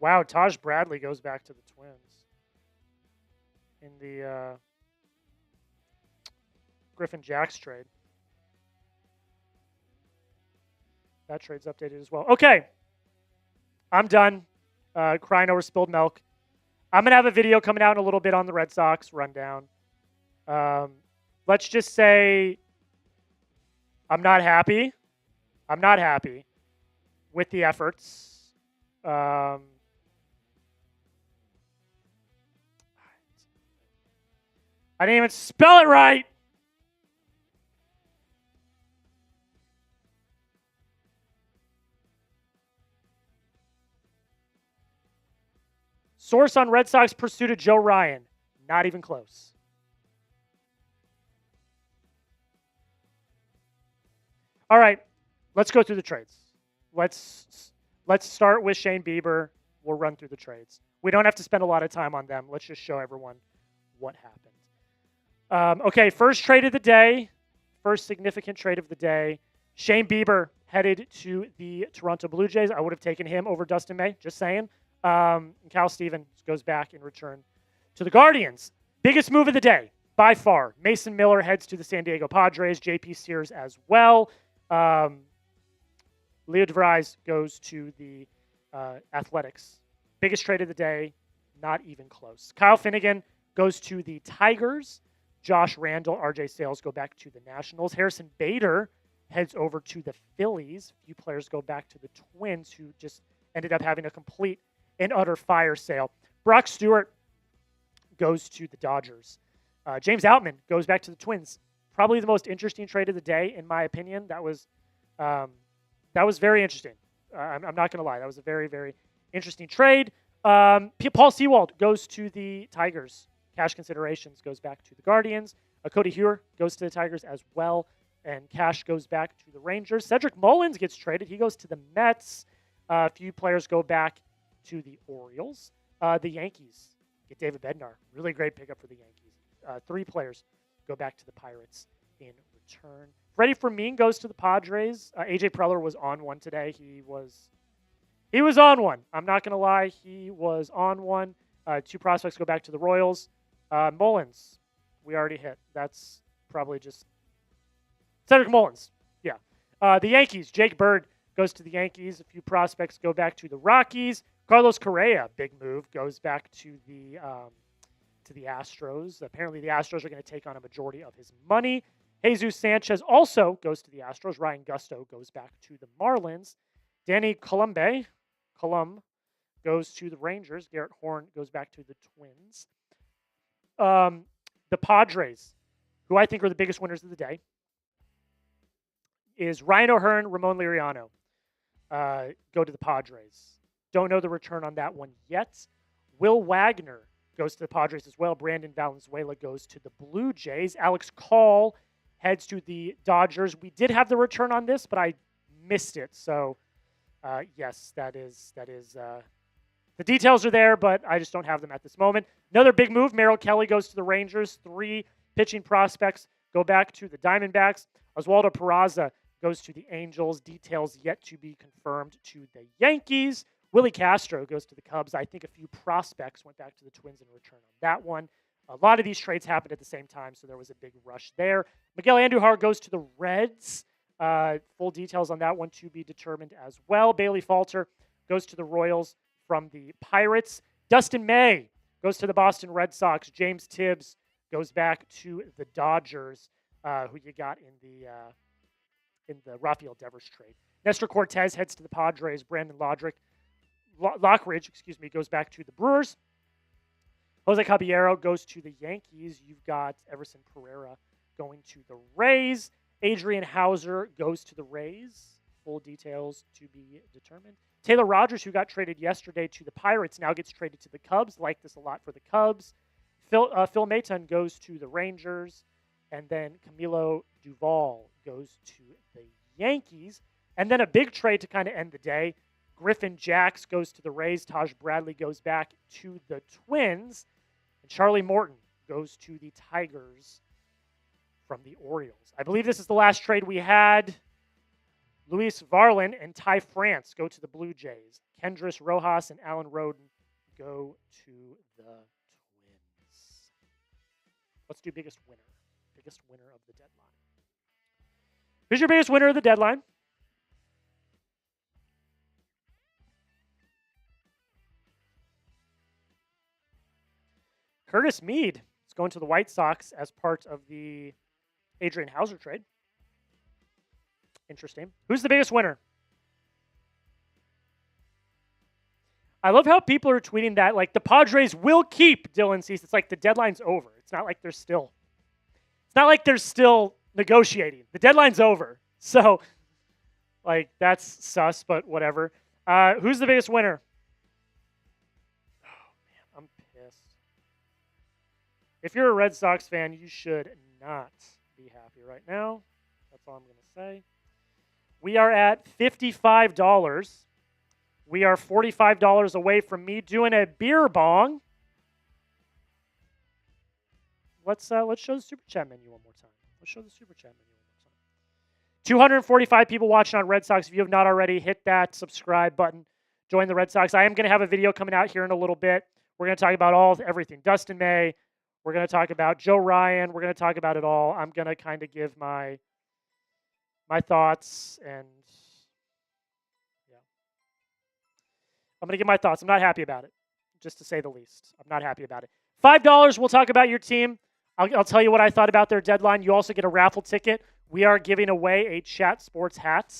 Wow, Taj Bradley goes back to the Twins in the Griffin Jacks trade. That trade's updated as well. Okay, I'm done crying over spilled milk. I'm going to have a video coming out in a little bit on the Red Sox rundown. Let's just say I'm not happy. I'm not happy with the efforts. I didn't even spell it right. Source on Red Sox pursuit of Joe Ryan. Not even close. All right, let's go through the trades. Let's start with Shane Bieber. We'll run through the trades. We don't have to spend a lot of time on them. Let's just show everyone what happened. Okay, first trade of the day. First significant trade of the day. Shane Bieber headed to the Toronto Blue Jays. I would have taken him over Dustin May, just saying. And Cal Stevens goes back in return to the Guardians. Biggest move of the day, by far. Mason Miller heads to the San Diego Padres. JP Sears as well. Leo De Vries goes to the Athletics. Biggest trade of the day, not even close. Kyle Finnegan goes to the Tigers. Josh Randall, RJ Sales go back to the Nationals. Harrison Bader heads over to the Phillies. A few players go back to the Twins, who just ended up having a complete and utter fire sale. Brock Stewart goes to the Dodgers. James Outman goes back to the Twins. Probably the most interesting trade of the day, in my opinion. That was very interesting. I'm not going to lie. That was a very, very interesting trade. Paul Sewald goes to the Tigers. Cash considerations goes back to the Guardians. Cody Hewer goes to the Tigers as well. And cash goes back to the Rangers. Cedric Mullins gets traded. He goes to the Mets. A few players go back to the Orioles. The Yankees get David Bednar. Really great pickup for the Yankees. 3 players go back to the Pirates in return. Freddie Fermin goes to the Padres. AJ Preller was on one today. He was on one. I'm not going to lie. He was on one. 2 prospects go back to the Royals. Mullins, we already hit. That's probably just Cedric Mullins. Yeah. The Yankees, Jake Bird goes to the Yankees. A few prospects go back to the Rockies. Carlos Correa, big move, goes back to the Astros. Apparently, the Astros are going to take on a majority of his money. Jesus Sanchez also goes to the Astros. Ryan Gusto goes back to the Marlins. Danny Colum goes to the Rangers. Garrett Horn goes back to the Twins. The Padres, who I think are the biggest winners of the day, is Ryan O'Hearn, Ramon Laureano. Go to the Padres. Don't know the return on that one yet. Will Wagner goes to the Padres as well. Brandon Valenzuela goes to the Blue Jays. Alex Call heads to the Dodgers. We did have the return on this, but I missed it. So, yes, that is the details are there, but I just don't have them at this moment. Another big move, Merrill Kelly goes to the Rangers. 3 pitching prospects go back to the Diamondbacks. Oswaldo Peraza goes to the Angels. Details yet to be confirmed to the Yankees. Willie Castro goes to the Cubs. I think a few prospects went back to the Twins in return on that one. A lot of these trades happened at the same time, so there was a big rush there. Miguel Andujar goes to the Reds. Full details on that one to be determined as well. Bailey Falter goes to the Royals from the Pirates. Dustin May goes to the Boston Red Sox. James Tibbs goes back to the Dodgers, who you got in the Rafael Devers trade. Nestor Cortez heads to the Padres. Brandon Lockridge, goes back to the Brewers. Jose Caballero goes to the Yankees. You've got Everson Pereira going to the Rays. Adrian Hauser goes to the Rays. Full details to be determined. Taylor Rogers, who got traded yesterday to the Pirates, now gets traded to the Cubs. Like this a lot for the Cubs. Phil Maton goes to the Rangers. And then Camilo Duvall goes to the Yankees. And then a big trade to kind of end the day. Griffin Jacks goes to the Rays. Taj Bradley goes back to the Twins. And Charlie Morton goes to the Tigers from the Orioles. I believe this is the last trade we had. Luis Varlin and Ty France go to the Blue Jays. Kendrys Rojas and Alan Roden go to the Twins. Let's do biggest winner. Biggest winner of the deadline. Who's your biggest winner of the deadline? Curtis Mead is going to the White Sox as part of the Adrian Hauser trade. Interesting. Who's the biggest winner? I love how people are tweeting that, like, the Padres will keep Dylan Cease. It's like the deadline's over. It's not like they're still negotiating. The deadline's over. So, like, that's sus, but whatever. Who's the biggest winner? Oh, man, I'm pissed. If you're a Red Sox fan, you should not be happy right now. That's all I'm going to say. We are at $55. We are $45 away from me doing a beer bong. Let's show the Super Chat menu one more time. Let's show the Super Chat menu one more time. 245 people watching on Red Sox. If you have not already, hit that subscribe button. Join the Red Sox. I am going to have a video coming out here in a little bit. We're going to talk about everything. Dustin May. We're going to talk about Joe Ryan. We're going to talk about it all. I'm going to kind of give my thoughts and yeah. I'm going to give my thoughts. I'm not happy about it, just to say the least. I'm not happy about it. $5, we'll talk about your team. I'll tell you what I thought about their deadline. You also get a raffle ticket. We are giving away a Chat Sports hat.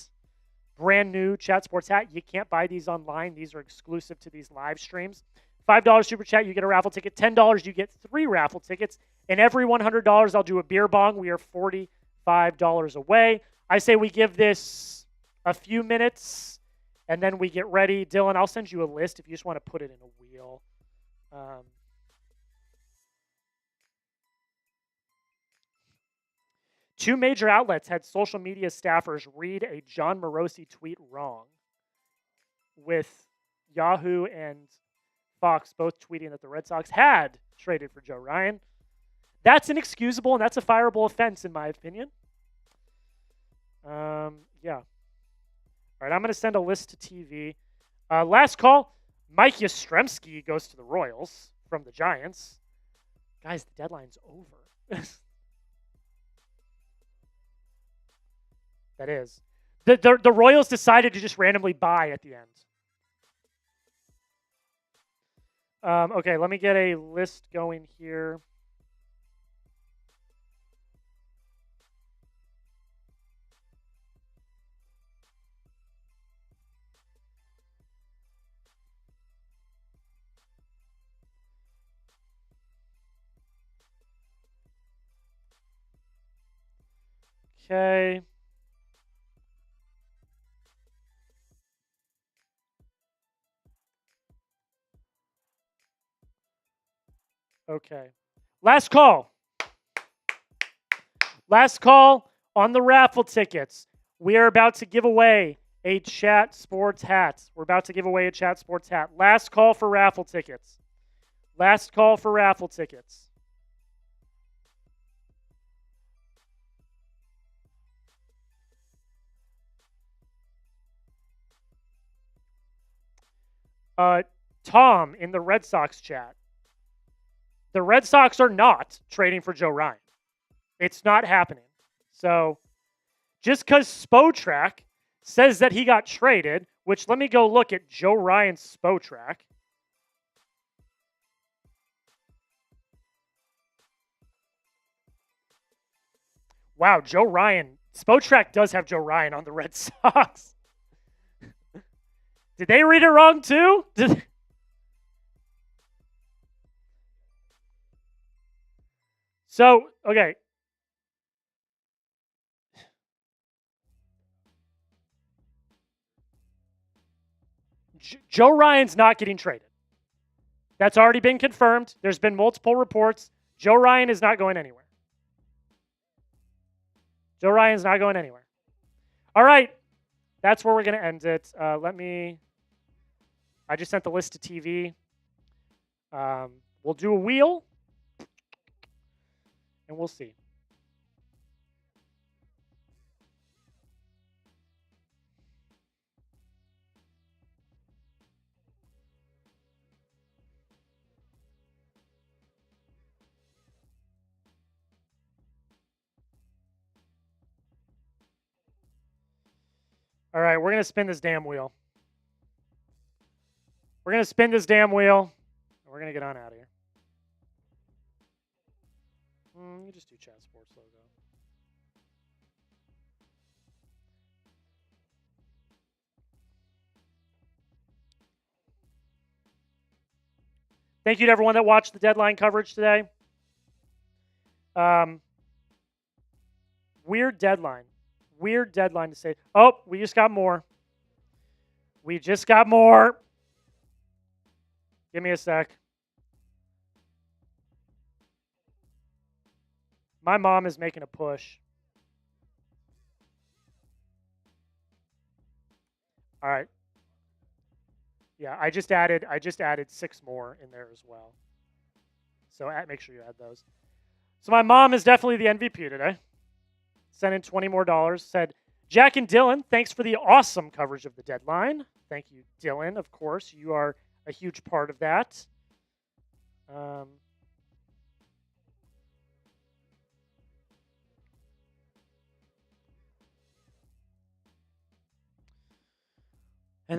Brand new Chat Sports hat. You can't buy these online. These are exclusive to these live streams. $5 Super Chat, you get a raffle ticket. $10, you get 3 raffle tickets. And every $100, I'll do a beer bong. We are $45 away. I say we give this a few minutes, and then we get ready. Dylan, I'll send you a list if you just want to put it in a wheel. Two major outlets had social media staffers read a John Morosi tweet wrong, with Yahoo and Fox both tweeting that the Red Sox had traded for Joe Ryan. That's inexcusable, and that's a fireable offense, in my opinion. Yeah. All right, I'm going to send a list to TV. Last call, Mike Yastrzemski goes to the Royals from the Giants. Guys, the deadline's over. That is. The Royals decided to just randomly buy at the end. Okay, let me get a list going here. Okay. Okay. Last call. Last call on the raffle tickets. We are about to give away a Chat Sports hat. We're about to give away a Chat Sports hat. Last call for raffle tickets. Last call for raffle tickets. Tom in the Red Sox chat. The Red Sox are not trading for Joe Ryan. It's not happening. So just because Spotrac says that he got traded, which let me go look at Joe Ryan's Spotrac. Wow, Joe Ryan. Spotrac does have Joe Ryan on the Red Sox. Did they read it wrong too? So, okay. Joe Ryan's not getting traded. That's already been confirmed. There's been multiple reports. Joe Ryan is not going anywhere. Joe Ryan's not going anywhere. All right. That's where we're going to end it. I just sent the list to TV. We'll do a wheel, and we'll see. All right, we're going to spin this damn wheel. We're going to spin this damn wheel, and we're going to get on out of here. You just do Chat Sports logo. Thank you to everyone that watched the deadline coverage today. Weird deadline. Weird deadline to say. Oh, we just got more. We just got more. Give me a sec. My mom is making a push. All right. Yeah, I just added 6 more in there as well. So make sure you add those. So my mom is definitely the MVP today. Sent in $20 more. Said, Jack and Dylan, thanks for the awesome coverage of the deadline. Thank you, Dylan. Of course, you are a huge part of that. And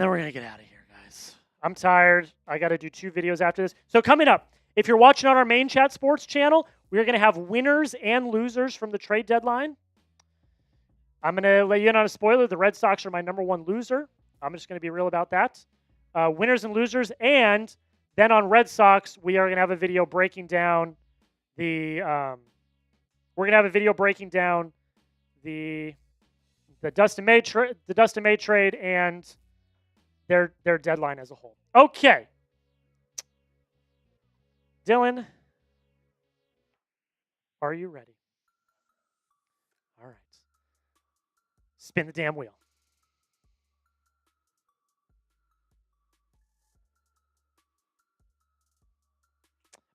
then we're going to get out of here, guys. I'm tired. I got to do 2 videos after this. So coming up, if you're watching on our main Chat Sports channel, we're going to have winners and losers from the trade deadline. I'm going to let you in on a spoiler. The Red Sox are my #1 loser. I'm just going to be real about that. Winners and losers. And then on Red Sox, we are going to have a video breaking down the Dustin May trade and their deadline as a whole. Okay. Dylan, are you ready? All right. Spin the damn wheel.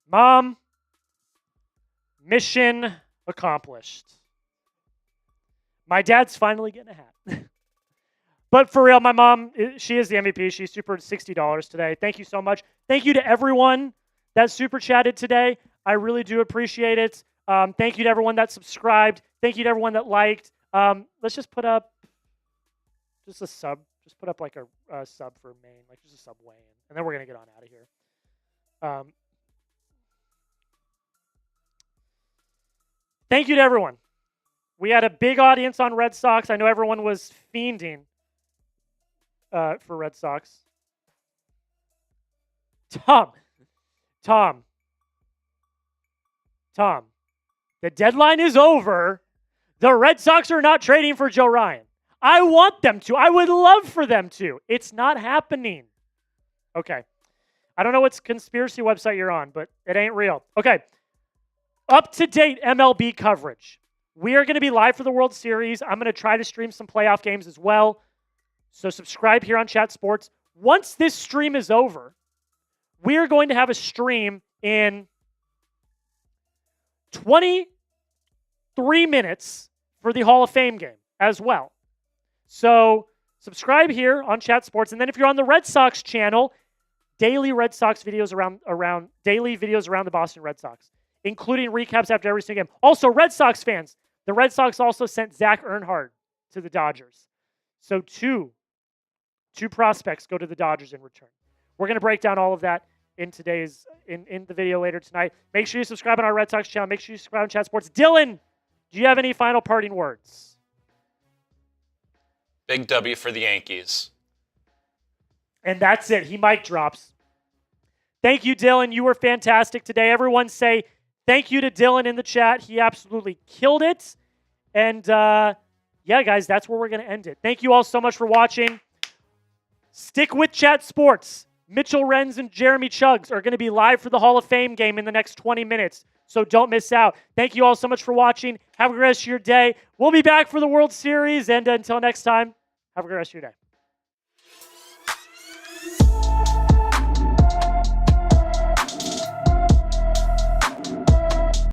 Mom, mission accomplished. My dad's finally getting a hat. But for real, my mom, she is the MVP. She's super $60 today. Thank you so much. Thank you to everyone that super chatted today. I really do appreciate it. Thank you to everyone that subscribed. Thank you to everyone that liked. Let's just put up just a sub. Just put up like a sub for main, like just a sub weigh-in. And then we're going to get on out of here. Thank you to everyone. We had a big audience on Red Sox. I know everyone was fiending for Red Sox. Tom. The deadline is over. The Red Sox are not trading for Joe Ryan. I want them to. I would love for them to. It's not happening. Okay. I don't know what conspiracy website you're on, but it ain't real. Okay. Up-to-date MLB coverage. We are going to be live for the World Series. I'm going to try to stream some playoff games as well. So subscribe here on Chat Sports. Once this stream is over, we are going to have a stream in 23 minutes for the Hall of Fame game as well. So subscribe here on Chat Sports. And then if you're on the Red Sox channel, daily Red Sox videos around the Boston Red Sox, including recaps after every single game. Also, Red Sox fans, the Red Sox also sent Zach Earnhardt to the Dodgers. So two prospects go to the Dodgers in return. We're going to break down all of that in the video later tonight. Make sure you subscribe on our Red Sox channel. Make sure you subscribe on Chat Sports. Dylan, do you have any final parting words? Big W for the Yankees. And that's it. He mic drops. Thank you, Dylan. You were fantastic today. Everyone say thank you to Dylan in the chat. He absolutely killed it. And yeah, guys, that's where we're going to end it. Thank you all so much for watching. Stick with Chat Sports. Mitchell Renz and Jeremy Chuggs are going to be live for the Hall of Fame game in the next 20 minutes. So don't miss out. Thank you all so much for watching. Have a great rest of your day. We'll be back for the World Series. And until next time, have a great rest of your day.